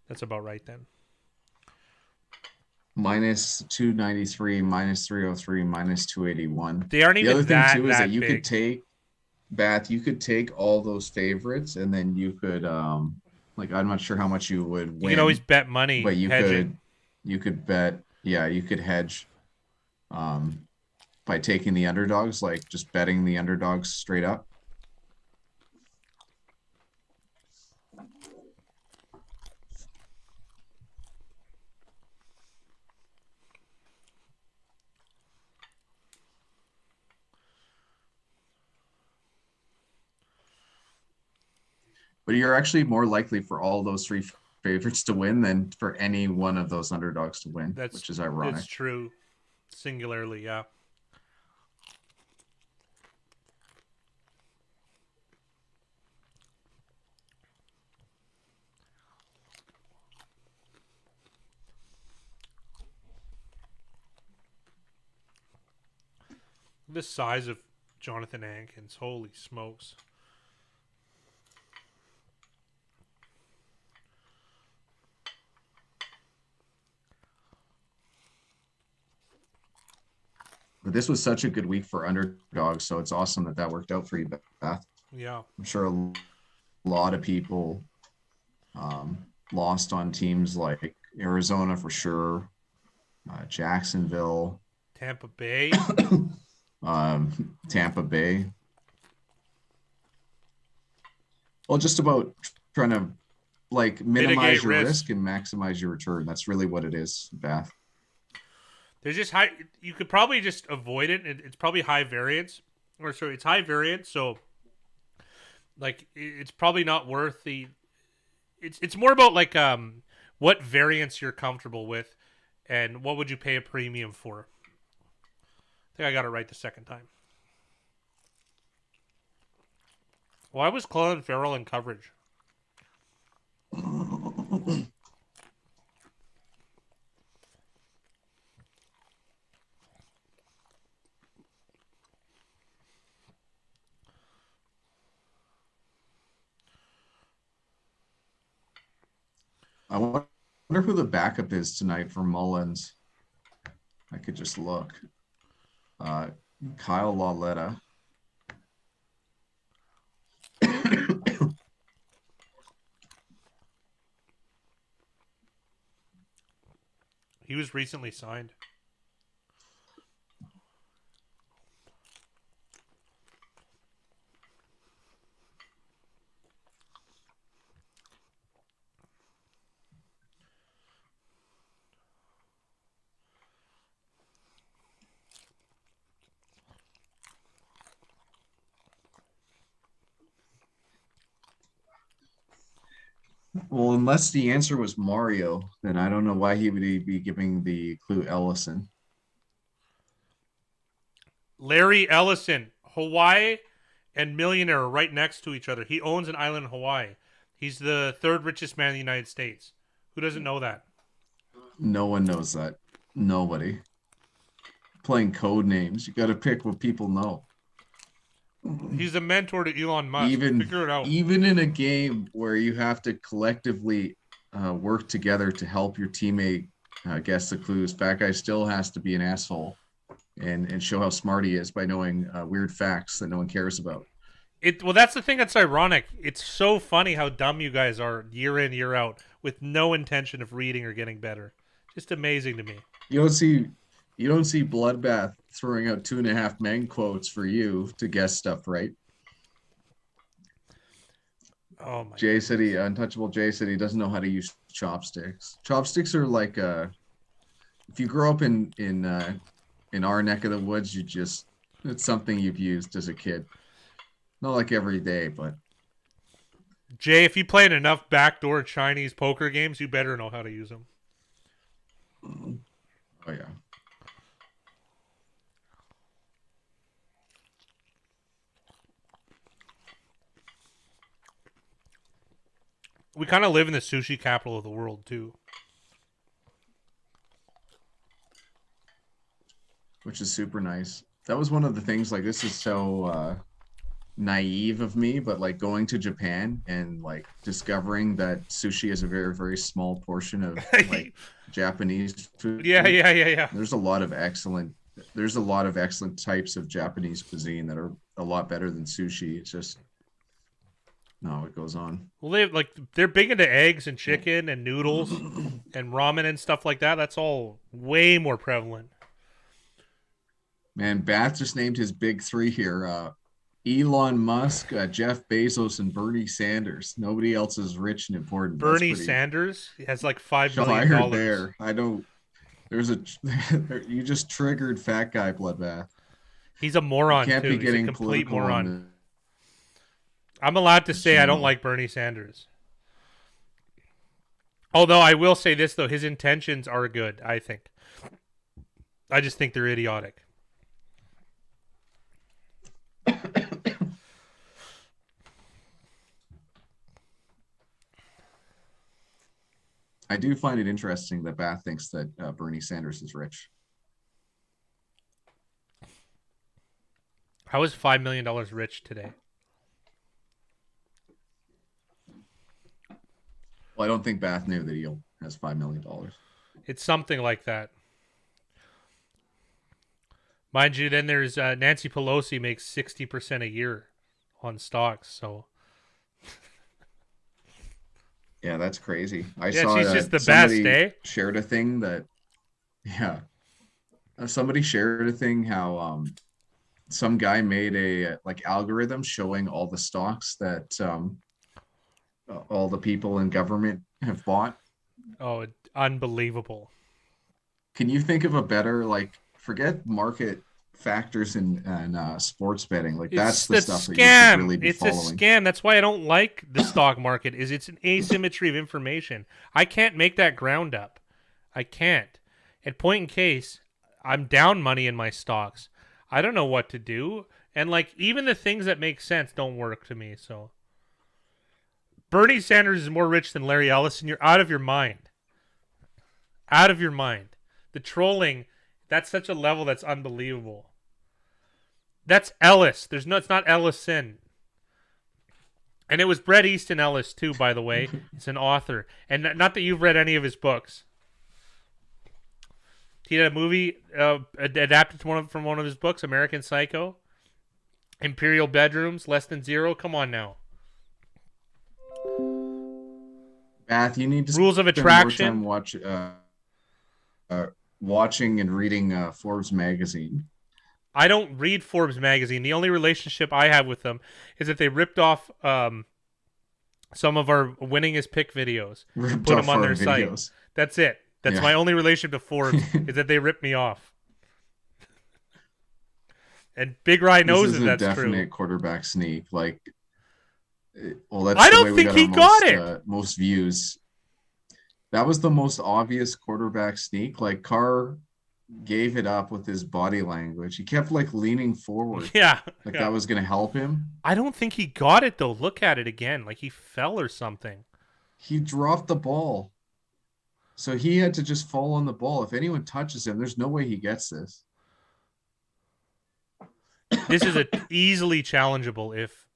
S2: That's about right then.
S1: Minus 293, minus 303, minus 281.
S2: They aren't even
S1: the other thing too is that you
S2: big.
S1: could take all those favorites, and then you could Like I'm not sure how much you would
S2: You
S1: win.
S2: can always bet money.
S1: but
S2: hedging.
S1: you could bet, yeah, you could hedge by taking the underdogs, like just betting the underdogs straight up. But you're actually more likely for all those three favorites to win than for any one of those underdogs to win, which is ironic.
S2: That's true. Singularly, yeah. The size of Jonathan Hankins, holy smokes.
S1: But this was such a good week for underdogs, so it's awesome that that worked out for you, Beth.
S2: Yeah.
S1: I'm sure a lot of people lost on teams like Arizona for sure, Jacksonville,
S2: Tampa Bay.
S1: Tampa Bay. Well, just about trying to like minimize
S2: Mitigate
S1: your
S2: risk.
S1: risk and maximize your return. That's really what it is, Beth.
S2: There's just high. You could probably just avoid it. It's probably high variance, or sorry, it's high variance. So, like, it's probably not worth the. It's more about like what variance you're comfortable with, and what would you pay a premium for. I think I got it right the second time. Why was Clelin Ferrell in coverage?
S1: I wonder who the backup is tonight for Mullins. I could just look. Kyle Lauletta.
S2: He was recently signed.
S1: Well, unless the answer was Mario, then I don't know why he would be giving the clue Ellison.
S2: Larry Ellison, Hawaii and millionaire are right next to each other. He owns an island in Hawaii. He's the third richest man in the United States. Who doesn't know that?
S1: No one knows that. Nobody. Playing code names. You got to pick what people know.
S2: He's a mentor to Elon Musk. Figure it out.
S1: Even in a game where you have to collectively work together to help your teammate guess the clues, Fat Guy still has to be an asshole and show how smart he is by knowing weird facts that no one cares about.
S2: Well, that's the thing that's ironic. It's so funny how dumb you guys are year in, year out with no intention of reading or getting better. Just amazing to me.
S1: You don't see Bloodbath throwing out 2.5 men quotes for you to guess stuff, right?
S2: Oh my!
S1: Untouchable Jay said he doesn't know how to use chopsticks. Chopsticks are like if you grow up in our neck of the woods, it's something you've used as a kid. Not like every day, but
S2: Jay, if you played enough backdoor Chinese poker games, you better know how to use them.
S1: Oh yeah.
S2: We kind of live in the sushi capital of the world too.
S1: Which is super nice. That was one of the things, like, this is so naive of me, but like going to Japan and like discovering that sushi is a very, very small portion of like Japanese food.
S2: Yeah.
S1: There's a lot of excellent types of Japanese cuisine that are a lot better than sushi. It's just No, it goes on.
S2: Well, they're big into eggs and chicken and noodles and ramen and stuff like that. That's all way more prevalent.
S1: Man, Bath just named his big three here. Elon Musk, Jeff Bezos, and Bernie Sanders. Nobody else is rich and important.
S2: Bernie Sanders has like $5
S1: fired
S2: million.
S1: there. I don't. There's a. You just triggered fat guy bloodbath.
S2: He's a moron
S1: Can't
S2: too.
S1: be getting
S2: He's a complete
S1: political
S2: moron. I'm allowed to say I don't
S1: channel.
S2: like Bernie Sanders. Although I will say this though, his intentions are good, I think. I just think they're idiotic.
S1: I do find it interesting that Bath thinks that Bernie Sanders is rich.
S2: How is $5 million rich today?
S1: Well, I don't think Bath knew that he has $5 million.
S2: It's something like that. Mind you, then there's Nancy Pelosi makes 60% a year on stocks, so
S1: Yeah, that's crazy. I
S2: yeah,
S1: saw
S2: she's just the best,
S1: somebody
S2: eh?
S1: shared a thing that, yeah, somebody shared a thing how some guy made a like algorithm showing all the stocks that all the people in government have bought.
S2: Oh, unbelievable.
S1: Can you think of a better, like, forget market factors and sports betting? Like, that's the stuff that you should really be following.
S2: It's a scam. That's why I don't like the stock market. It's an asymmetry of information. I can't make that ground up. I can't. At point in case, I'm down money in my stocks. I don't know what to do. And like even the things that make sense don't work to me. So Bernie Sanders is more rich than Larry Ellison. You're out of your mind. Out of your mind. The trolling, that's such a level that's unbelievable. That's Ellis. It's not Ellison. And it was Bret Easton Ellis too, by the way. He's an author. And not that you've read any of his books. He had a movie adapted from one of his books, American Psycho. Imperial Bedrooms, Less Than Zero. Come on now.
S1: Bath, you need to
S2: Rules of
S1: spend
S2: Attraction.
S1: more time watching and reading Forbes magazine.
S2: I don't read Forbes magazine. The only relationship I have with them is that they ripped off some of our winningest pick videos and put them on their site. That's it. That's my only relationship to Forbes is that they ripped me off. And Big Rye knows that that's true.
S1: Definite quarterback sneak. Like, well, that's
S2: I
S1: the
S2: don't
S1: way we
S2: think
S1: got
S2: he
S1: our
S2: got it.
S1: Most views. That was the most obvious quarterback sneak. Like, Carr gave it up with his body language. He kept like leaning forward.
S2: Yeah.
S1: Like that was going to help him.
S2: I don't think he got it though. Look at it again. Like he fell or something.
S1: He dropped the ball. So he had to just fall on the ball. If anyone touches him, there's no way he gets this.
S2: This is a easily challengeable if.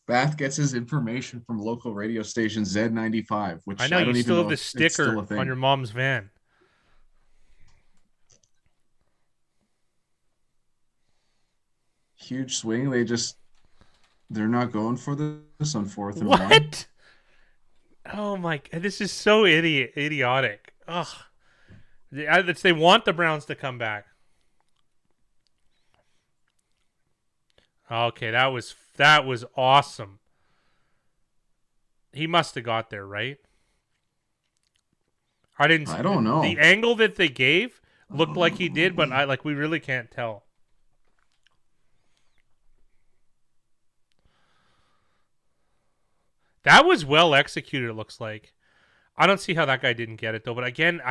S1: Bath gets his information from local radio station Z95, which
S2: I know
S1: don't
S2: you
S1: even
S2: still
S1: know
S2: have the
S1: if it's still
S2: sticker
S1: a thing.
S2: on your mom's van.
S1: Huge swing. They're not going for this on 4th and 1.
S2: What? Oh my! This is so idiotic. Ugh. They want the Browns to come back. Okay, that was awesome. He must have got there, right? I don't
S1: know.
S2: The angle that they gave looked like he did, but we really can't tell. That was well executed, it looks like. I don't see how that guy didn't get it though, but again,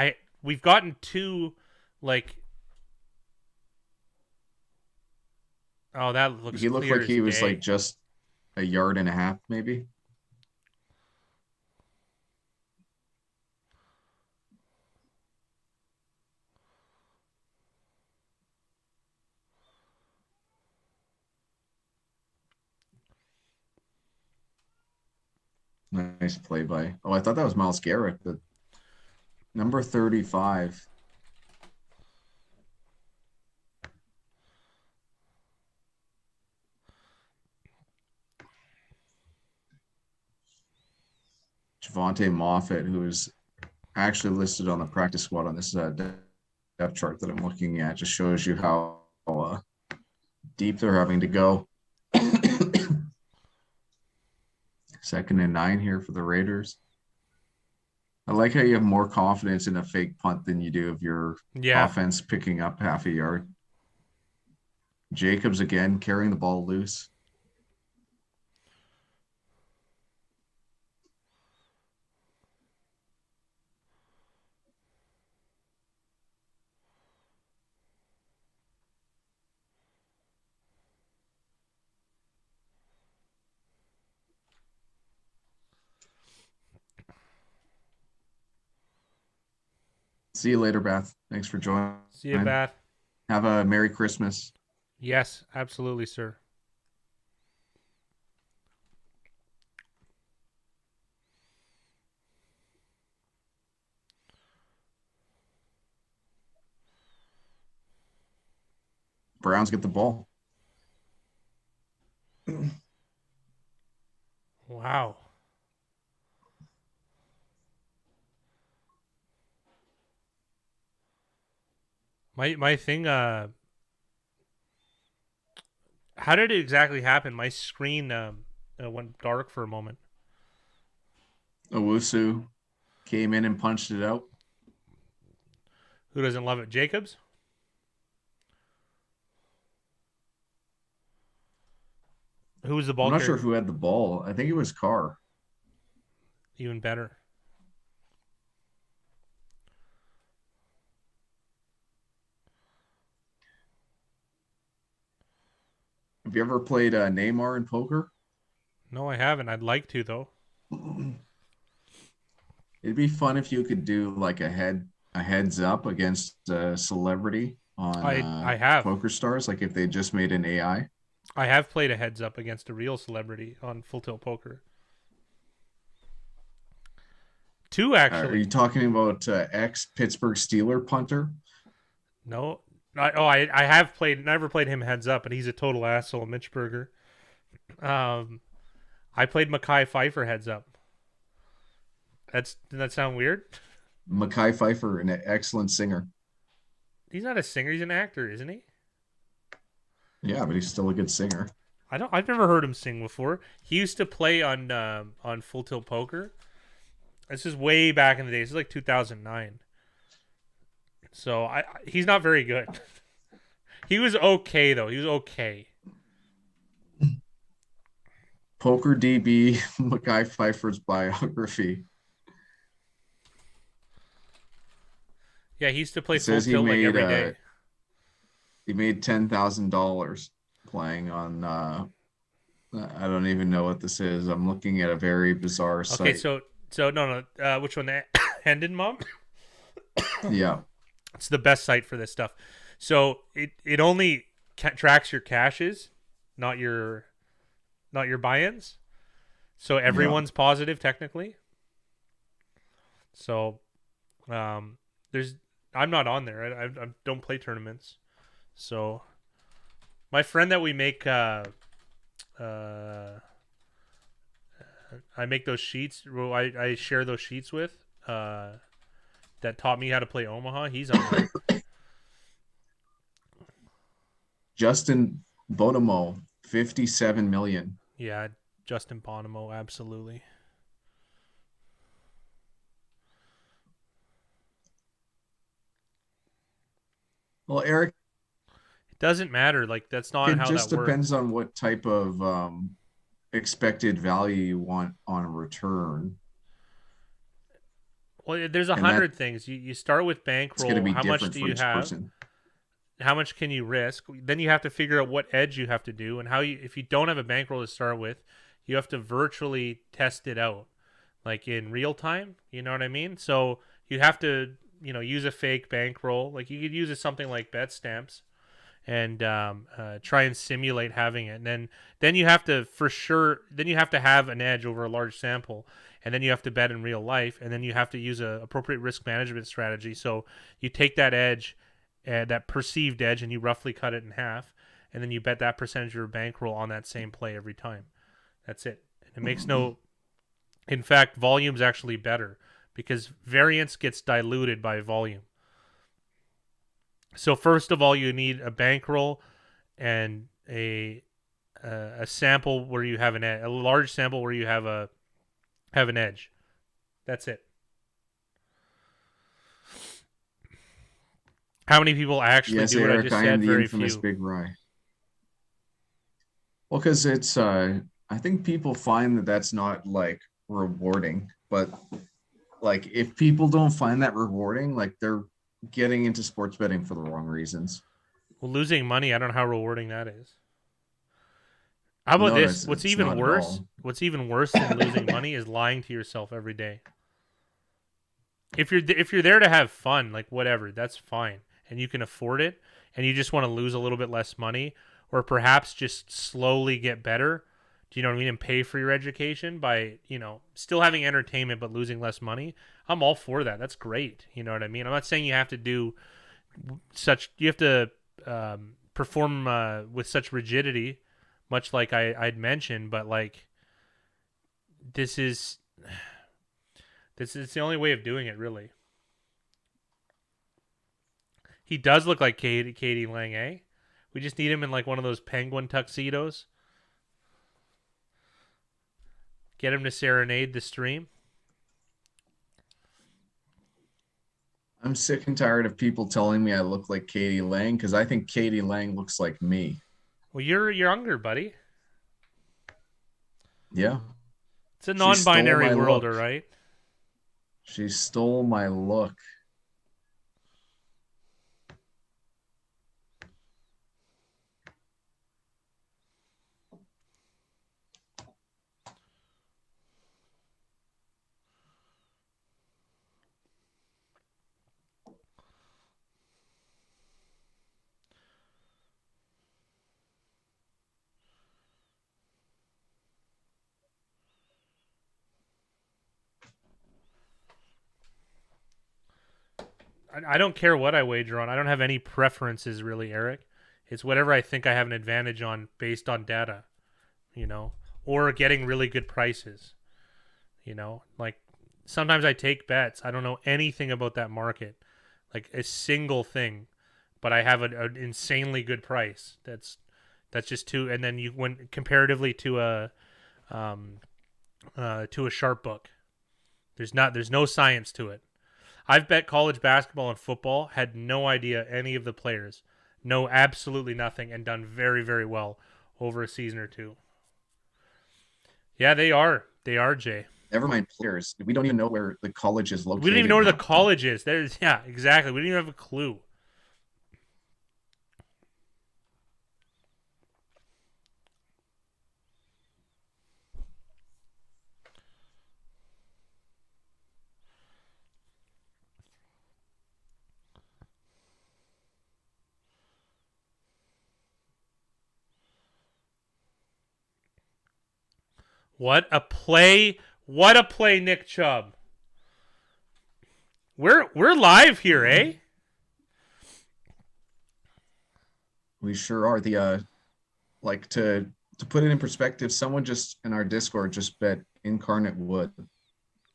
S2: we've gotten two oh, that looks.
S1: He looked
S2: clear
S1: like he
S2: as
S1: was
S2: day.
S1: like just a yard and a half, maybe. Nice play by. Oh, I thought that was Myles Garrett, but number 35. Devontae Moffett, who is actually listed on the practice squad on this depth chart that I'm looking at. Just shows you how deep they're having to go. 2nd and 9 here for the Raiders. I like how you have more confidence in a fake punt than you do of your offense picking up half a yard. Jacobs again carrying the ball loose. See you later, Beth. Thanks for joining.
S2: See you, Beth.
S1: Have a Merry Christmas.
S2: Yes, absolutely, sir.
S1: Browns get the ball.
S2: Wow. My thing, how did it exactly happen? My screen went dark for a moment.
S1: Owusu came in and punched it out.
S2: Who doesn't love it? Jacobs? Who was the ball
S1: I'm not
S2: carrier?
S1: sure who had the ball. I think it was Carr.
S2: Even better.
S1: Have you ever played Neymar in poker?
S2: No, I haven't. I'd like to, though.
S1: It'd be fun if you could do like a heads up against a celebrity on
S2: I have.
S1: Poker Stars, like if they just made an AI.
S2: I have played a heads up against a real celebrity on Full Tilt Poker. 2 actually.
S1: Are you talking about ex-Pittsburgh Steeler punter?
S2: No. I have never played him heads up, but he's a total asshole, Mitch Berger. I played Mekhi Phifer heads up. Did that sound weird?
S1: Mekhi Phifer, an excellent singer.
S2: He's not a singer, he's an actor, isn't he?
S1: Yeah, but he's still a good singer.
S2: I've never heard him sing before. He used to play on Full Tilt Poker. This is way back in the days. This is like 2009. So he's not very good. He was okay though. He was okay.
S1: Poker DB Mekhi Phifer's biography.
S2: Yeah, he used to play Full Tilt like every day.
S1: He made $10,000 playing on. I don't even know what this is. I'm looking at a very bizarre site.
S2: Okay, so no. Which one? The Hendon Mom?
S1: Yeah.
S2: It's the best site for this stuff. So it only tracks your cashes, not your buy-ins. So everyone's positive technically. So I'm not on there. I don't play tournaments. So my friend that we make I make those sheets. Well, I share those sheets with that taught me how to play Omaha. He's on there.
S1: Justin Bonomo, 57 million.
S2: Yeah, Justin Bonomo, absolutely.
S1: Well, Eric,
S2: it doesn't matter. Like that's not how that works.
S1: It just depends on what type of expected value you want on a return.
S2: Well, there's 100 things. You start with bankroll. How much do you have?
S1: Person.
S2: How much can you risk? Then you have to figure out what edge you have to do, and if you don't have a bankroll to start with, you have to virtually test it out, like in real time. You know what I mean? So you have to, use a fake bankroll. Like you could use something like bet stamps, and try and simulate having it. And then you have to Then you have to have an edge over a large sample. And then you have to bet in real life, and then you have to use an appropriate risk management strategy. So you take that edge, that perceived edge, and you roughly cut it in half, and then you bet that percentage of your bankroll on that same play every time. That's it. And it makes no In fact, volume's actually better because variance gets diluted by volume. So first of all, you need a bankroll and a sample where you have a large sample where you have an edge. That's it. How many people actually
S1: Yes,
S2: do what I
S1: Eric,
S2: just
S1: I
S2: said?
S1: am the
S2: Very
S1: infamous
S2: few.
S1: Big Rye. Well, because it's, I think people find that that's not like rewarding, but like if people don't find that rewarding, like they're getting into sports betting for the wrong reasons.
S2: Well, losing money, I don't know how rewarding that is. How about
S1: No,
S2: this?
S1: it's not at all.
S2: What's even worse than losing money is lying to yourself every day. If you're there to have fun, like whatever, that's fine, and you can afford it, and you just want to lose a little bit less money, or perhaps just slowly get better. Do you know what I mean? And pay for your education by still having entertainment but losing less money. I'm all for that. That's great. You know what I mean? I'm not saying you have to do you have to perform with such rigidity, much like I'd mentioned, but like this is the only way of doing it, really. He does look like Katie Lang, eh? We just need him in like one of those penguin tuxedos. Get him to serenade the stream.
S1: I'm sick and tired of people telling me I look like Katie Lang because I think Katie Lang looks like me.
S2: Well, you're younger, buddy.
S1: Yeah.
S2: It's a
S1: She stole
S2: non-binary
S1: my
S2: world,
S1: look.
S2: all right?
S1: She stole my look.
S2: I don't care what I wager on. I don't have any preferences, really, Eric. It's whatever I think I have an advantage on based on data, or getting really good prices. Like sometimes I take bets. I don't know anything about that market, like a single thing, but I have an insanely good price. That's just too. And then you went comparatively to a sharp book. There's no science to it. I've bet college basketball and football, had no idea any of the players, know absolutely nothing, and done very, very well over a season or two. Yeah, they are. They are, Jay.
S1: Never mind players. We don't even know where the college is located.
S2: We don't even know where
S1: now.
S2: the college is. Yeah, exactly. We don't even have a clue. What a play. What a play, Nick Chubb. We're live here, eh?
S1: We sure are. The like to put it in perspective, someone just in our Discord just bet incarnate wood.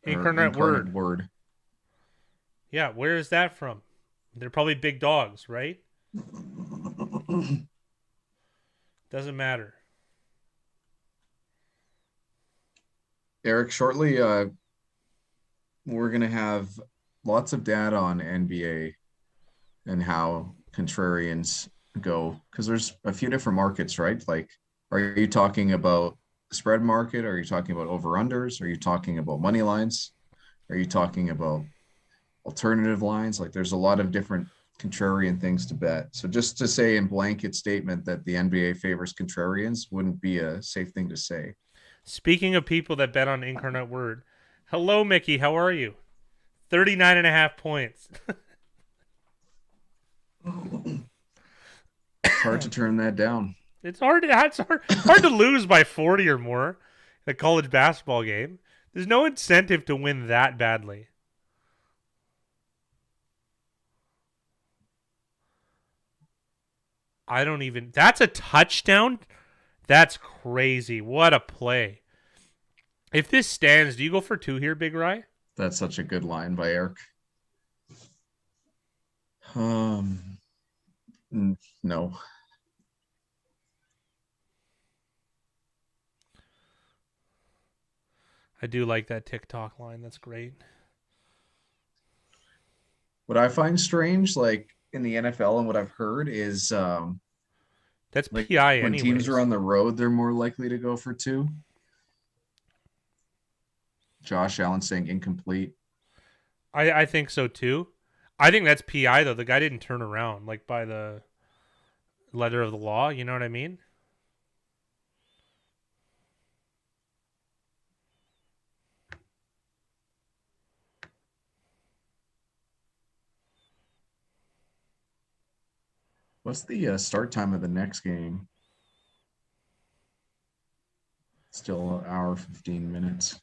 S2: Incarnate
S1: word.
S2: Yeah, where is that from? They're probably big dogs, right? Doesn't matter.
S1: Eric, shortly we're gonna have lots of data on NBA and how contrarians go, because there's a few different markets, right? Like, are you talking about the spread market? Are you talking about over-unders? Are you talking about money lines? Are you talking about alternative lines? Like, there's a lot of different contrarian things to bet. So just to say in blanket statement that the NBA favors contrarians wouldn't be a safe thing to say.
S2: Speaking of people that bet on incarnate word, hello, Mickey. How are you? 39.5 points.
S1: It's hard to turn that down.
S2: It's hard to lose by 40 or more in a college basketball game. There's no incentive to win that badly. That's a touchdown? That's crazy. What a play. If this stands, do you go for 2 here, Big Rye?
S1: That's such a good line by Eric. No.
S2: I do like that TikTok line. That's great.
S1: What I find strange, like in the NFL and what I've heard is
S2: That's
S1: like
S2: PI
S1: when
S2: anyways.
S1: teams are on the road, they're more likely to go for 2. Josh Allen saying incomplete.
S2: I think so too. I think that's PI though. The guy didn't turn around like by the letter of the law. You know what I mean?
S1: What's the start time of the next game? Still an hour, 15 minutes.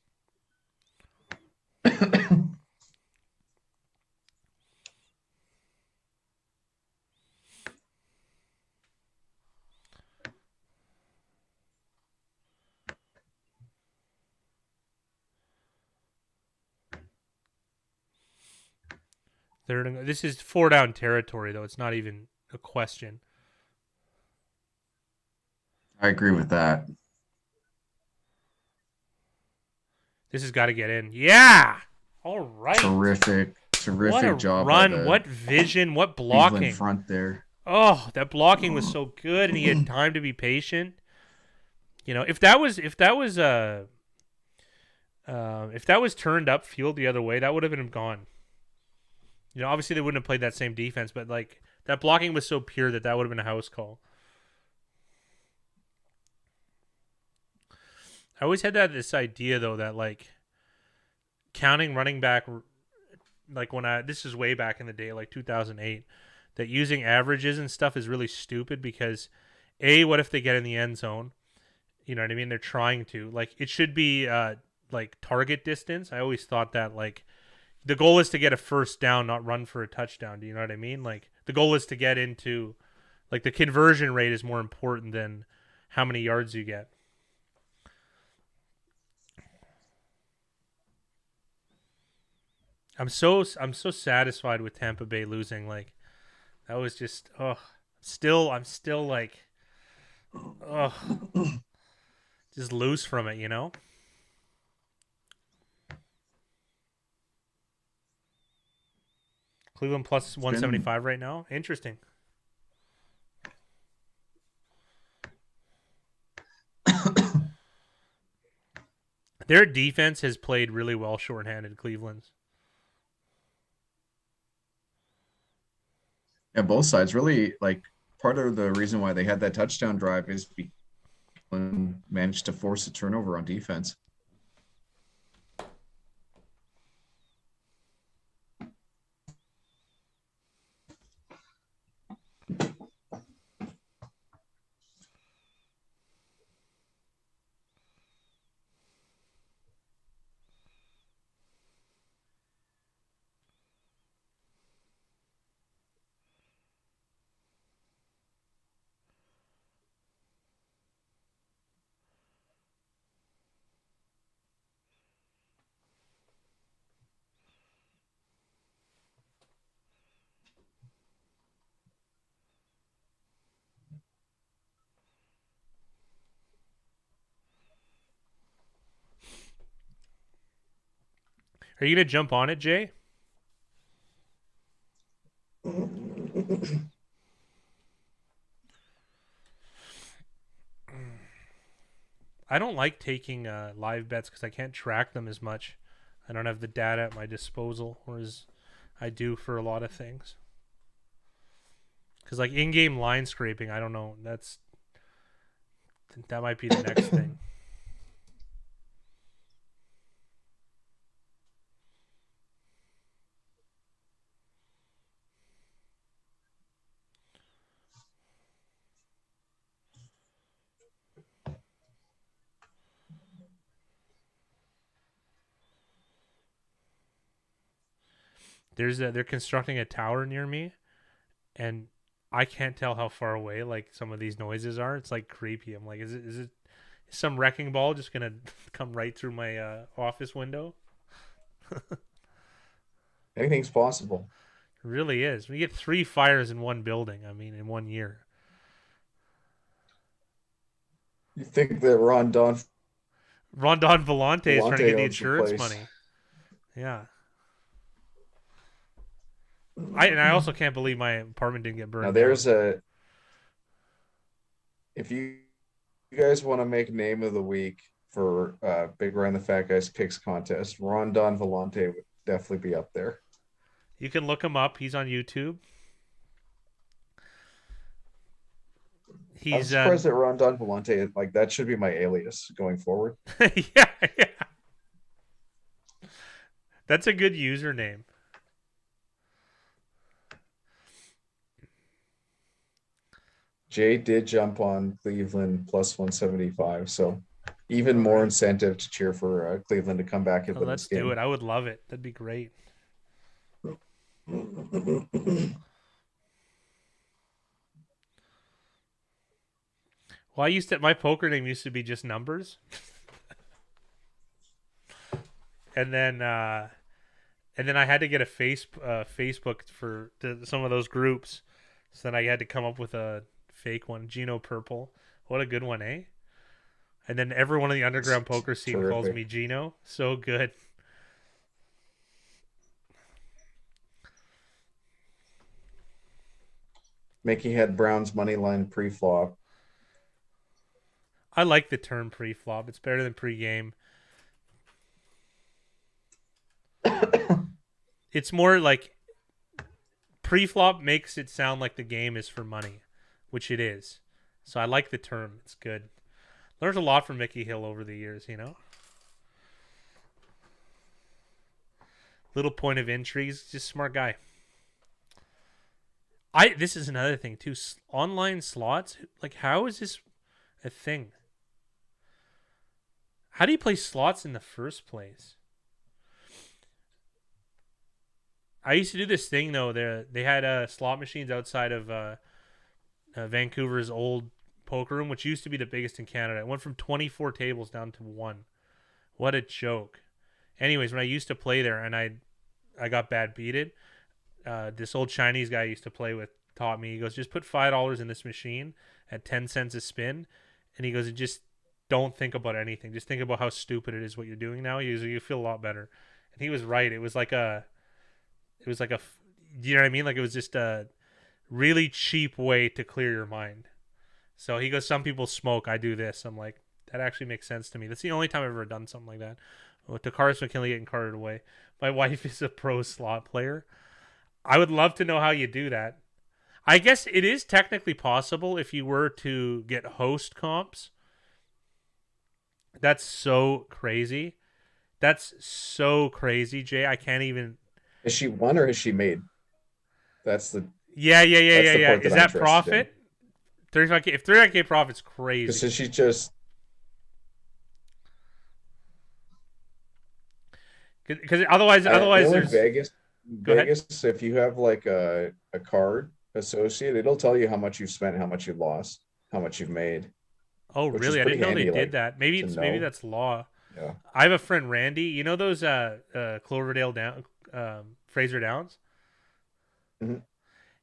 S2: This is 4 down territory though. It's not even a question.
S1: I agree with that.
S2: This has got to get in. Yeah. All right.
S1: Terrific
S2: What a
S1: job.
S2: run! What vision! What blocking!
S1: Cleveland front there.
S2: Oh, that blocking was so good, and he had time to be patient. You know, if that was turned up field the other way, that would have been gone. You know, obviously they wouldn't have played that same defense, but like that blocking was so pure that would have been a house call. I always had this idea though that like counting running back, like this is way back in the day, like 2008, that using averages and stuff is really stupid because what if they get in the end zone? You know what I mean? They're trying to, like, it should be like target distance. I always thought that like the goal is to get a first down, not run for a touchdown. Do you know what I mean? Like the goal is to get into, like, the conversion rate is more important than how many yards you get. I'm so satisfied with Tampa Bay losing. Like that was just I'm still like just loose from it, you know? Cleveland plus 175 right now. Interesting. Their defense has played really well shorthanded, Cleveland's.
S1: Yeah, both sides really, like, part of the reason why they had that touchdown drive is because managed to force a turnover on defense.
S2: Are you going to jump on it, Jay? I don't like taking live bets because I can't track them as much. I don't have the data at my disposal, whereas I do for a lot of things. Because like in-game line scraping, I don't know. That might be the next thing. They're constructing a tower near me, and I can't tell how far away like some of these noises are. It's like creepy. I'm like, is some wrecking ball just gonna come right through my office window?
S1: Anything's possible.
S2: It really is. We get 3 fires in one building. I mean, in 1 year.
S1: You think that Rondon
S2: Vellante is trying to get the
S1: owns the
S2: insurance
S1: place.
S2: money. Yeah. I also can't believe my apartment didn't get burned.
S1: Now there's if you guys want to make name of the week for Big Ryan the Fat Guys Picks contest, Rondon Vellante would definitely be up there.
S2: You can look him up. He's on YouTube.
S1: I'm surprised that Rondon Vellante, like, that should be my alias going forward.
S2: yeah. That's a good username.
S1: Jay did jump on Cleveland plus 175, so even more incentive to cheer for Cleveland to come back and win
S2: Let's
S1: this game.
S2: do it. I would love it. That'd be great. Well, my poker name used to be just numbers. and then I had to get a Facebook for some of those groups. So then I had to come up with a fake one, Gino Purple. What a good one, eh? And then everyone in the underground poker scene calls me Gino. So good.
S1: Mickey had Brown's money line pre-flop.
S2: I like the term pre-flop. It's better than pre-game. It's more like pre-flop makes it sound like the game is for money, which it is. So I like the term. It's good. Learned a lot from Mickey Hill over the years, you know. Little point of intrigue. Just a smart guy. This is another thing too. Online slots. Like, how is this a thing? How do you play slots in the first place? I used to do this thing though. They had slot machines outside of Vancouver's old poker room, which used to be the biggest in Canada. It went from 24 tables down to 1. What a joke. Anyways, when I used to play there and I got bad beated, this old Chinese guy I used to play with taught me. He goes, just put $5 in this machine at 10 cents a spin, and he goes, just don't think about anything. Just think about how stupid it is what you're doing now. You feel a lot better. And he was right. It was like a, you know what I mean? Like, it was just a really cheap way to clear your mind. So he goes, some people smoke. I do this. I'm like, that actually makes sense to me. That's the only time I've ever done something like that. With Takaris McKinley getting carted away. My wife is a pro slot player. I would love to know how you do that. I guess it is technically possible if you were to get host comps. That's so crazy. That's so crazy, Jay. I can't even.
S1: Has she won or has she made? That's the.
S2: Yeah.
S1: Part
S2: Is that profit? 35K. If 35K profit's crazy.
S1: Because she just.
S2: Because otherwise there's
S1: Vegas. If you have like a card associated, it'll tell you how much you've spent, how much you've lost, how much you've made.
S2: Oh, really? I didn't know they did that. Maybe that's law.
S1: Yeah.
S2: I have a friend, Randy. You know those Cloverdale Fraser Downs?
S1: Mm-hmm.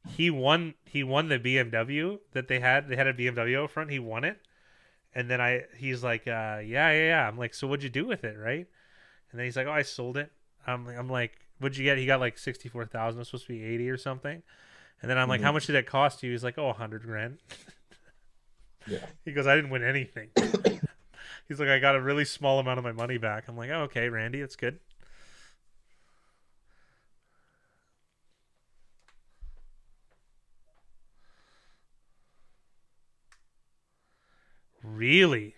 S2: He won the BMW that they had. They had a BMW up front. He won it. And then he's like, yeah. I'm like, so what'd you do with it, right? And then he's like, oh, I sold it. I'm like, what'd you get? He got like 64,000. It was supposed to be 80 or something. And then I'm like, how much did it cost you? He's like, oh, $100,000.
S1: Yeah.
S2: He goes, I didn't win anything. He's like, I got a really small amount of my money back. I'm like, oh, okay, Randy, that's good. Really?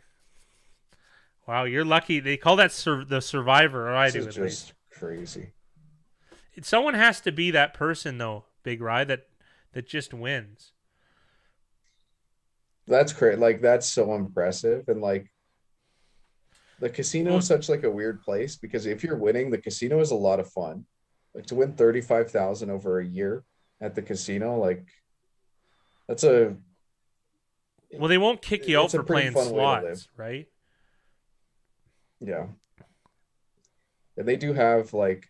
S2: Wow, you're lucky. They call that the survivor, or I do at least.
S1: Crazy.
S2: Someone has to be that person, though, Big Rye, that just wins.
S1: That's great. Like, that's so impressive. And like, the casino is such like a weird place because if you're winning, the casino is a lot of fun. Like, to win 35,000 over a year at the casino, like, that's a.
S2: Well, they won't kick you out for playing slots, right?
S1: Yeah. And they do have like,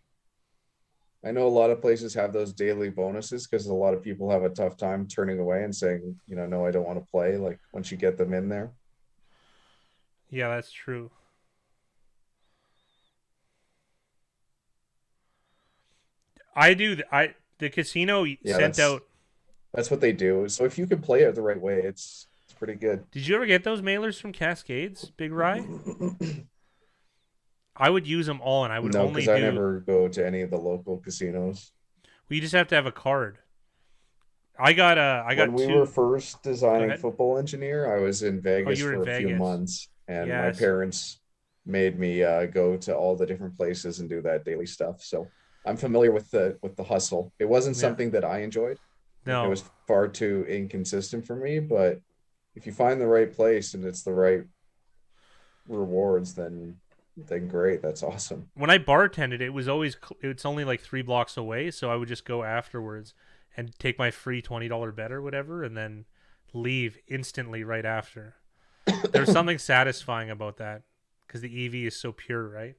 S1: I know a lot of places have those daily bonuses because a lot of people have a tough time turning away and saying, no, I don't want to play. Like once you get them in there.
S2: Yeah, that's true. The casino
S1: Yeah,
S2: sent out.
S1: that's what they do. So if you can play it the right way, it's pretty good.
S2: Did you ever get those mailers from Cascades, Big Rye? I would use them all, and I would
S1: No,
S2: only
S1: because
S2: do.
S1: I never go to any of the local casinos.
S2: Well, you just have to have a card. I got
S1: When we
S2: two.
S1: were first
S2: Go
S1: designing
S2: ahead.
S1: Football Engineer, I was in Vegas
S2: you were in
S1: for a few
S2: Vegas.
S1: months, and my
S2: Yes.
S1: parents made me go to all the different places and do that daily stuff. So I'm familiar with the hustle. It wasn't
S2: Yeah.
S1: something that I enjoyed.
S2: No.
S1: It was far too inconsistent for me, but if you find the right place and it's the right rewards, then great. That's awesome.
S2: When I bartended, it's only like 3 blocks away, so I would just go afterwards and take my free $20 bet or whatever, and then leave instantly right after. There's something satisfying about that because the EV is so pure, right?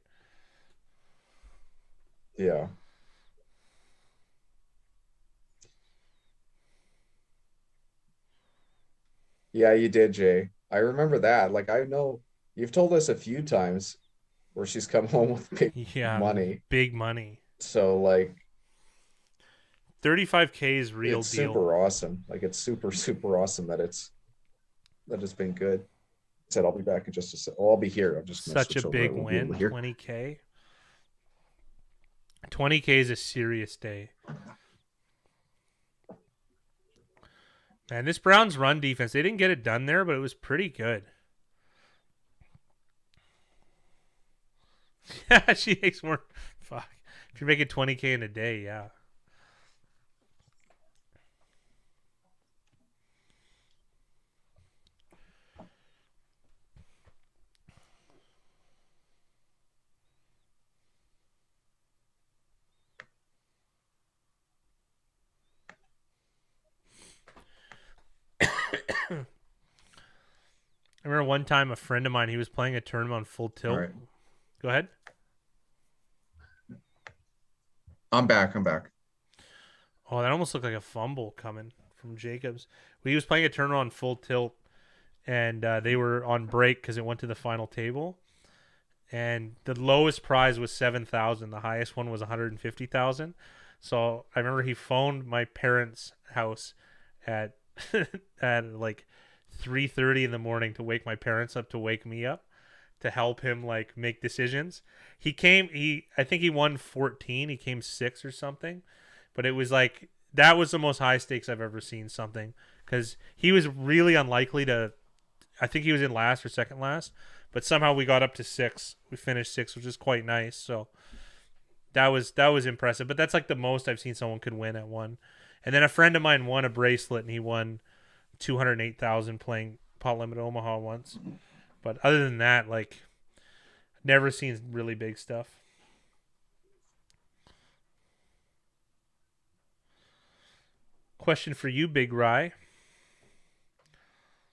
S1: Yeah. Yeah, you did, Jay. I remember that. Like, I know you've told us a few times where she's come home with big
S2: Yeah,
S1: money.
S2: big money.
S1: So, like,
S2: 35K is real
S1: it's
S2: deal.
S1: super awesome. Like, it's super, super awesome that it's been good. I said I'll be back in just a sec. Well, I'll be here. I'm just gonna
S2: Such
S1: switch
S2: a
S1: over.
S2: big
S1: I won't be able
S2: win.
S1: to hear.
S2: 20K. 20K is a serious day. Man, this Browns run defense, they didn't get it done there, but it was pretty good. Yeah, she makes more. Fuck. If you're making 20K in a day, yeah. I remember one time a friend of mine, he was playing a tournament on Full Tilt.
S1: All right.
S2: Go ahead.
S1: I'm back.
S2: Oh, that almost looked like a fumble coming from Jacobs. Well, he was playing a tournament on Full Tilt, and they were on break because it went to the final table. And the lowest prize was 7,000. The highest one was 150,000. So I remember he phoned my parents' house at at like 3:30 in the morning to wake my parents up to wake me up to help him like make decisions. I think he won 14. He came 6 or something. But it was like that was the most high stakes I've ever seen something cuz he was really unlikely to. I think he was in last or second last, but somehow we got up to 6. We finished 6, which is quite nice. So that was impressive, but that's like the most I've seen someone could win at one. And then a friend of mine won a bracelet and he won 208,000 playing Pot Limit Omaha once. But other than that, like never seen really big stuff. Question for you, Big Rye.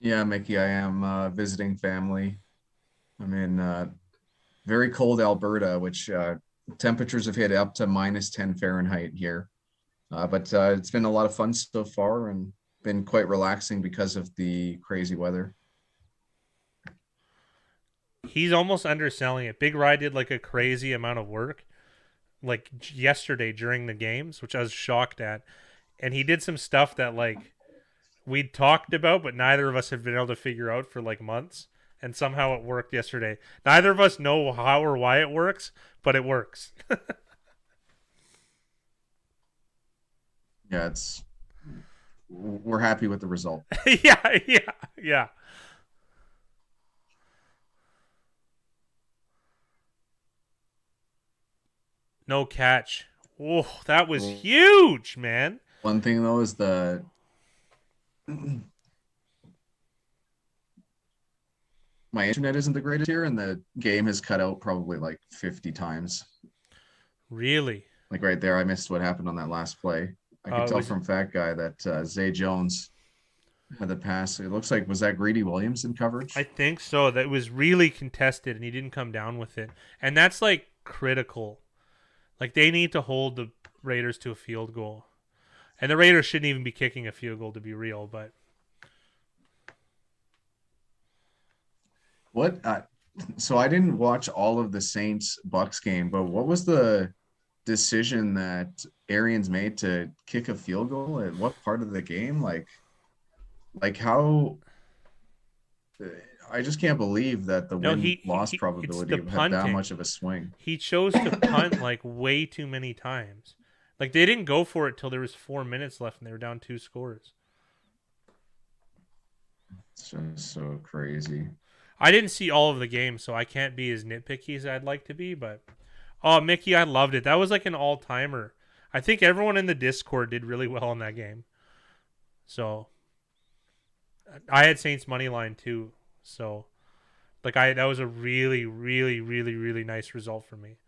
S1: Yeah, Mickey, I am visiting family. I'm in very cold Alberta, which temperatures have hit up to -10 Fahrenheit here. But it's been a lot of fun so far and been quite relaxing because of the crazy weather.
S2: He's almost underselling it. Big Rye did like a crazy amount of work like yesterday during the games, which I was shocked at. And he did some stuff that like we'd talked about, but neither of us had been able to figure out for like months. And somehow it worked yesterday. Neither of us know how or why it works, but it works.
S1: Yeah, we're happy with the result.
S2: Yeah. No catch. Oh, that was huge, man.
S1: One thing though is my internet isn't the greatest here, and the game has cut out probably like 50 times.
S2: Really?
S1: Like right there, I missed what happened on that last play. I could tell from Fat Guy that Zay Jones with the pass. It looks like, was that Greedy Williams in coverage?
S2: I think so. That was really contested, and he didn't come down with it. And that's like critical. Like they need to hold the Raiders to a field goal. And the Raiders shouldn't even be kicking a field goal to be real, but
S1: What? So I didn't watch all of the Saints Bucks game, but what was the decision that Arians made to kick a field goal at what part of the game? Like how? I just can't believe that the win-loss probability
S2: it's the
S1: had that
S2: punting.
S1: much of a swing.
S2: He chose to punt like way too many times. Like they didn't go for it till there was 4 minutes left and they were down 2 scores.
S1: It's just so crazy.
S2: I didn't see all of the game, so I can't be as nitpicky as I'd like to be, but oh, Mickey, I loved it. That was like an all-timer. I think everyone in the Discord did really well in that game. So I had Saints money line too. So like that was a really, really, really, really nice result for me.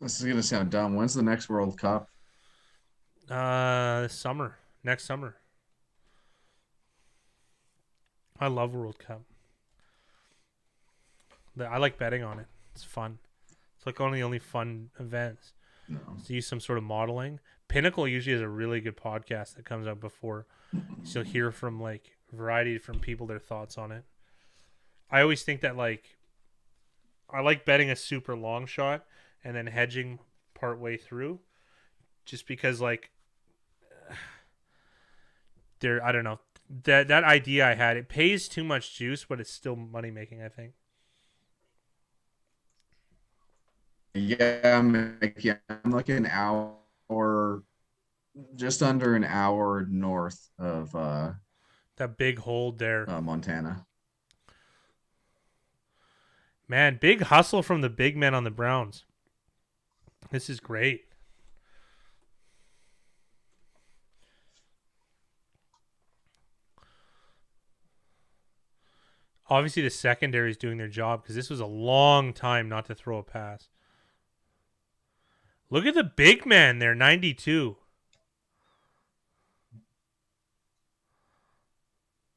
S1: This is gonna sound dumb. When's the next World Cup?
S2: Summer. Next summer. I love World Cup. I like betting on it. It's fun. It's like one of the only fun events.
S1: No.
S2: To use some sort of modeling. Pinnacle usually has a really good podcast that comes out before. So you'll hear from like a variety from people their thoughts on it. I always think that like I like betting a super long shot and then hedging part way through, just because like I don't know, that idea I had, it pays too much juice, but it's still money making, I think.
S1: Yeah, I'm like an hour, just under an hour north of
S2: That big hold there.
S1: Montana.
S2: Man, big hustle from the big men on the Browns. This is great. Obviously, the secondary is doing their job because this was a long time not to throw a pass. Look at the big man there, 92.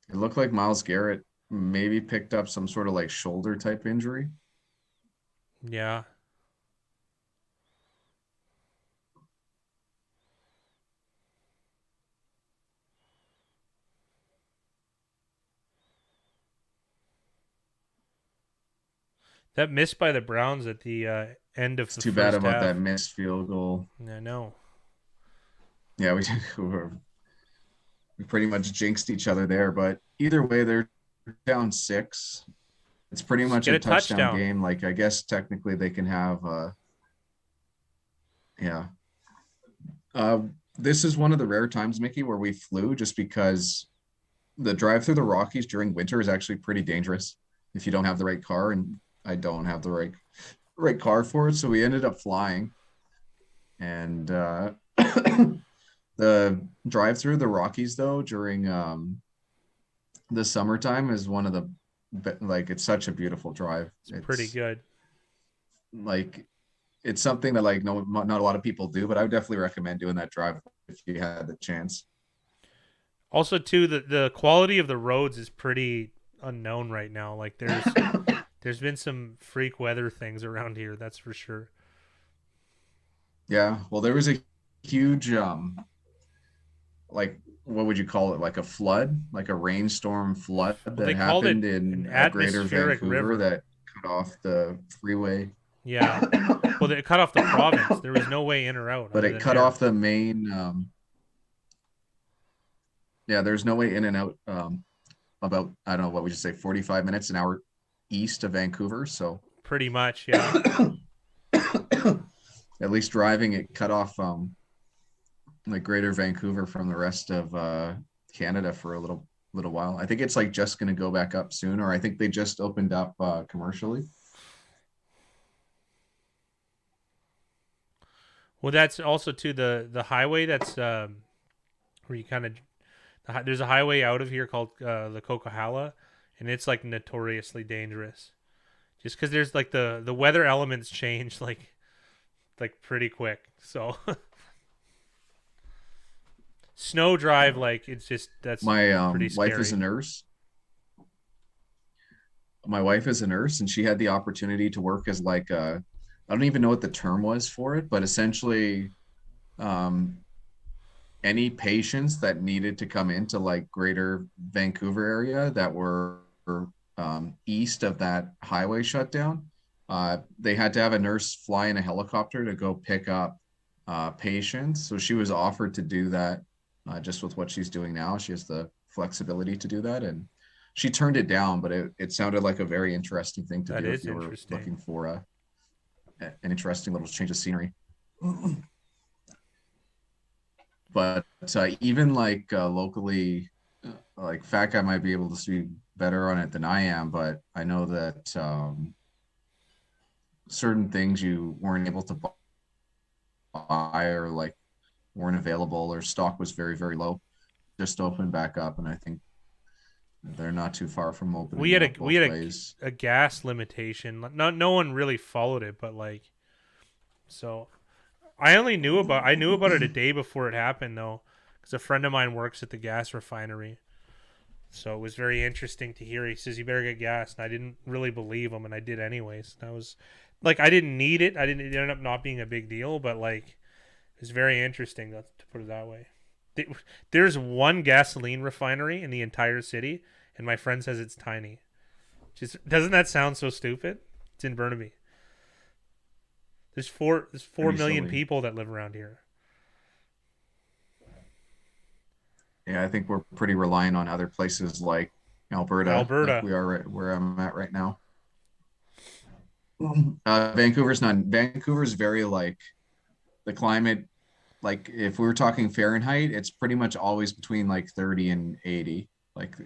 S1: It looked like Myles Garrett maybe picked up some sort of like shoulder type injury.
S2: Yeah. That miss by the Browns at the end of
S1: It's
S2: the
S1: too bad
S2: first
S1: about
S2: half.
S1: that missed field goal.
S2: I know.
S1: Yeah, we pretty much jinxed each other there, but either way, they're down 6. It's pretty much
S2: get
S1: a
S2: a
S1: touchdown
S2: touchdown.
S1: game. Like, I guess technically they can have this is one of the rare times, Mickey, where we flew, just because the drive through the Rockies during winter is actually pretty dangerous if you don't have the right car, and I don't have the right car for it. So we ended up flying, and the drive through the Rockies though during the summertime is one of the it's such a beautiful drive.
S2: It's pretty good.
S1: Like, it's something that like not a lot of people do, but I would definitely recommend doing that drive if you had the chance.
S2: Also, too, the quality of the roads is pretty unknown right now. Like there's been some freak weather things around here, that's for sure.
S1: Yeah, well, there was a huge like, what would you call it? Like a flood, like a rainstorm flood
S2: they
S1: that
S2: called
S1: happened
S2: it
S1: in
S2: an
S1: Greater
S2: atmospheric
S1: Vancouver
S2: river.
S1: that cut off the freeway.
S2: Yeah. Well, they cut off the province. There was no way in or out.
S1: But
S2: other
S1: it
S2: than
S1: cut
S2: air.
S1: off the main. Yeah, there's no way in and out about, I don't know, what would you say, 45 minutes, an hour east of Vancouver. So
S2: Pretty much, yeah.
S1: at least driving it cut off like Greater Vancouver from the rest of Canada for a little while. I think it's like just going to go back up soon, or I think they just opened up commercially.
S2: Well, that's also to the highway. That's where you kind of there's a highway out of here called the Coquihalla, and it's like notoriously dangerous, just because there's like the weather elements change like pretty quick. So snow drive, like it's just that's
S1: My
S2: pretty scary.
S1: wife is a nurse. My wife is a nurse, and she had the opportunity to work as like a, I don't even know what the term was for it, but essentially any patients that needed to come into like Greater Vancouver area that were east of that highway shutdown, they had to have a nurse fly in a helicopter to go pick up patients. So she was offered to do that just with what she's doing now. She has the flexibility to do that, and she turned it down, but it sounded like a very interesting thing to
S2: That
S1: do
S2: is
S1: if you were
S2: interesting.
S1: looking for an interesting little change of scenery. But even like locally, like Fat Guy might be able to speak better on it than I am, but I know that certain things you weren't able to buy or like weren't available, or stock was very, very low, just opened back up, and I think they're not too far from opening.
S2: We had
S1: up both
S2: a
S1: ways.
S2: a gas limitation. No one really followed it, but like, so I knew about it a day before it happened though, because a friend of mine works at the gas refinery. So it was very interesting to hear. He says you better get gas, and I didn't really believe him, and I did anyways. And I was like, I didn't need it. It ended up not being a big deal, but like, it's very interesting to put it that way. There's one gasoline refinery in the entire city, and my friend says it's tiny. Just doesn't that sound so stupid? It's in Burnaby. There's 4 million
S1: Silly.
S2: people that live around here.
S1: Yeah, I think we're pretty reliant on other places like Alberta, like we are where I'm at right now. Vancouver's not. Vancouver's very like the climate. Like if we were talking Fahrenheit, it's pretty much always between like 30 and 80. Like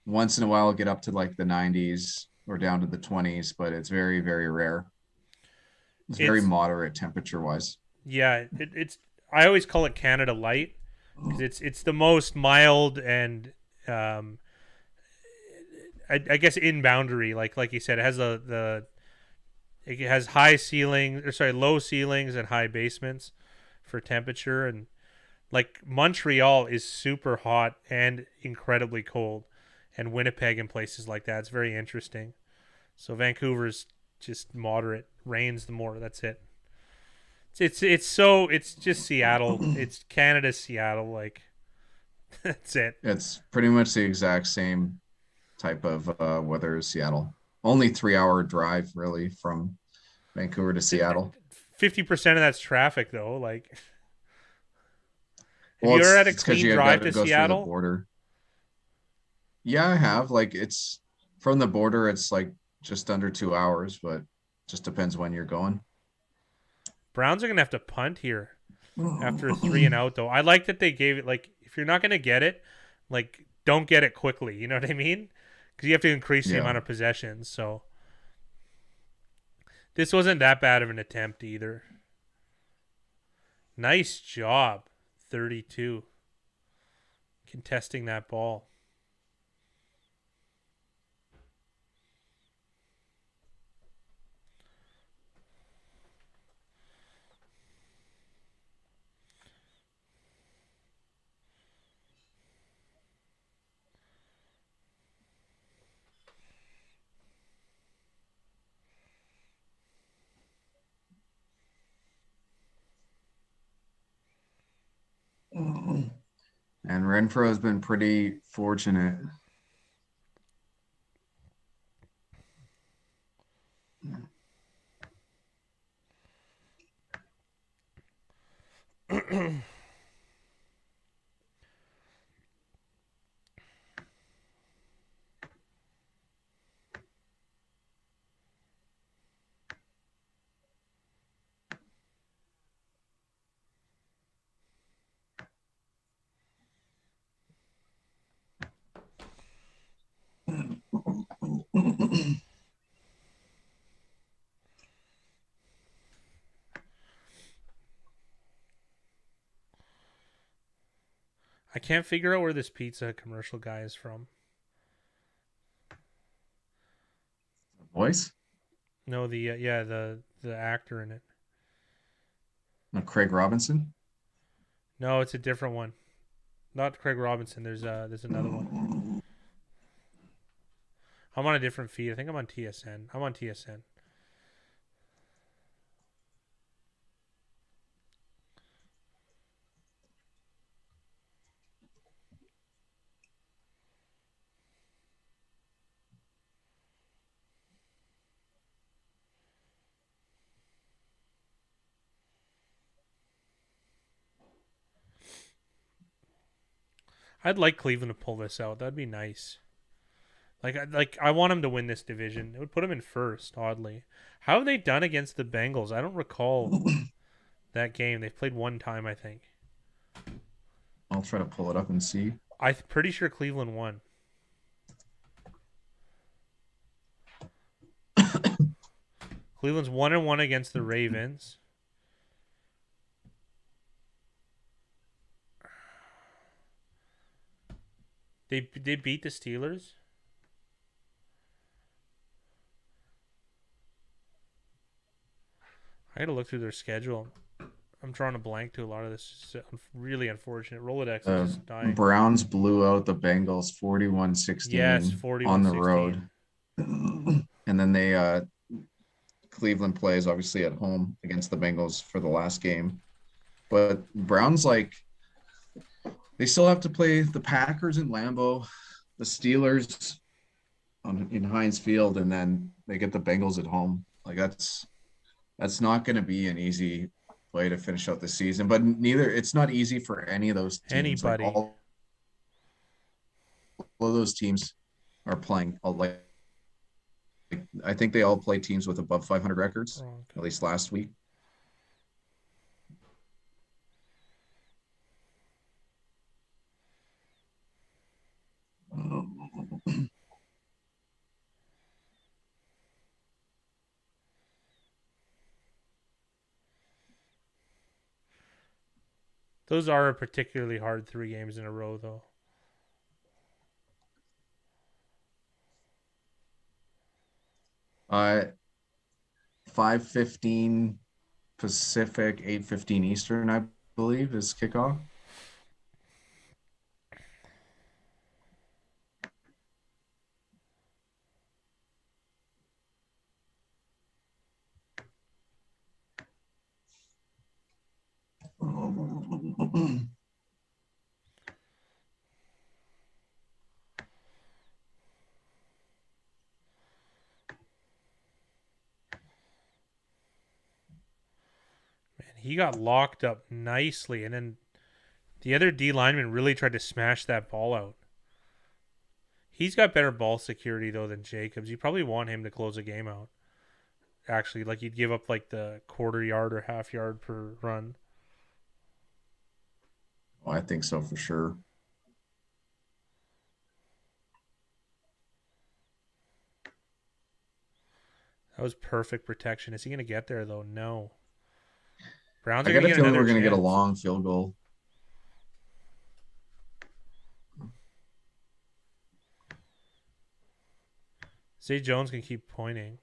S1: once in a while, get up to like the 90s or down to the 20s, but it's very, very rare. It's very moderate temperature wise.
S2: Yeah, it's. I always call it Canada light because it's the most mild and I guess in boundary. Like you said, it has it has low ceilings and high basements for temperature, and like Montreal is super hot and incredibly cold, and Winnipeg and places like that. It's very interesting. So Vancouver's just moderate, rains the more. That's it. It's just Seattle. It's Canada's Seattle. Like that's it.
S1: It's pretty much the exact same type of weather as Seattle. Only 3-hour drive really from Vancouver to Seattle.
S2: 50% of that's traffic though. Like, have
S1: Well,
S2: you ever had a
S1: it's 'cause
S2: clean
S1: you
S2: drive
S1: gotta
S2: to
S1: go through the
S2: Seattle?
S1: border. Yeah, I have. Like it's from the border, it's like just under 2 hours, but just depends when you're going.
S2: Browns are gonna have to punt here after a 3 and out though. I like that they gave it, like, if you're not gonna get it, like, don't get it quickly. You know what I mean? Because you have to increase the
S1: Yeah.
S2: amount of possessions. So this wasn't that bad of an attempt either. Nice job, 32, contesting that ball.
S1: And Renfro has been pretty fortunate.
S2: I can't figure out where this pizza commercial guy is from.
S1: Voice?
S2: No, the actor in it.
S1: No, Craig Robinson?
S2: No, it's a different one. Not Craig Robinson. There's another one. I'm on a different feed. I think I'm on TSN. I'm on TSN. I'd like Cleveland to pull this out. That'd be nice. I want him to win this division. It would put him in first, oddly. How have they done against the Bengals? I don't recall that game. They've played one time, I think.
S1: I'll try to pull it up and see.
S2: I'm pretty sure Cleveland won. Cleveland's 1-1 against the Ravens. They beat the Steelers. I gotta look through their schedule. I'm drawing a blank to a lot of this. It's really unfortunate. Rolodex is just dying.
S1: Browns blew out the Bengals 41-16
S2: Yes, 41-16.
S1: on the road. And then they Cleveland plays obviously at home against the Bengals for the last game. But Browns, like, they still have to play the Packers in Lambeau, the Steelers in Heinz Field, and then they get the Bengals at home. Like, that's not going to be an easy way to finish out the season. But it's not easy for any of those teams.
S2: Anybody.
S1: Like, all of those teams are playing I think they all play teams with above 500 records, at least last week.
S2: Those are particularly hard 3 games in a row, though.
S1: Uh, 5:15 Pacific, 8:15 Eastern, I believe, is kickoff.
S2: He got locked up nicely, and then the other D lineman really tried to smash that ball out. He's got better ball security, though, than Jacobs. You probably want him to close a game out. Actually, like, you'd give up like the quarter yard or half yard per run.
S1: Oh, I think so for sure.
S2: That was perfect protection. Is he going to get there, though? No. Browns
S1: I
S2: are
S1: got
S2: going
S1: a
S2: to get
S1: feeling
S2: another
S1: we're going to get a
S2: chance.
S1: long field goal.
S2: Zay Jones can keep pointing.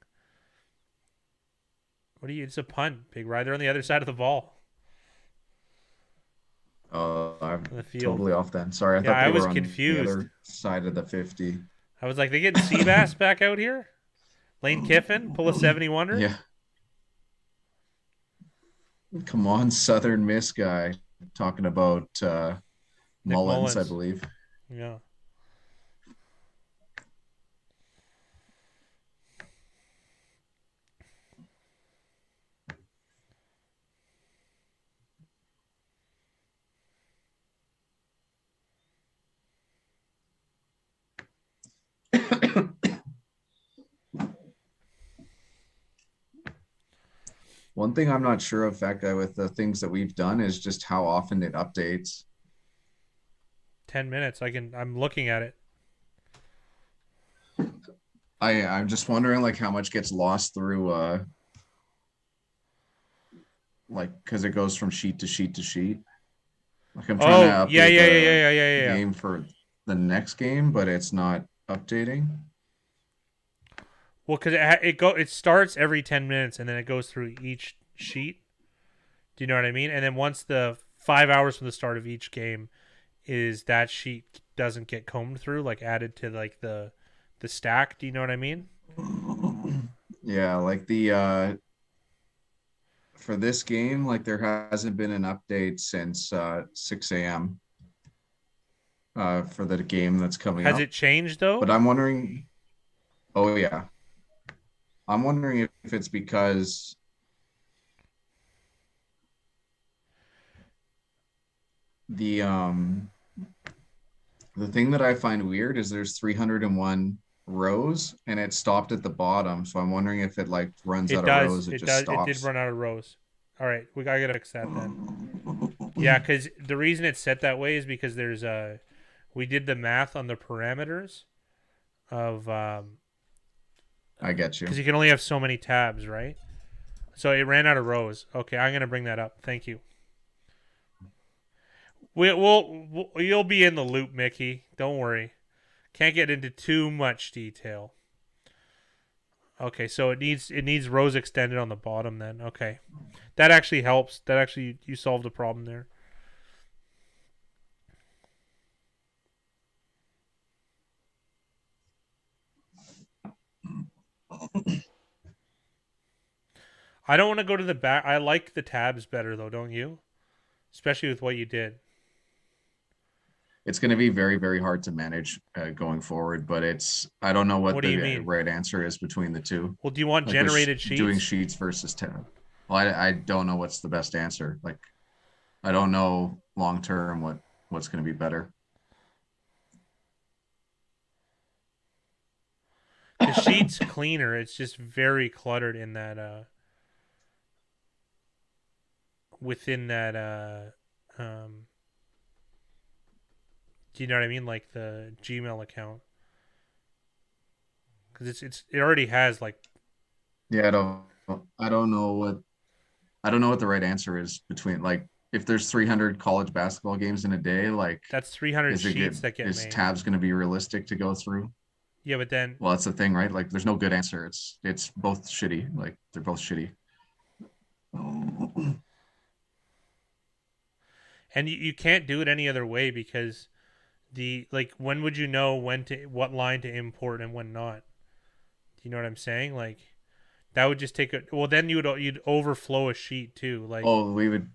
S2: It's a punt. Big Rider on the other side of the ball.
S1: I'm
S2: The field.
S1: totally off then. Sorry, I
S2: Yeah,
S1: thought
S2: I
S1: they
S2: was
S1: were on
S2: confused.
S1: the other side of the 50.
S2: I was like, they getting Seabass back out here? Lane Kiffin, pull a 71er?
S1: Yeah. Come on, Southern Miss guy. Talking about Mullins, I believe.
S2: Yeah.
S1: One thing I'm not sure of, that guy, with the things that we've done, is just how often it updates.
S2: 10 minutes. I'm looking at it.
S1: I'm just wondering like how much gets lost through like because it goes from sheet to sheet to sheet. Like I'm trying to
S2: Oh, yeah,
S1: update
S2: yeah, yeah,
S1: the
S2: yeah, yeah, yeah, yeah.
S1: game for the next game, but it's not updating.
S2: Well, because it starts every 10 minutes and then it goes through each sheet. Do you know what I mean? And then once the 5 hours from the start of each game is that sheet doesn't get combed through, like added to like the stack. Do you know what I mean?
S1: Yeah, like the for this game, like there hasn't been an update since 6 a.m. For the game that's coming
S2: Has
S1: up.
S2: it changed though?
S1: But I'm wondering, oh yeah, I'm wondering if it's because the the thing that I find weird is there's 301 rows and it stopped at the bottom. So I'm wondering if it like runs
S2: It
S1: out of
S2: does.
S1: rows, it
S2: It
S1: just
S2: does. It did
S1: stops.
S2: run out of rows. All right, I gotta fix that then. Yeah, because the reason it's set that way is because there's we did the math on the parameters of
S1: I get you.
S2: because you can only have so many tabs, right? So it ran out of rows. Okay, I'm gonna bring that up. Thank you. You'll be in the loop, Mickey. Don't worry. Can't get into too much detail. Okay, so it needs rows extended on the bottom then. Okay. That actually helps. That actually you solved the problem there. I don't want to go to the back. I like the tabs better though, don't you? Especially with what you did.
S1: It's going to be very, very hard to manage going forward, but I don't know what
S2: What do you
S1: the
S2: mean?
S1: right answer is between the two.
S2: Well, do you want
S1: Like with
S2: generated sheets?
S1: doing sheets versus tab. Well, I don't know what's the best answer. Like, I don't know long term what's going to be better.
S2: The sheet's cleaner. It's just very cluttered in that within that do you know what I mean? Like the Gmail account. Because it already has like
S1: Yeah, I don't know what the right answer is between like if there's 300 college basketball games in a day, like
S2: that's 300
S1: is it
S2: sheets
S1: good?
S2: that get
S1: Is
S2: made.
S1: tabs going to be realistic to go through?
S2: Yeah, but then
S1: Well, that's the thing, right? Like there's no good answer. It's both shitty. Like they're both shitty.
S2: and you can't do it any other way because when would you know what line to import and when not? Do you know what I'm saying? Like that would just take then you'd overflow a sheet too. Like
S1: Oh, we would.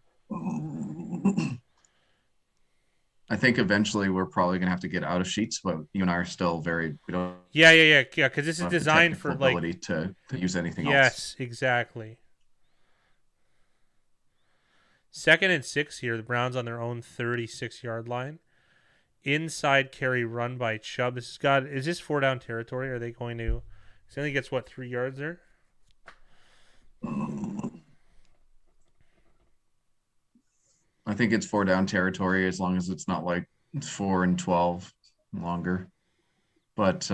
S1: I think eventually we're probably gonna have to get out of sheets, but you and I are still we don't
S2: yeah. Because this is
S1: have the
S2: designed
S1: technical
S2: for like
S1: ability to use anything else.
S2: yes, exactly. 2nd and 6 here. The Browns on their own 36-yard line. Inside carry run by Chubb. Is this 4-down territory? Are they going to? He only gets 3 yards there.
S1: I think it's 4-down territory as long as it's not like 4 and 12 longer. But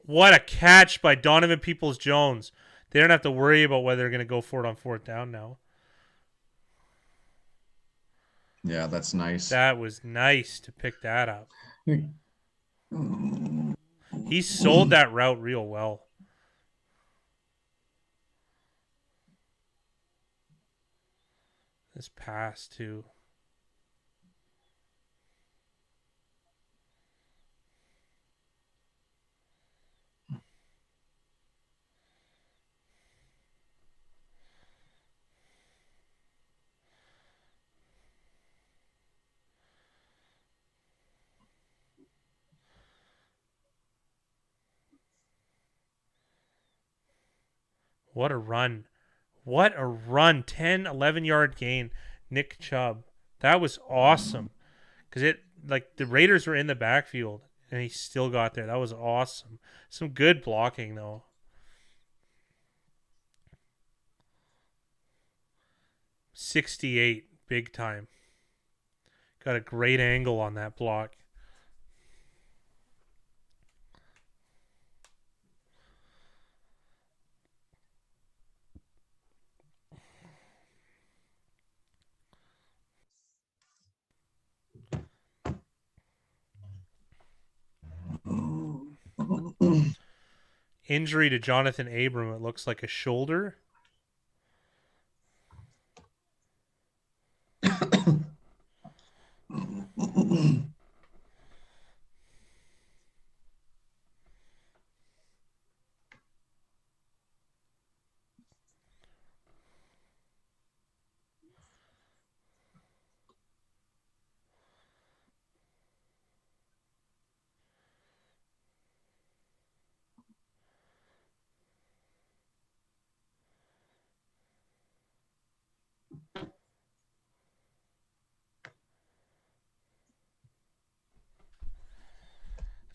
S2: What a catch by Donovan Peoples-Jones. They don't have to worry about whether they're going to go for it on 4th down now.
S1: yeah, that's nice.
S2: That was nice to pick that up. He sold that route real well. This pass too. What a run. What a run. 10, 11-yard gain. Nick Chubb. That was awesome. Because the Raiders were in the backfield, and he still got there. That was awesome. Some good blocking, though. .68, big time. Got a great angle on that block. Injury to Jonathan Abram. It looks like a shoulder.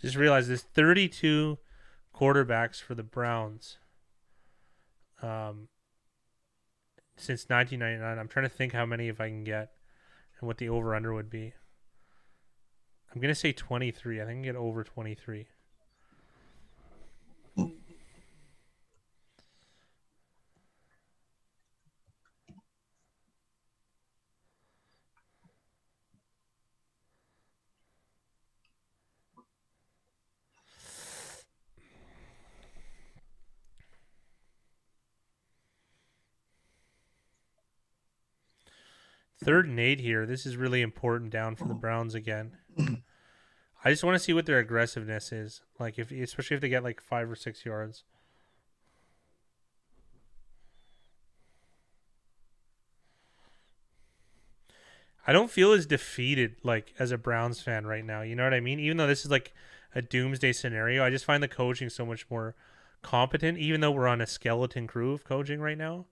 S2: Just realized there's 32 quarterbacks for the Browns since 1999. I'm trying to think how many if I can get and what the over-under would be. I'm going to say 23. I think I can get over 23. Third and 8 here. This is really important down for the Browns again. I just want to see what their aggressiveness is. Like especially if they get like 5 or 6 yards. I don't feel as defeated like as a Browns fan right now. You know what I mean? Even though this is like a doomsday scenario, I just find the coaching so much more competent, even though we're on a skeleton crew of coaching right now.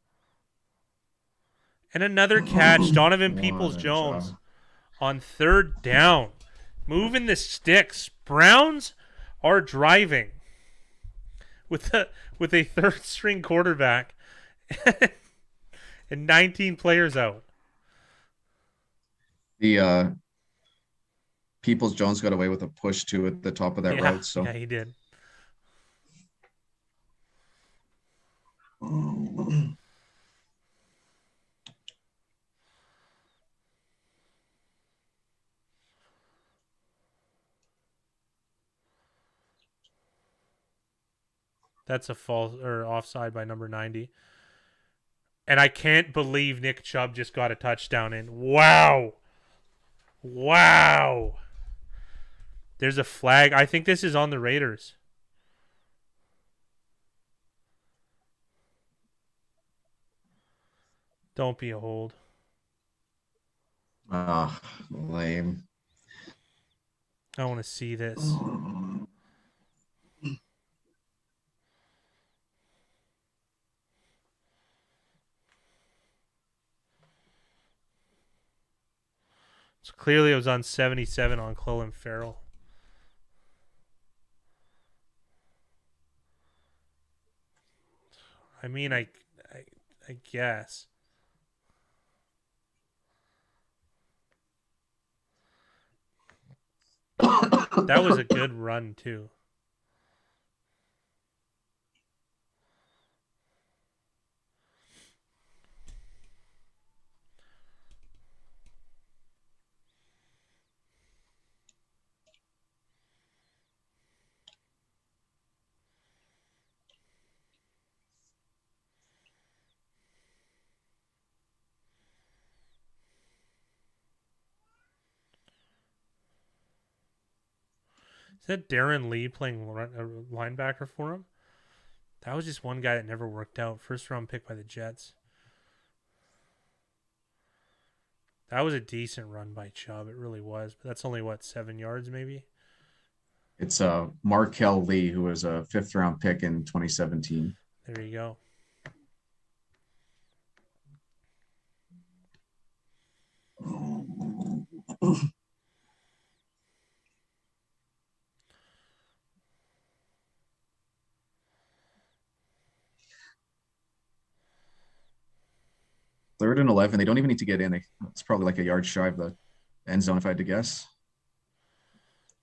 S2: And another catch, Donovan Peoples-Jones on third down. Moving the sticks. Browns are driving with a third string quarterback and 19 players out.
S1: The Peoples-Jones got away with a push too at the top of that route. So
S2: yeah, he did. That's a false or offside by number 90. And I can't believe Nick Chubb just got a touchdown in. Wow. Wow. There's a flag. I think this is on the Raiders. Don't be a hold.
S1: Lame.
S2: I want to see this. So clearly it was on 77 on Clelin Ferrell. I mean, I guess. That was a good run, too. Is that Darren Lee playing linebacker for him? That was just one guy that never worked out. First round pick by the Jets. That was a decent run by Chubb. It really was. But that's only, 7 yards maybe?
S1: It's Markel Lee, who was a 5th round pick in 2017.
S2: There you go.
S1: Third and 11. They don't even need to get in. It's probably like a yard shy of the end zone, if I had to guess.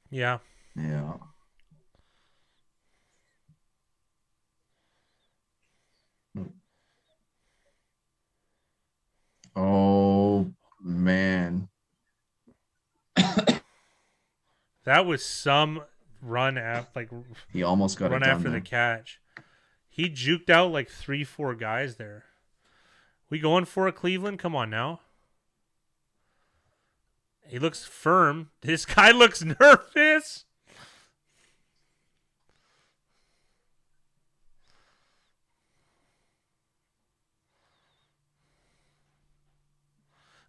S2: Yeah.
S1: Yeah. Oh, man.
S2: That was some run
S1: He almost got it
S2: run
S1: done
S2: after
S1: there.
S2: the catch. He juked out like 3-4 guys there. We going for it, Cleveland? Come on now. He looks firm. This guy looks nervous.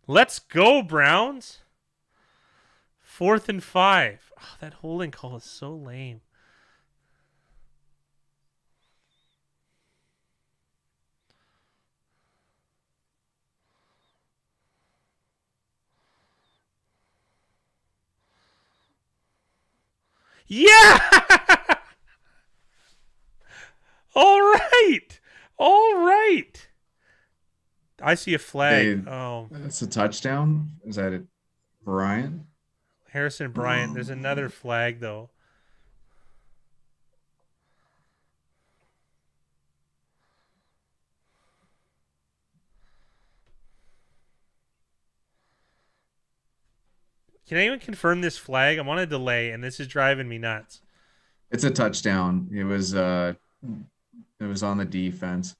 S2: Let's go, Browns. 4th and 5. Oh, that holding call is so lame. Yeah! All right. All right. I see a flag.
S1: That's a touchdown. Is that it, Brian?
S2: Harrison Bryant. There's another flag, though. Can anyone confirm this flag? I'm on a delay, and this is driving me nuts.
S1: It's a touchdown. It was on the defense.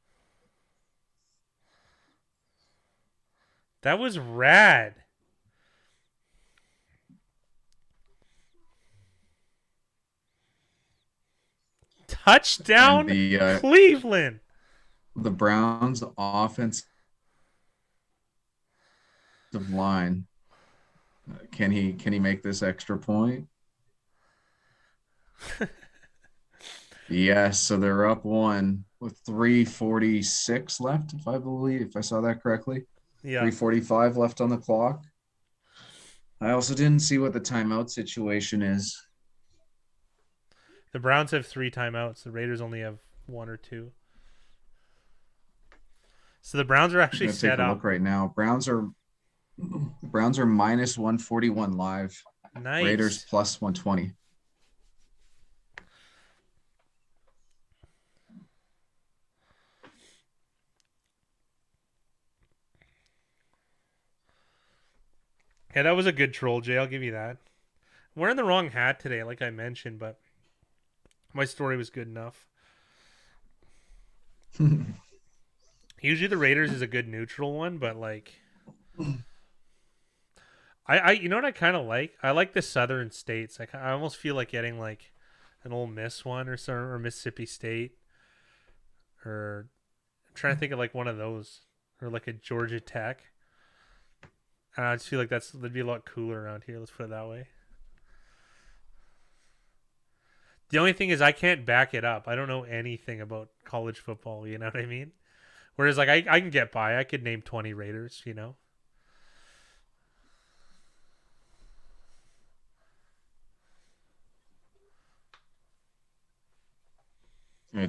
S2: That was rad. Touchdown, Cleveland.
S1: The Browns offensive line. Can he make this extra point? Yes, so they're up 1 with 3:46 left, if I saw that correctly.
S2: Yeah.
S1: 3:45 left on the clock. I also didn't see what the timeout situation is.
S2: The Browns have 3 timeouts. The Raiders only have 1 or 2. So the Browns are actually set up.
S1: Look right now. Browns are minus 141 live.
S2: Nice.
S1: Raiders plus 120.
S2: Yeah, that was a good troll, Jay. I'll give you that. I'm wearing the wrong hat today, like I mentioned, but my story was good enough. Usually the Raiders is a good neutral one, but like I you know what I kind of like? I like the southern states. I almost feel like getting like an Ole Miss one or Mississippi State, or I'm trying to think of like one of those, or like a Georgia Tech. I just feel like that'd be a lot cooler around here. Let's put it that way. The only thing is I can't back it up. I don't know anything about college football. You know what I mean? Whereas like I can get by. I could name 20 Raiders. You know.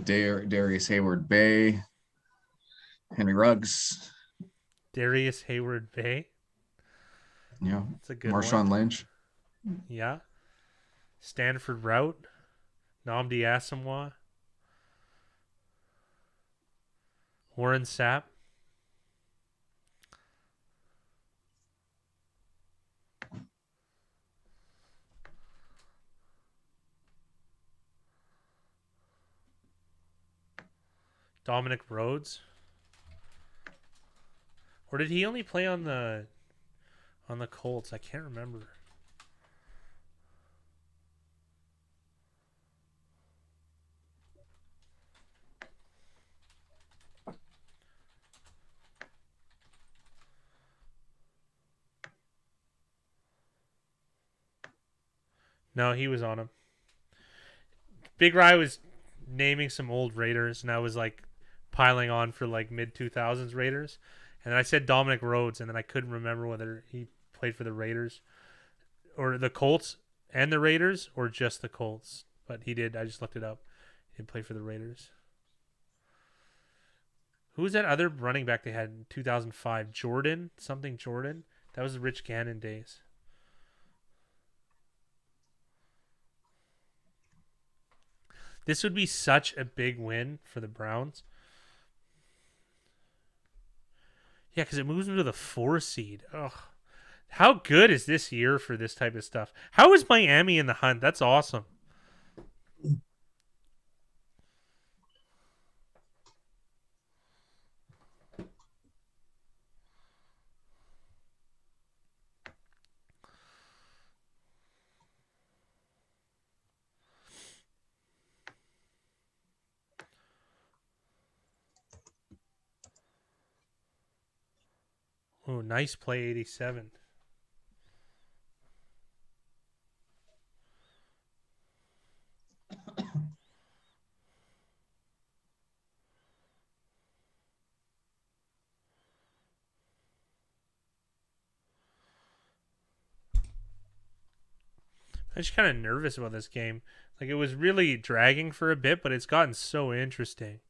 S1: Darius Hayward Bay, Henry Ruggs,
S2: Darius Hayward Bay.
S1: Yeah,
S2: it's a good
S1: Marshawn
S2: one.
S1: Lynch.
S2: Yeah, Stanford Route, Nnamdi Asomugha, Warren Sapp. Dominic Rhodes. Or did he only play on the Colts? I can't remember. No, he was on him. Big Rye was naming some old Raiders, and I was like piling on for like mid-2000s Raiders. And then I said Dominic Rhodes, and then I couldn't remember whether he played for the Raiders or the Colts and the Raiders, or just the Colts. But he did. I just looked it up. He did play for the Raiders. Who was that other running back they had in 2005? Jordan? Something Jordan? That was the Rich Gannon days. This would be such a big win for the Browns. Yeah, because it moves them to the 4 seed. Ugh. How good is this year for this type of stuff? How is Miami in the hunt? That's awesome. Oh, nice play, 87. I'm just kind of nervous about this game. Like, it was really dragging for a bit, but it's gotten so interesting.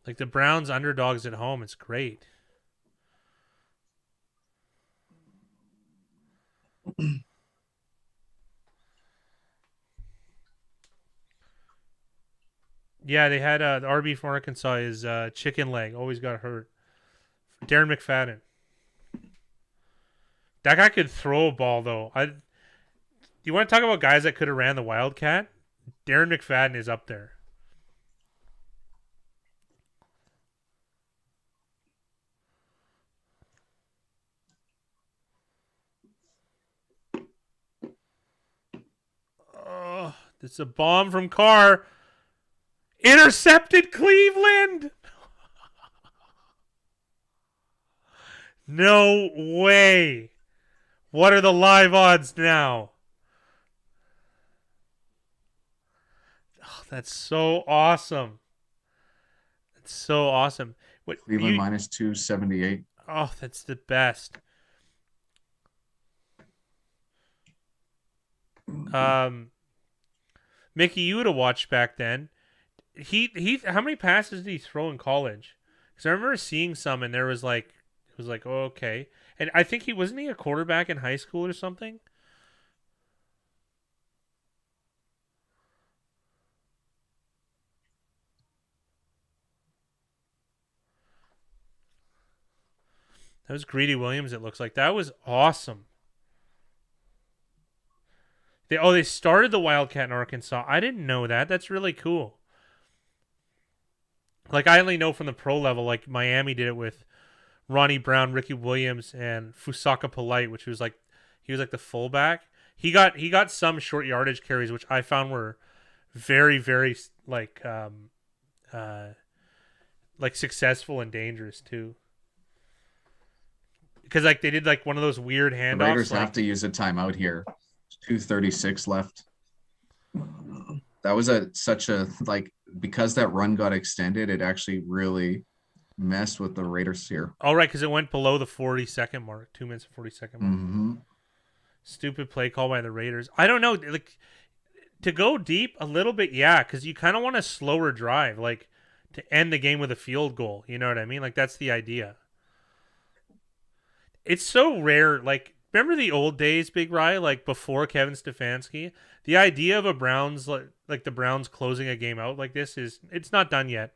S2: Like, the Browns underdogs at home, it's great. Yeah, they had the RB from Arkansas is chicken leg. Always got hurt. Darren McFadden. That guy could throw a ball, though. You want to talk about guys that could have ran the Wildcat? Darren McFadden is up there. Oh, it's a bomb from Carr. Intercepted Cleveland. No way. What are the live odds now? Oh, that's so awesome. That's so awesome.
S1: Cleveland minus 278.
S2: Oh, that's the best. Mickey, you would have watched back then. He how many passes did he throw in college? Because I remember seeing some, and it was like, oh, okay. And I think wasn't he a quarterback in high school or something? That was Greedy Williams, it looks like. That was awesome. They started the Wildcat in Arkansas. I didn't know that. That's really cool. Like, I only know from the pro level, like Miami did it with Ronnie Brown, Ricky Williams, and Fusaka Polite, which was like he was like the fullback. He got some short yardage carries, which I found were very, very like successful and dangerous too. Because like they did like one of those weird handoffs.
S1: The Raiders have to use a timeout here. 2:36 left. That was such a because that run got extended, it actually really messed with the Raiders here.
S2: All right, because it went below the 40-second mark, 2 minutes and 40-second mark.
S1: Mm-hmm.
S2: Stupid play call by the Raiders. I don't know, like to go deep a little bit, yeah, because you kind of want a slower drive, like to end the game with a field goal. You know what I mean? Like that's the idea. It's so rare. Like remember the old days, Big Rye, like before Kevin Stefanski. The idea of a Browns like the Browns closing a game out like this it's not done yet.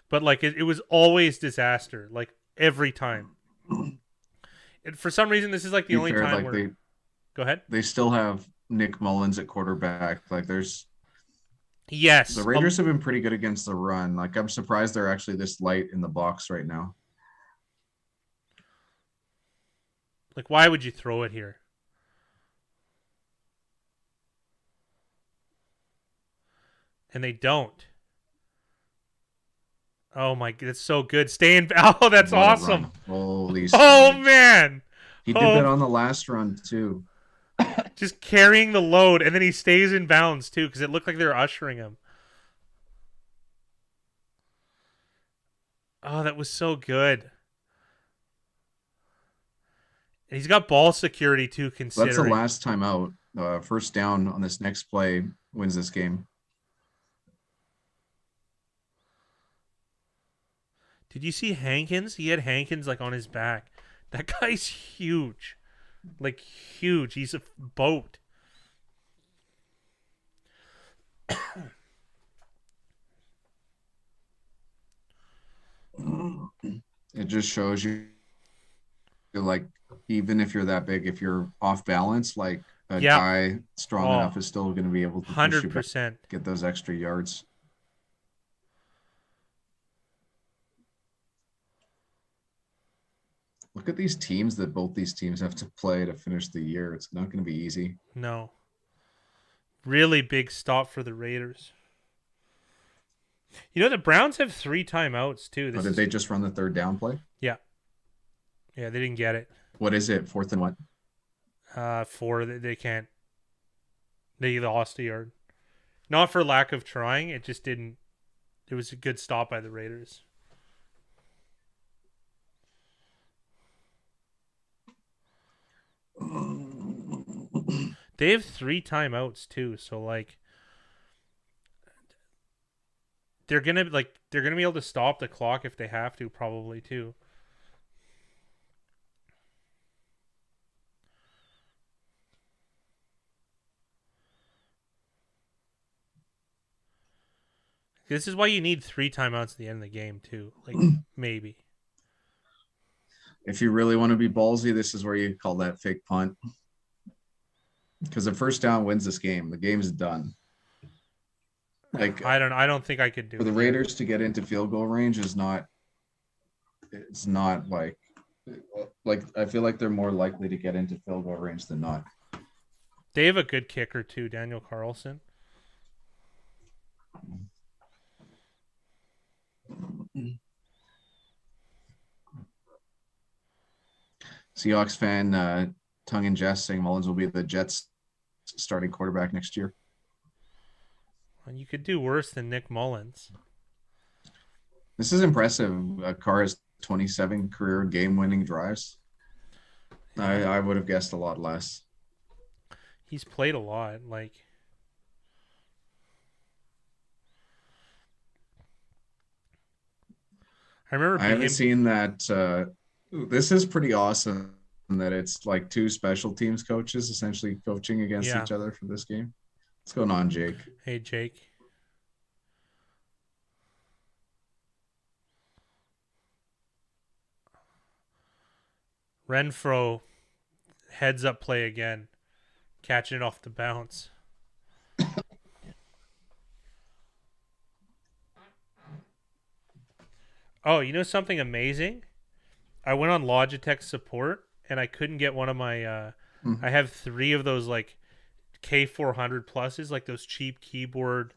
S2: But like it was always disaster, like every time. And for some reason, this is like the only time where. Go ahead.
S1: They still have Nick Mullins at quarterback. Like there's.
S2: Yes.
S1: The Raiders have been pretty good against the run. Like I'm surprised they're actually this light in the box right now.
S2: Like why would you throw it here? And they don't. Oh my, that's so good. Stay in. Oh, that's awesome.
S1: Holy.
S2: Oh man.
S1: He did that on the last run too.
S2: Just carrying the load, and then he stays in bounds too, because it looked like they were ushering him. Oh, that was so good. And he's got ball security too,
S1: That's the
S2: considering.
S1: last time out. First down on this next play wins this game.
S2: Did you see Hankins? He had Hankins like on his back. That guy's huge. Like huge. He's a boat.
S1: It just shows you, like, even if you're that big, if you're off balance, like a guy strong enough is still going to be able to push you back,
S2: 100%.
S1: get those extra yards. Look at these teams that both these teams have to play to finish the year. It's not going to be easy.
S2: No. Really big stop for the Raiders. You know, the Browns have 3 timeouts, too.
S1: Did they just run the third down play?
S2: Yeah. Yeah, they didn't get it.
S1: What is it? 4th and what?
S2: 4. They can't. They lost a yard. Not for lack of trying. It just didn't. It was a good stop by the Raiders. They have 3 timeouts too, so like they're gonna be able to stop the clock if they have to, probably too. This is why you need 3 timeouts at the end of the game too. Like maybe.
S1: If you really want to be ballsy, this is where you call that fake punt. Because the first down wins this game. The game's done. Like,
S2: I don't think I could do it.
S1: For the Raiders to get into field goal range is not. It's not like I feel like they're more likely to get into field goal range than not.
S2: They have a good kicker too, Daniel Carlson.
S1: Seahawks fan, tongue in jest, saying Mullins will be the Jets' starting quarterback next year.
S2: And you could do worse than Nick Mullins.
S1: This is impressive. Carr has 27 career game-winning drives. I would have guessed a lot less.
S2: He's played a lot. Like, I remember.
S1: I haven't seen that. This is pretty awesome that it's like 2 special teams coaches essentially coaching against each other for this game. What's going on, Jake?
S2: Hey, Jake. Renfro heads up play again, catching it off the bounce. Oh, you know something amazing? I went on Logitech support and I couldn't get one of my I have 3 of those like K400 pluses, like those cheap keyboard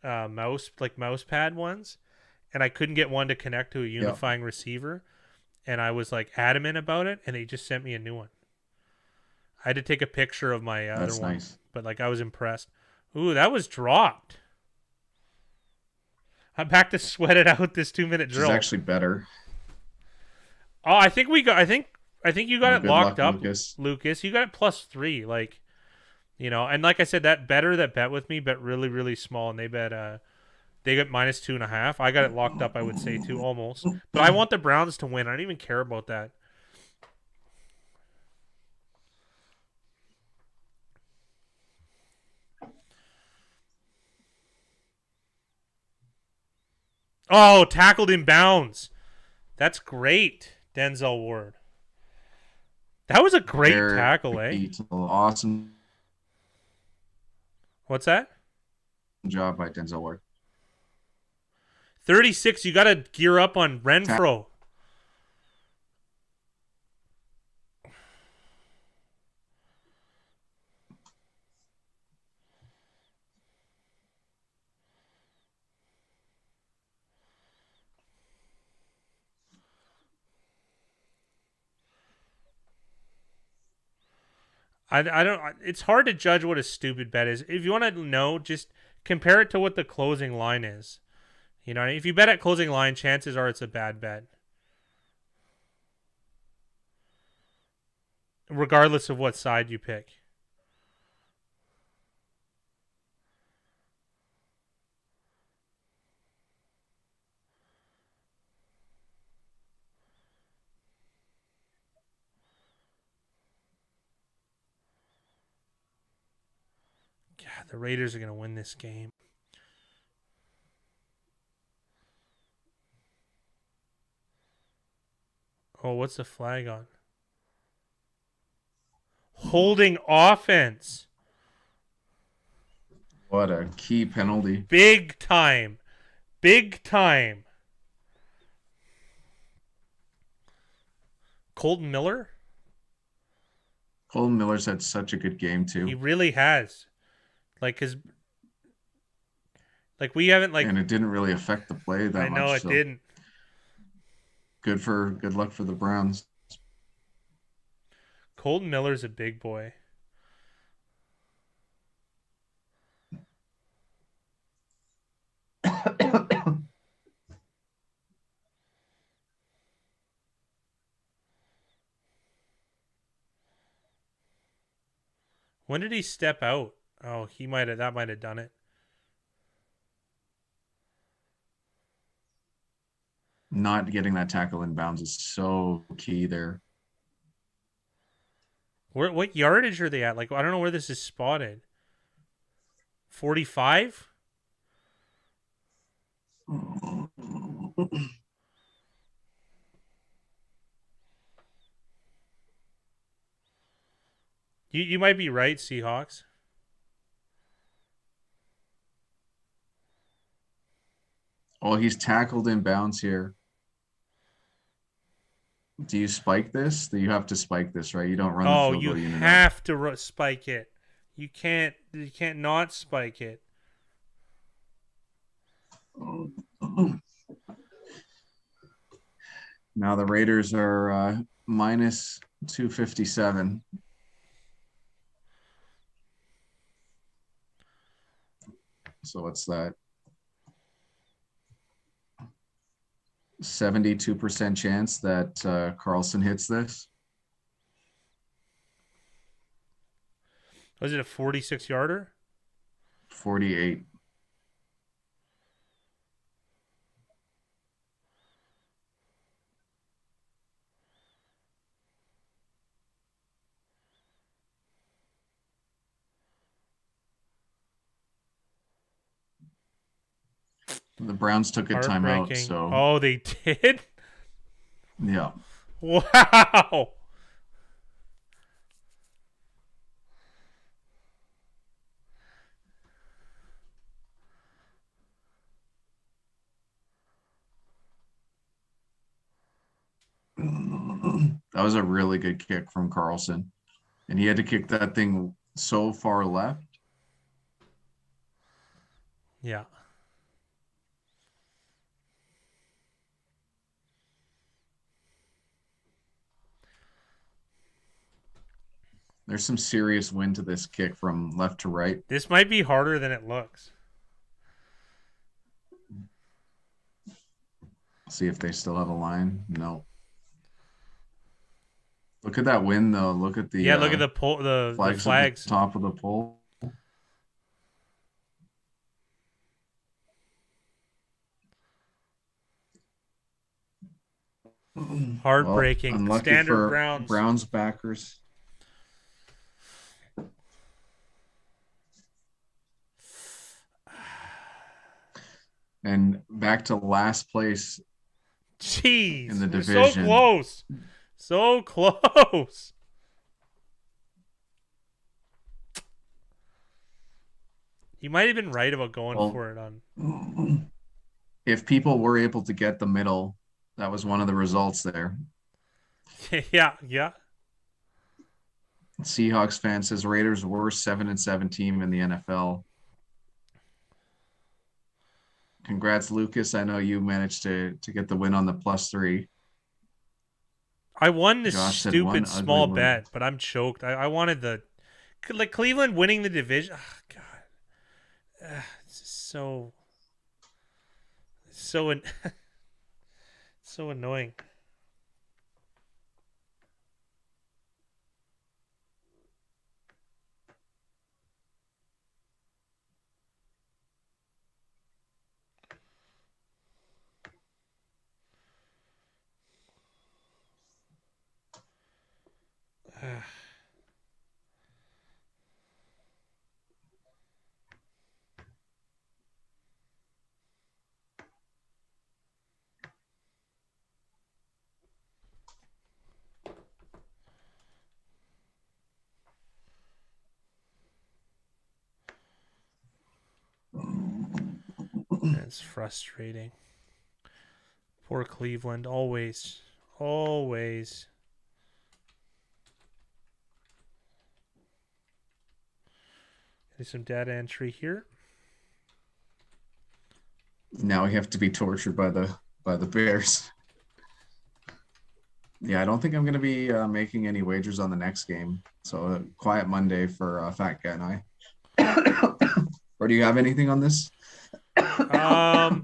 S2: mouse pad ones, and I couldn't get one to connect to a unifying receiver, and I was like adamant about it, and they just sent me a new one. I had to take a picture of my other one. Nice. But like I was impressed. Ooh, that was dropped. I'm back to sweat it out this 2-minute drill.
S1: It's actually better.
S2: Oh, I think you got it locked up, Lucas. You got it +3, like, you know, and like I said, that bet with me bet really, really small, and they bet they got -2.5. I got it locked up, I would say, too, almost. But I want the Browns to win. I don't even care about that. Oh, tackled in bounds. That's great, Denzel Ward. That was a great tackle, eh?
S1: Awesome.
S2: What's that?
S1: Job by Denzel Ward.
S2: 36, you got to gear up on Renfro. I don't. It's hard to judge what a stupid bet is. If you want to know, just compare it to what the closing line is. You know, if you bet at closing line, chances are it's a bad bet. regardless of what side you pick. God, the Raiders are going to win this game. Oh, what's the flag on? Holding offense.
S1: What a key penalty.
S2: Big time. Big time. Colton Miller?
S1: Colton Miller's had such a good game too.
S2: He really has. Like, cause like we haven't like.
S1: And it didn't really affect the play that much.
S2: I know it
S1: so
S2: didn't.
S1: Good luck for the Browns.
S2: Colton Miller's a big boy. When did he step out? Oh, that might have done it.
S1: Not getting that tackle in bounds is so key there.
S2: What yardage are they at? Like, I don't know where this is spotted. 45? You might be right, Seahawks.
S1: Oh, he's tackled in bounds here. Do you spike this? You have to spike this, right? You don't run the field goal unit.
S2: You have to spike it. You can't not spike it.
S1: Now the Raiders are minus 257. So what's that? 72% chance that Carlson hits this.
S2: Was it a 46-yarder?
S1: 48. The Browns took a timeout, so
S2: oh, they did?
S1: yeah.
S2: Wow.
S1: That was a really good kick from Carlson. And he had to kick that thing so far left.
S2: Yeah.
S1: There's some serious wind to this kick from left to right.
S2: This might be harder than it looks.
S1: See if they still have a line. No. Look at that wind, though. Look at the
S2: look at the pole, the flags
S1: at the top of the pole.
S2: Heartbreaking.
S1: Well,
S2: Standard
S1: for Browns backers. And back to last place.
S2: Jeez,
S1: in the
S2: we're
S1: division.
S2: so close. So close. You might have been right about going for it on.
S1: If people were able to get the middle, that was one of the results there.
S2: Yeah.
S1: Seahawks fan says Raiders were 7-7 team in the NFL. Congrats, Lucas. I know you managed to get the win on the +3.
S2: I won this
S1: Josh said
S2: stupid small
S1: win.
S2: bet, but I'm choked. I wanted like Cleveland winning the division. Oh, God. It's just so so annoying. It's frustrating. Poor Cleveland. Always. Always. There's some data entry here.
S1: Now we have to be tortured by the Bears. Yeah, I don't think I'm going to be making any wagers on the next game. So a quiet Monday for Fat Guy and I. Or do you have anything on this?
S2: I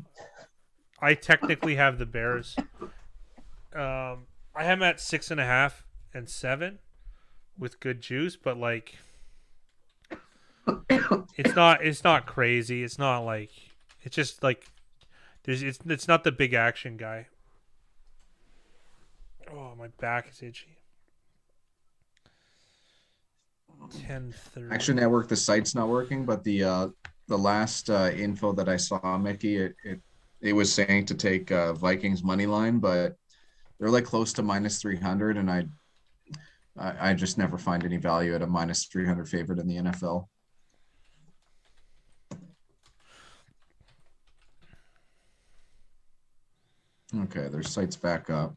S2: technically have the Bears. I have them at 6.5 and 7 with good juice, but like it's not crazy. It's not like it's just like it's not the big action guy. Oh, my back is itchy. 10:30.
S1: Action Network, the site's not working, but the last info that I saw, Mickey, it was saying to take Vikings money line, but they're like close to -300, and I just never find any value at a -300 favorite in the NFL. Okay, their site's back up.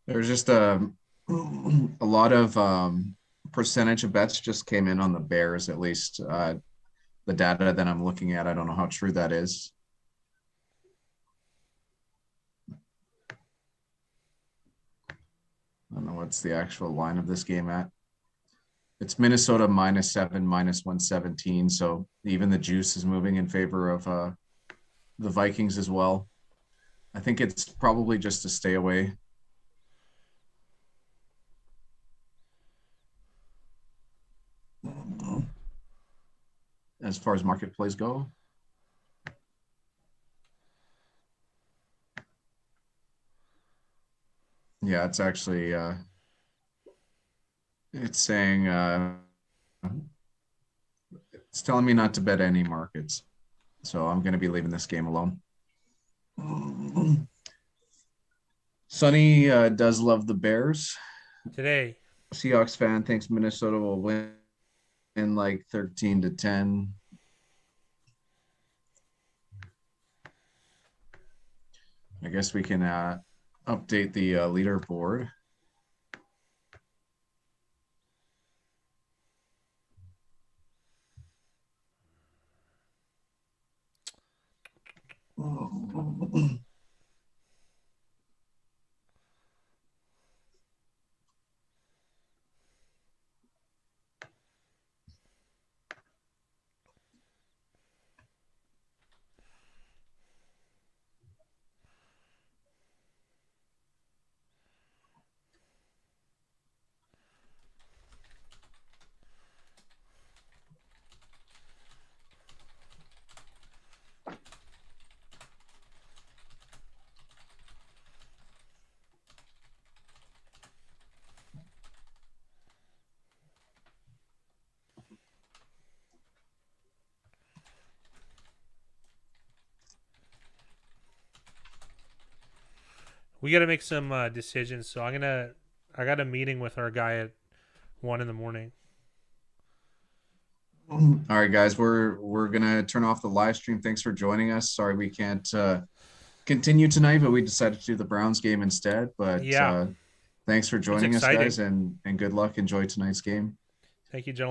S1: There's just a lot of percentage of bets just came in on the Bears, at least the data that I'm looking at. I don't know how true that is. I don't know what's the actual line of this game at. It's Minnesota -7, -117. So even the juice is moving in favor of the Vikings as well. I think it's probably just to stay away. As far as market plays go. Yeah, it's actually it's saying it's telling me not to bet any markets. So I'm going to be leaving this game alone. Sonny does love the Bears.
S2: Today.
S1: Seahawks fan thinks Minnesota will win in like 13-10. I guess we can update the leaderboard.
S2: We got to make some decisions. So I got a meeting with our guy at 1 a.m.
S1: All right, guys, we're gonna turn off the live stream. Thanks for joining us. Sorry we can't continue tonight, but we decided to do the Browns game instead. But
S2: yeah,
S1: thanks for joining us, guys, and good luck. Enjoy tonight's game.
S2: Thank you, gentlemen.